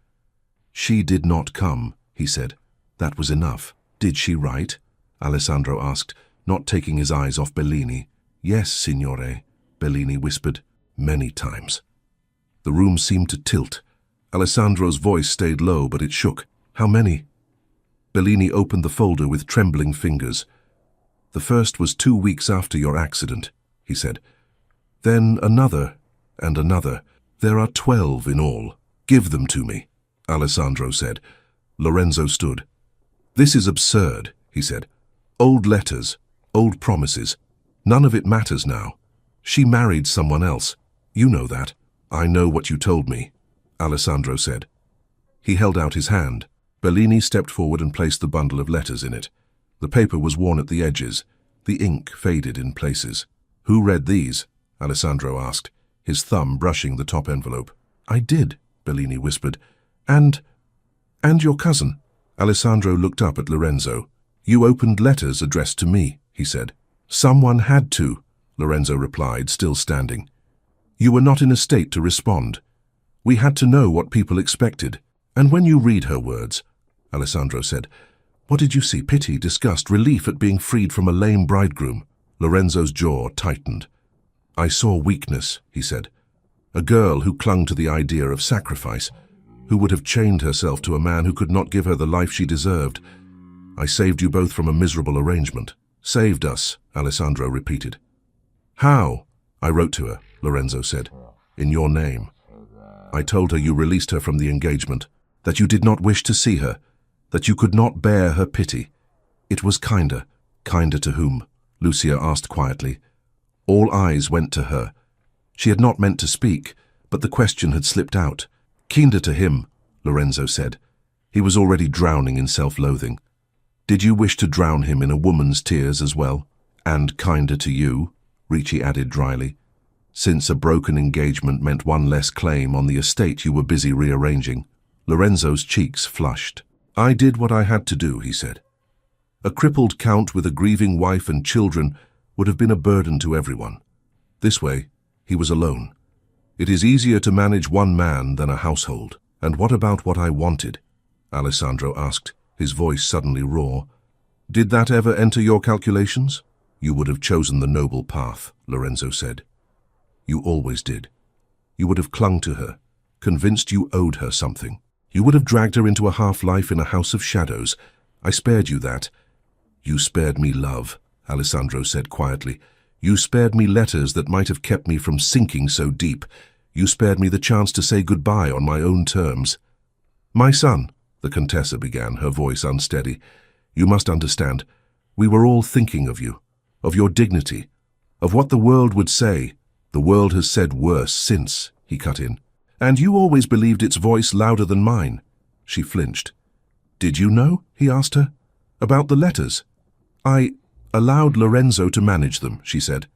She did not come, he said. That was enough. Did she write? Alessandro asked, not taking his eyes off Bellini. Yes, signore, Bellini whispered. Many times. The room seemed to tilt. Alessandro's voice stayed low, but it shook. How many? Bellini opened the folder with trembling fingers. The first was 2 weeks after your accident, he said. Then another, and another. There are 12 in all. Give them to me, Alessandro said. Lorenzo stood. This is absurd, he said. Old letters, old promises. None of it matters now. She married someone else. You know that. I know what you told me, Alessandro said. He held out his hand. Bellini stepped forward and placed the bundle of letters in it. The paper was worn at the edges. The ink faded in places. Who read these? Alessandro asked, his thumb brushing the top envelope. I did, Bellini whispered. And your cousin. Alessandro looked up at Lorenzo. You opened letters addressed to me, he said. Someone had to, Lorenzo replied, still standing. You were not in a state to respond. We had to know what people expected. And when you read her words, Alessandro said, what did you see? Pity, disgust, relief at being freed from a lame bridegroom? Lorenzo's jaw tightened. I saw weakness, he said. A girl who clung to the idea of sacrifice, who would have chained herself to a man who could not give her the life she deserved. I saved you both from a miserable arrangement. Saved us, Alessandro repeated. How? I wrote to her, Lorenzo said. In your name. I told her you released her from the engagement, that you did not wish to see her, that you could not bear her pity. It was kinder. Kinder to whom? Lucia asked quietly. All eyes went to her. She had not meant to speak, but the question had slipped out. Kinder to him, Lorenzo said. He was already drowning in self-loathing. Did you wish to drown him in a woman's tears as well? And kinder to you, Ricci added dryly, since a broken engagement meant one less claim on the estate you were busy rearranging. Lorenzo's cheeks flushed. I did what I had to do, he said. A crippled count with a grieving wife and children would have been a burden to everyone. This way, he was alone. It is easier to manage one man than a household. And what about what I wanted? Alessandro asked, his voice suddenly raw. Did that ever enter your calculations? You would have chosen the noble path, Lorenzo said. You always did. You would have clung to her, convinced you owed her something. You would have dragged her into a half-life in a house of shadows. I spared you that. You spared me love, Alessandro said quietly. You spared me letters that might have kept me from sinking so deep. You spared me the chance to say goodbye on my own terms. My son, the Contessa began, her voice unsteady. You must understand, we were all thinking of you, of your dignity, of what the world would say. The world has said worse since, he cut in. And you always believed its voice louder than mine. She flinched. Did you know? He asked her. About the letters. I allowed Lorenzo to manage them, she said.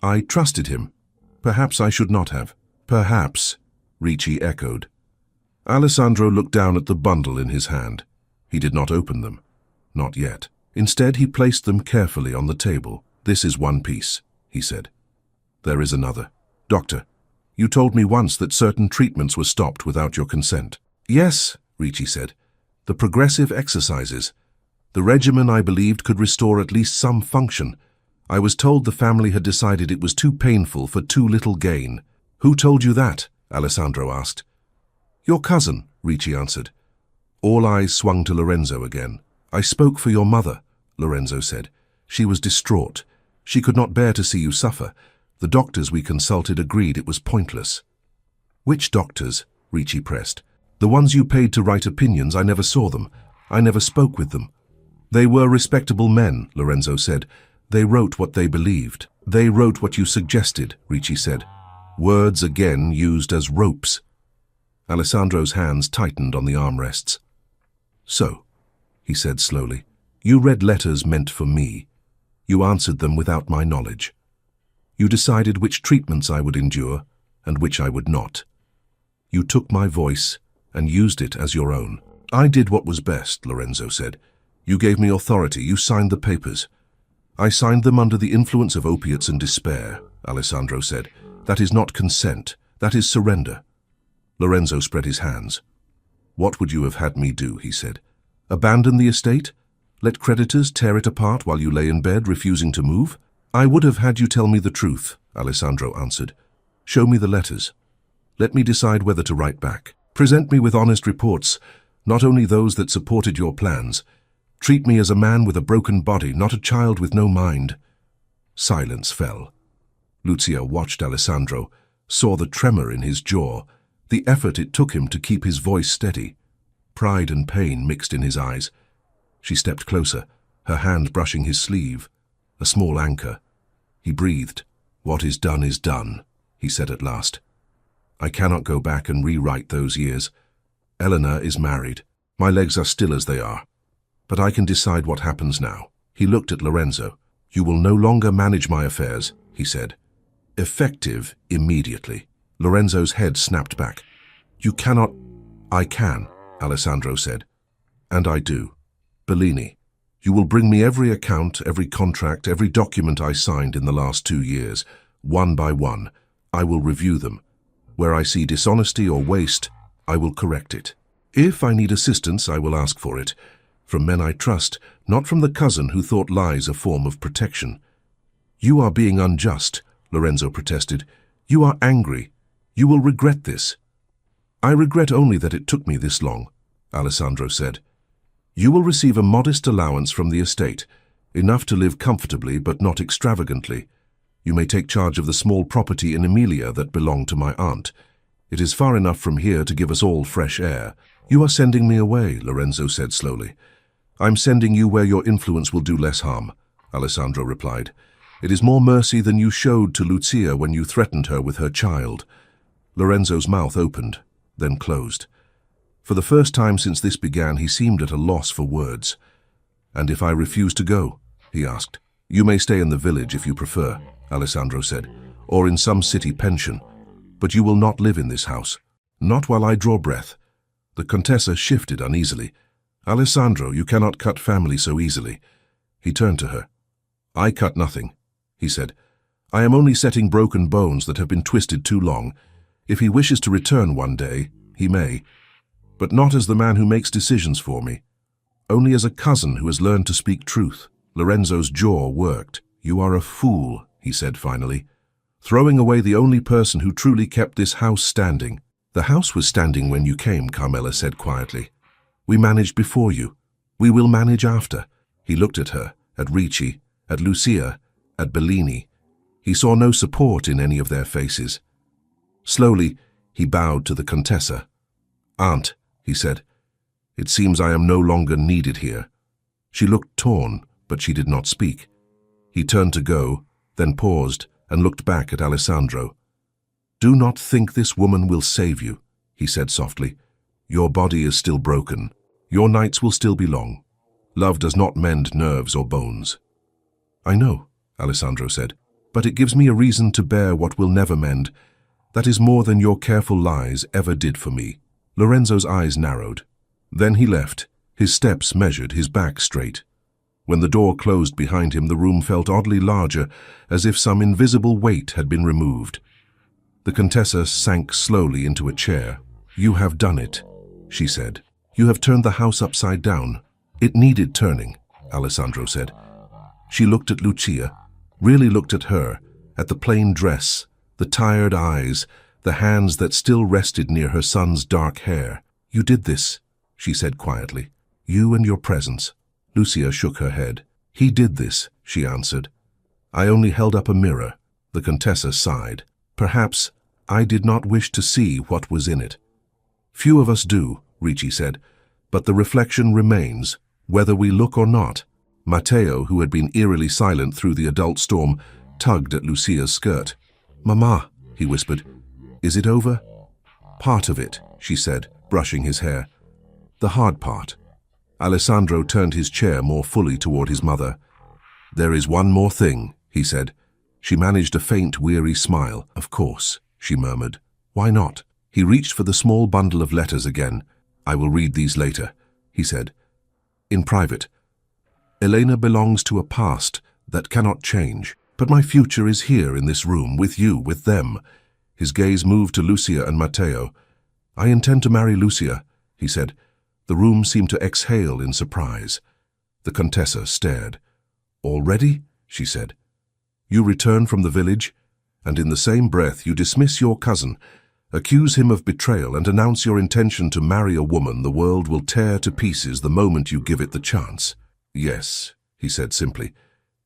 I trusted him. Perhaps I should not have. Perhaps, Ricci echoed. Alessandro looked down at the bundle in his hand. He did not open them. Not yet. Instead, he placed them carefully on the table. This is one piece, he said. There is another. Doctor, you told me once that certain treatments were stopped without your consent. Yes, Ricci said. The progressive exercises. The regimen, I believed, could restore at least some function. I was told the family had decided it was too painful for too little gain. Who told you that? Alessandro asked. Your cousin, Ricci answered. All eyes swung to Lorenzo again. I spoke for your mother, Lorenzo said. She was distraught. She could not bear to see you suffer. The doctors we consulted agreed it was pointless. Which doctors? Ricci pressed. The ones you paid to write opinions. I never saw them. I never spoke with them. They were respectable men, Lorenzo said. They wrote what they believed. They wrote what you suggested, Ricci said. Words again used as ropes. Alessandro's hands tightened on the armrests. So, he said slowly, you read letters meant for me. You answered them without my knowledge. You decided which treatments I would endure and which I would not. You took my voice and used it as your own. I did what was best, Lorenzo said. You gave me authority. You signed the papers. I signed them under the influence of opiates and despair, Alessandro said. That is not consent. That is surrender. Lorenzo spread his hands. What would you have had me do, he said. Abandon the estate? Let creditors tear it apart while you lay in bed, refusing to move? I would have had you tell me the truth, Alessandro answered. Show me the letters. Let me decide whether to write back. Present me with honest reports, not only those that supported your plans. Treat me as a man with a broken body, not a child with no mind. Silence fell. Lucia watched Alessandro, saw the tremor in his jaw, the effort it took him to keep his voice steady. Pride and pain mixed in his eyes. She stepped closer, her hand brushing his sleeve, a small anchor. He breathed. What is done, he said at last. I cannot go back and rewrite those years. Eleanor is married. My legs are still as they are. But I can decide what happens now. He looked at Lorenzo. You will no longer manage my affairs, he said. Effective immediately. Lorenzo's head snapped back. You cannot. I can, Alessandro said. And I do. Bellini, you will bring me every account, every contract, every document I signed in the last 2 years, one by one. I will review them. Where I see dishonesty or waste, I will correct it. If I need assistance, I will ask for it. From men I trust, not from the cousin who thought lies a form of protection. You are being unjust, Lorenzo protested. You are angry. You will regret this. I regret only that it took me this long, Alessandro said. You will receive a modest allowance from the estate, enough to live comfortably but not extravagantly. You may take charge of the small property in Emilia that belonged to my aunt. It is far enough from here to give us all fresh air. You are sending me away, Lorenzo said slowly. I'm sending you where your influence will do less harm, Alessandro replied. It is more mercy than you showed to Lucia when you threatened her with her child. Lorenzo's mouth opened, then closed. For the first time since this began, he seemed at a loss for words. And if I refuse to go? He asked. You may stay in the village if you prefer, Alessandro said, or in some city pension. But you will not live in this house. Not while I draw breath. The Contessa shifted uneasily. Alessandro, you cannot cut family so easily. He turned to her. I cut nothing, he said. I am only setting broken bones that have been twisted too long. If he wishes to return one day, he may. But not as the man who makes decisions for me. Only as a cousin who has learned to speak truth. Lorenzo's jaw worked. You are a fool, he said finally. Throwing away the only person who truly kept this house standing. The house was standing when you came, Carmela said quietly. We managed before you. We will manage after. He looked at her, at Ricci, at Lucia, at Bellini. He saw no support in any of their faces. Slowly, he bowed to the Contessa. Aunt, he said, it seems I am no longer needed here. She looked torn, but she did not speak. He turned to go, then paused and looked back at Alessandro. Do not think this woman will save you, he said softly. Your body is still broken. Your nights will still be long. Love does not mend nerves or bones. I know, Alessandro said, but it gives me a reason to bear what will never mend. That is more than your careful lies ever did for me. Lorenzo's eyes narrowed. Then he left, his steps measured, his back straight. When the door closed behind him, the room felt oddly larger, as if some invisible weight had been removed. The Contessa sank slowly into a chair. You have done it, she said. You have turned the house upside down. It needed turning, Alessandro said. She looked at Lucia, really looked at her, at the plain dress, the tired eyes, the hands that still rested near her son's dark hair. You did this, she said quietly. You and your presence. Lucia shook her head. He did this, she answered. I only held up a mirror. The Contessa sighed. Perhaps I did not wish to see what was in it. Few of us do, Ricci said, but the reflection remains, whether we look or not. Matteo, who had been eerily silent through the adult storm, tugged at Lucia's skirt. "Mama," he whispered, "is it over?" "Part of it," she said, brushing his hair. "The hard part." Alessandro turned his chair more fully toward his mother. "There is one more thing," he said. She managed a faint, weary smile. "Of course," she murmured. "Why not?" He reached for the small bundle of letters again. "I will read these later," he said. "In private. Elena belongs to a past that cannot change. But my future is here in this room, with you, with them." His gaze moved to Lucia and Matteo. "I intend to marry Lucia," he said. The room seemed to exhale in surprise. The Contessa stared. "Already?" she said. "You return from the village, and in the same breath you dismiss your cousin, accuse him of betrayal, and announce your intention to marry a woman the world will tear to pieces the moment you give it the chance." "Yes," he said simply.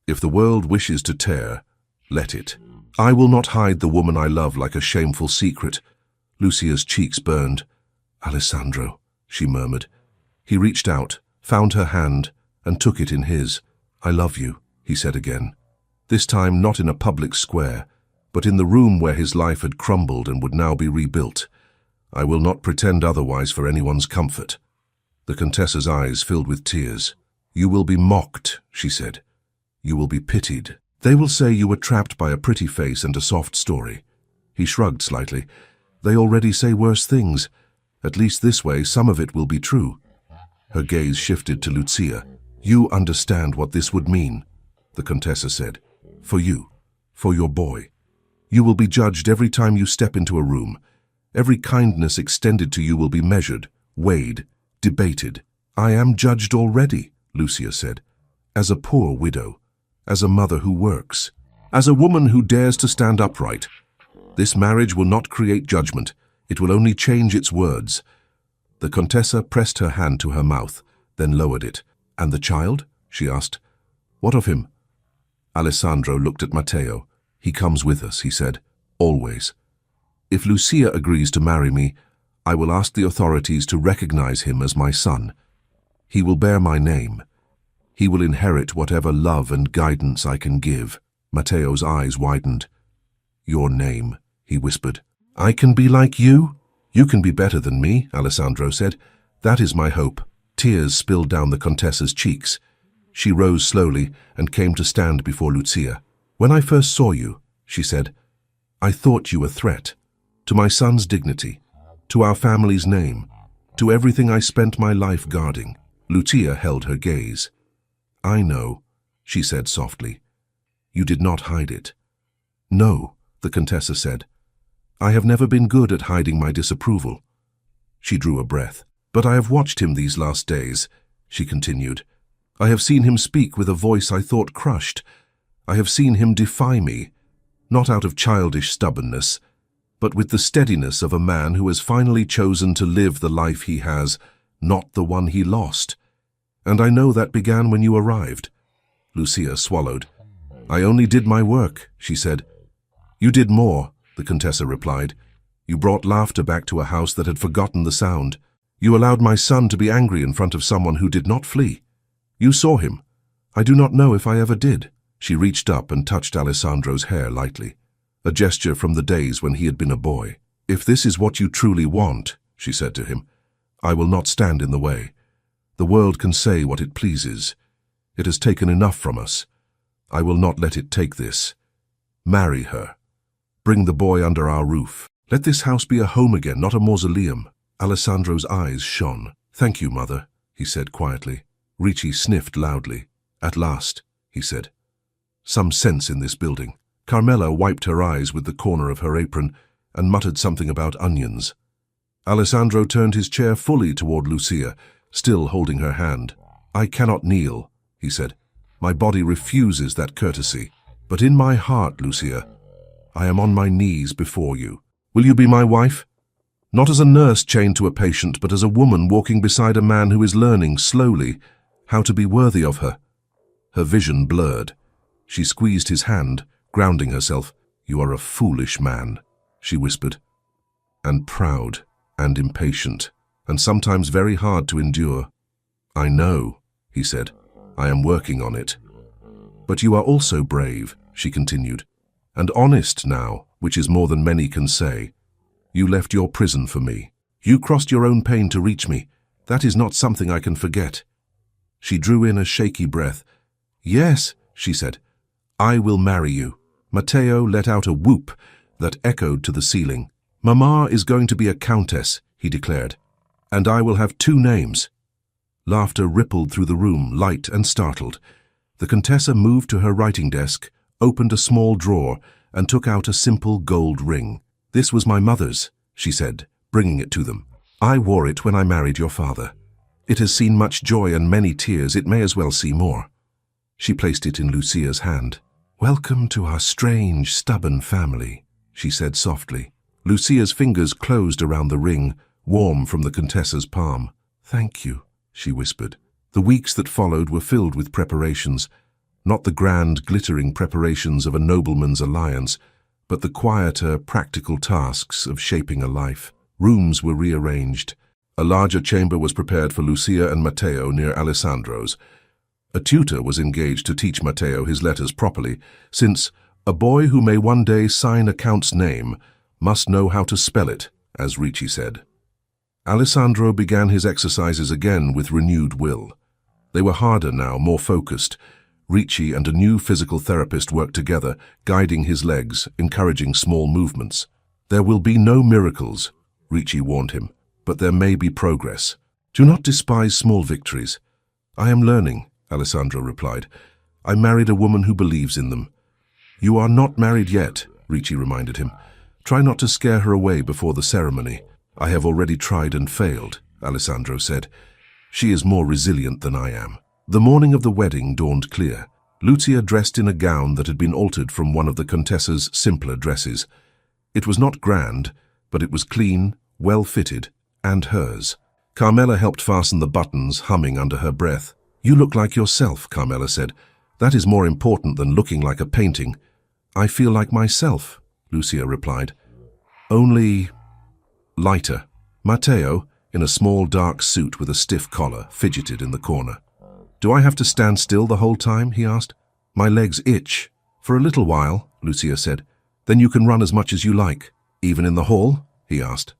"If the world wishes to tear, let it. I will not hide the woman I love like a shameful secret." Lucia's cheeks burned. "Alessandro," she murmured. He reached out, found her hand, and took it in his. "I love you," he said again. This time not in a public square, but in the room where his life had crumbled and would now be rebuilt. "I will not pretend otherwise for anyone's comfort." The Contessa's eyes filled with tears. "You will be mocked," she said. "You will be pitied. They will say you were trapped by a pretty face and a soft story." He shrugged slightly. "They already say worse things. At least this way some of it will be true." Her gaze shifted to Lucia. "You understand what this would mean," the Contessa said. "For you, for your boy. You will be judged every time you step into a room. Every kindness extended to you will be measured, weighed, debated." "I am judged already," Lucia said. "As a poor widow, as a mother who works, as a woman who dares to stand upright. This marriage will not create judgment. It will only change its words." The Contessa pressed her hand to her mouth, then lowered it. "And the child?" she asked. "What of him?" Alessandro looked at Matteo. "He comes with us," he said. "Always. If Lucia agrees to marry me, I will ask the authorities to recognize him as my son. He will bear my name. He will inherit whatever love and guidance I can give." Matteo's eyes widened. "Your name," he whispered. "I can be like you?" "You can be better than me," Alessandro said. "That is my hope." Tears spilled down the Contessa's cheeks. She rose slowly and came to stand before Lucia. "When I first saw you," she said, "I thought you a threat. To my son's dignity, to our family's name, to everything I spent my life guarding." Lucia held her gaze. "I know," she said softly. "You did not hide it." "No," the Contessa said. "I have never been good at hiding my disapproval." She drew a breath. "But I have watched him these last days," she continued. "I have seen him speak with a voice I thought crushed. I have seen him defy me, not out of childish stubbornness, but with the steadiness of a man who has finally chosen to live the life he has, not the one he lost. And I know that began when you arrived." Lucia swallowed. "I only did my work," she said. "You did more," the Contessa replied. "You brought laughter back to a house that had forgotten the sound. You allowed my son to be angry in front of someone who did not flee. You saw him. I do not know if I ever did." She reached up and touched Alessandro's hair lightly, a gesture from the days when he had been a boy. "If this is what you truly want," she said to him, "I will not stand in the way. The world can say what it pleases. It has taken enough from us. I will not let it take this. Marry her. Bring the boy under our roof. Let this house be a home again, not a mausoleum." Alessandro's eyes shone. "Thank you, Mother," he said quietly. Ricci sniffed loudly. "At last," he said. "Some sense in this building." Carmela wiped her eyes with the corner of her apron and muttered something about onions. Alessandro turned his chair fully toward Lucia, still holding her hand. "I cannot kneel," he said. "My body refuses that courtesy. But in my heart, Lucia, I am on my knees before you. Will you be my wife? Not as a nurse chained to a patient, but as a woman walking beside a man who is learning, slowly, how to be worthy of her." Her vision blurred. She squeezed his hand, grounding herself. "You are a foolish man," she whispered. "And proud, and impatient, and sometimes very hard to endure." "I know," he said. I am working on it. But you are also brave, she continued, and honest now, which is more than many can say. You left your prison for me. You crossed your own pain to reach me. That is not something I can forget. She drew in a shaky breath. Yes, she said, I will marry you. Matteo let out a whoop that echoed to the ceiling. Mama is going to be a countess, he declared, and I will have 2 names. Laughter rippled through the room, light and startled. The Contessa moved to her writing desk, opened a small drawer, and took out a simple gold ring. This was my mother's, she said, bringing it to them. I wore it when I married your father. It has seen much joy and many tears. It may as well see more. She placed it in Lucia's hand. Welcome to our strange, stubborn family, she said softly. Lucia's fingers closed around the ring, warm from the Contessa's palm. Thank you, she whispered. The weeks that followed were filled with preparations, not the grand, glittering preparations of a nobleman's alliance, but the quieter, practical tasks of shaping a life. Rooms were rearranged. A larger chamber was prepared for Lucia and Matteo near Alessandro's. A tutor was engaged to teach Matteo his letters properly, since a boy who may one day sign a count's name must know how to spell it, as Ricci said. Alessandro began his exercises again with renewed will. They were harder now, more focused. Ricci and a new physical therapist worked together, guiding his legs, encouraging small movements. There will be no miracles, Ricci warned him, but there may be progress. Do not despise small victories. I am learning, Alessandro replied. I married a woman who believes in them. You are not married yet, Ricci reminded him. Try not to scare her away before the ceremony. I have already tried and failed, Alessandro said. She is more resilient than I am. The morning of the wedding dawned clear. Lucia dressed in a gown that had been altered from one of the Contessa's simpler dresses. It was not grand, but it was clean, well-fitted, and hers. Carmela helped fasten the buttons, humming under her breath. You look like yourself, Carmela said. That is more important than looking like a painting. I feel like myself, Lucia replied. Only lighter. Matteo, in a small dark suit with a stiff collar, fidgeted in the corner. Do I have to stand still the whole time? He asked. My legs itch. For a little while, Lucia said. Then you can run as much as you like. Even in the hall? He asked.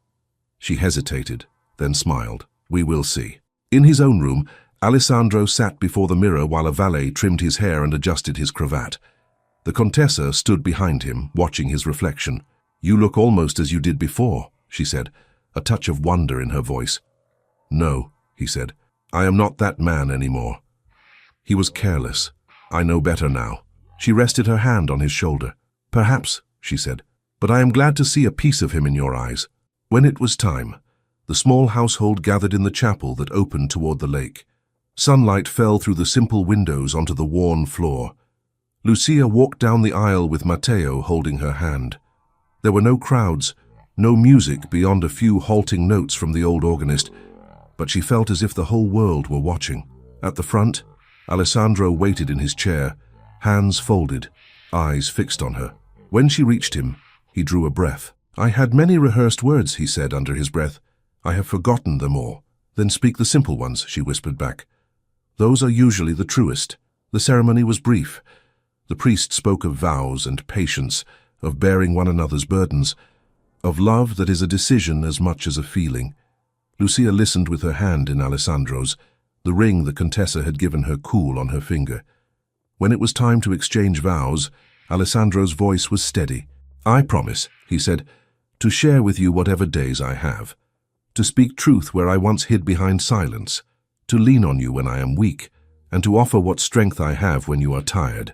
She hesitated, then smiled. We will see. In his own room, Alessandro sat before the mirror while a valet trimmed his hair and adjusted his cravat. The Contessa stood behind him, watching his reflection. You look almost as you did before, she said, a touch of wonder in her voice. No, he said. I am not that man anymore. He was careless. I know better now. She rested her hand on his shoulder. Perhaps, she said, but I am glad to see a piece of him in your eyes. When it was time, the small household gathered in the chapel that opened toward the lake. Sunlight fell through the simple windows onto the worn floor. Lucia walked down the aisle with Matteo holding her hand. There were no crowds, no music beyond a few halting notes from the old organist, but she felt as if the whole world were watching. At the front, Alessandro waited in his chair, hands folded, eyes fixed on her. When she reached him, he drew a breath. I had many rehearsed words, he said under his breath. I have forgotten them all. Then speak the simple ones, she whispered back. Those are usually the truest. The ceremony was brief. The priest spoke of vows and patience, of bearing one another's burdens, of love that is a decision as much as a feeling. Lucia listened with her hand in Alessandro's, the ring the Contessa had given her cool on her finger. When it was time to exchange vows, Alessandro's voice was steady. I promise, he said, to share with you whatever days I have, to speak truth where I once hid behind silence, to lean on you when I am weak, and to offer what strength I have when you are tired.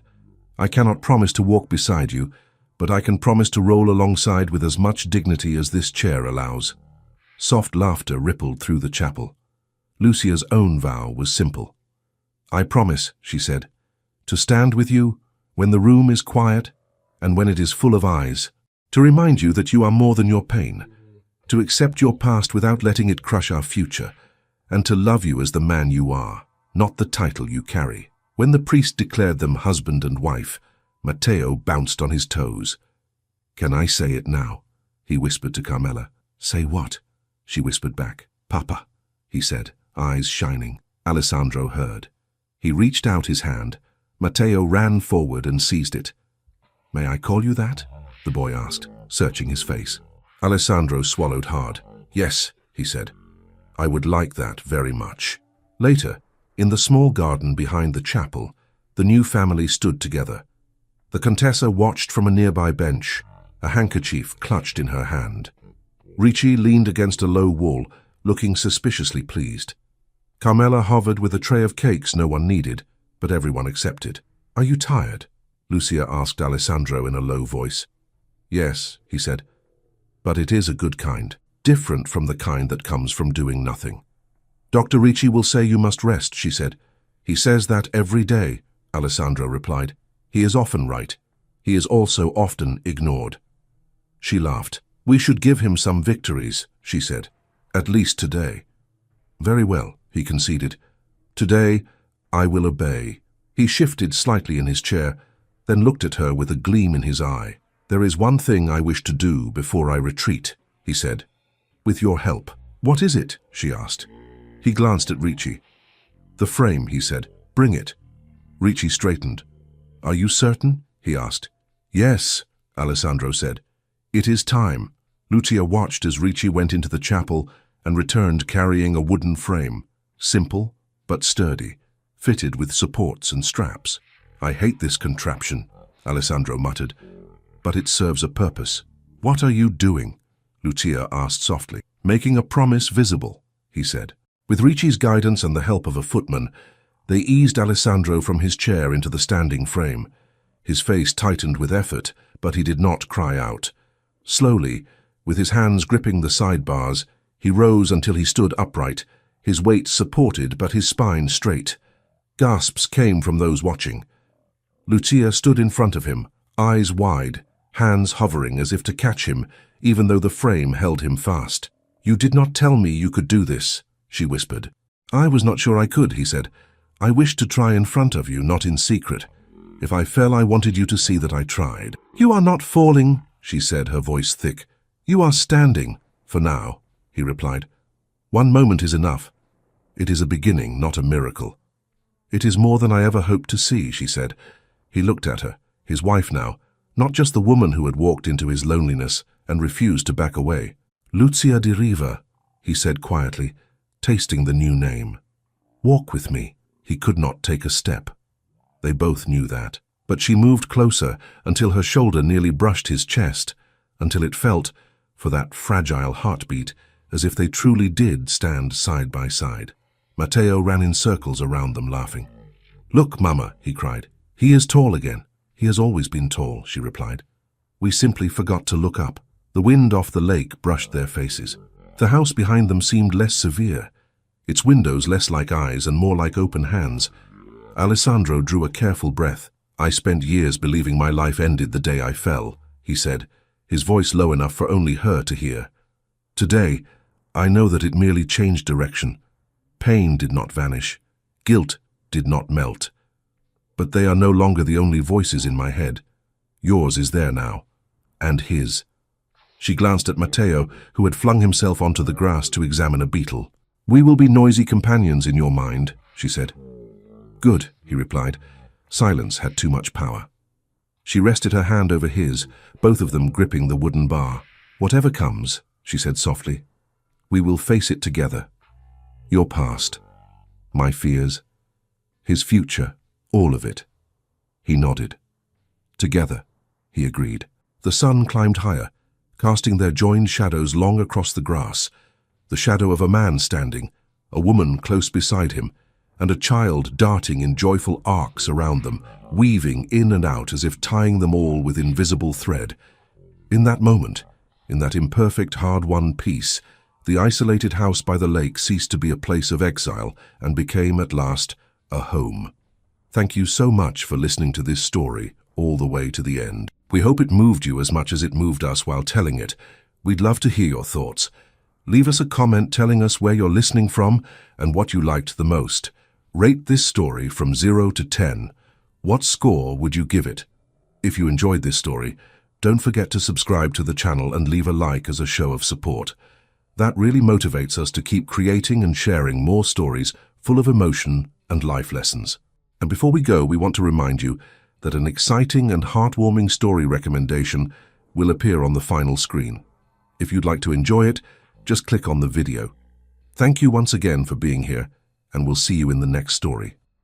I cannot promise to walk beside you, but I can promise to roll alongside with as much dignity as this chair allows. Soft laughter rippled through the chapel. Lucia's own vow was simple. I promise, she said, to stand with you when the room is quiet and when it is full of eyes, to remind you that you are more than your pain, to accept your past without letting it crush our future, and to love you as the man you are, not the title you carry. When the priest declared them husband and wife, Matteo bounced on his toes. Can I say it now? He whispered to Carmela. Say what? She whispered back. Papa, he said, eyes shining. Alessandro heard. He reached out his hand. Matteo ran forward and seized it. "May I call you that?" the boy asked, searching his face. Alessandro swallowed hard. "Yes," he said. "I would like that very much." Later, in the small garden behind the chapel, the new family stood together. The Contessa watched from a nearby bench, a handkerchief clutched in her hand. Ricci leaned against a low wall, looking suspiciously pleased. Carmela hovered with a tray of cakes no one needed, but everyone accepted. "Are you tired?" Lucia asked Alessandro in a low voice. "Yes," he said, "but it is a good kind, different from the kind that comes from doing nothing." "Dr. Ricci will say you must rest," she said. "He says that every day," Alessandro replied. "He is often right. He is also often ignored." She laughed. "We should give him some victories," she said. "At least today." "Very well," he conceded. "Today, I will obey." He shifted slightly in his chair, then looked at her with a gleam in his eye. "There is one thing I wish to do before I retreat," he said. "With your help." "What is it?" she asked. He glanced at Ricci. "The frame," he said. "Bring it." Ricci straightened. "Are you certain?" he asked. "Yes," Alessandro said. "It is time." Lucia watched as Ricci went into the chapel and returned carrying a wooden frame, simple but sturdy, fitted with supports and straps. "I hate this contraption," Alessandro muttered, "but it serves a purpose." "What are you doing?" Lucia asked softly. "Making a promise visible," he said. With Ricci's guidance and the help of a footman, they eased Alessandro from his chair into the standing frame. His face tightened with effort, but he did not cry out. Slowly, with his hands gripping the side bars, he rose until he stood upright, his weight supported but his spine straight. Gasps came from those watching. Lucia stood in front of him, eyes wide, hands hovering as if to catch him, even though the frame held him fast. "You did not tell me you could do this," she whispered. "I was not sure I could," he said. "I wished to try in front of you, not in secret. If I fell, I wanted you to see that I tried." "You are not falling," she said, her voice thick. "You are standing." "For now," he replied. "One moment is enough. It is a beginning, not a miracle." "It is more than I ever hoped to see," she said. He looked at her, his wife now, not just the woman who had walked into his loneliness and refused to back away. "Lucia di Riva," he said quietly, tasting the new name. "Walk with me." He could not take a step. They both knew that. But she moved closer until her shoulder nearly brushed his chest, until it felt, for that fragile heartbeat, as if they truly did stand side by side. Matteo ran in circles around them, laughing. "Look, Mama," he cried. "He is tall again." "He has always been tall," she replied. "We simply forgot to look up." The wind off the lake brushed their faces. The house behind them seemed less severe, its windows less like eyes and more like open hands. Alessandro drew a careful breath. "I spent years believing my life ended the day I fell," he said, his voice low enough for only her to hear. "Today, I know that it merely changed direction. Pain did not vanish. Guilt did not melt. But they are no longer the only voices in my head. Yours is there now. And his." She glanced at Matteo, who had flung himself onto the grass to examine a beetle. "We will be noisy companions in your mind," she said. "Good," he replied. Silence had too much power. She rested her hand over his, both of them gripping the wooden bar. "Whatever comes," she said softly, "we will face it together. Your past, my fears, his future, all of it." He nodded. "Together," he agreed. The sun climbed higher, casting their joined shadows long across the grass, the shadow of a man standing, a woman close beside him, and a child darting in joyful arcs around them, weaving in and out as if tying them all with invisible thread. In that moment, in that imperfect, hard-won peace, the isolated house by the lake ceased to be a place of exile and became, at last, a home. Thank you so much for listening to this story all the way to the end. We hope it moved you as much as it moved us while telling it. We'd love to hear your thoughts. Leave us a comment telling us where you're listening from and what you liked the most. Rate this story from 0 to 10. What score would you give it? If you enjoyed this story, don't forget to subscribe to the channel and leave a like as a show of support. That really motivates us to keep creating and sharing more stories full of emotion and life lessons. And before we go, we want to remind you that an exciting and heartwarming story recommendation will appear on the final screen. If you'd like to enjoy it, just click on the video. Thank you once again for being here, and we'll see you in the next story.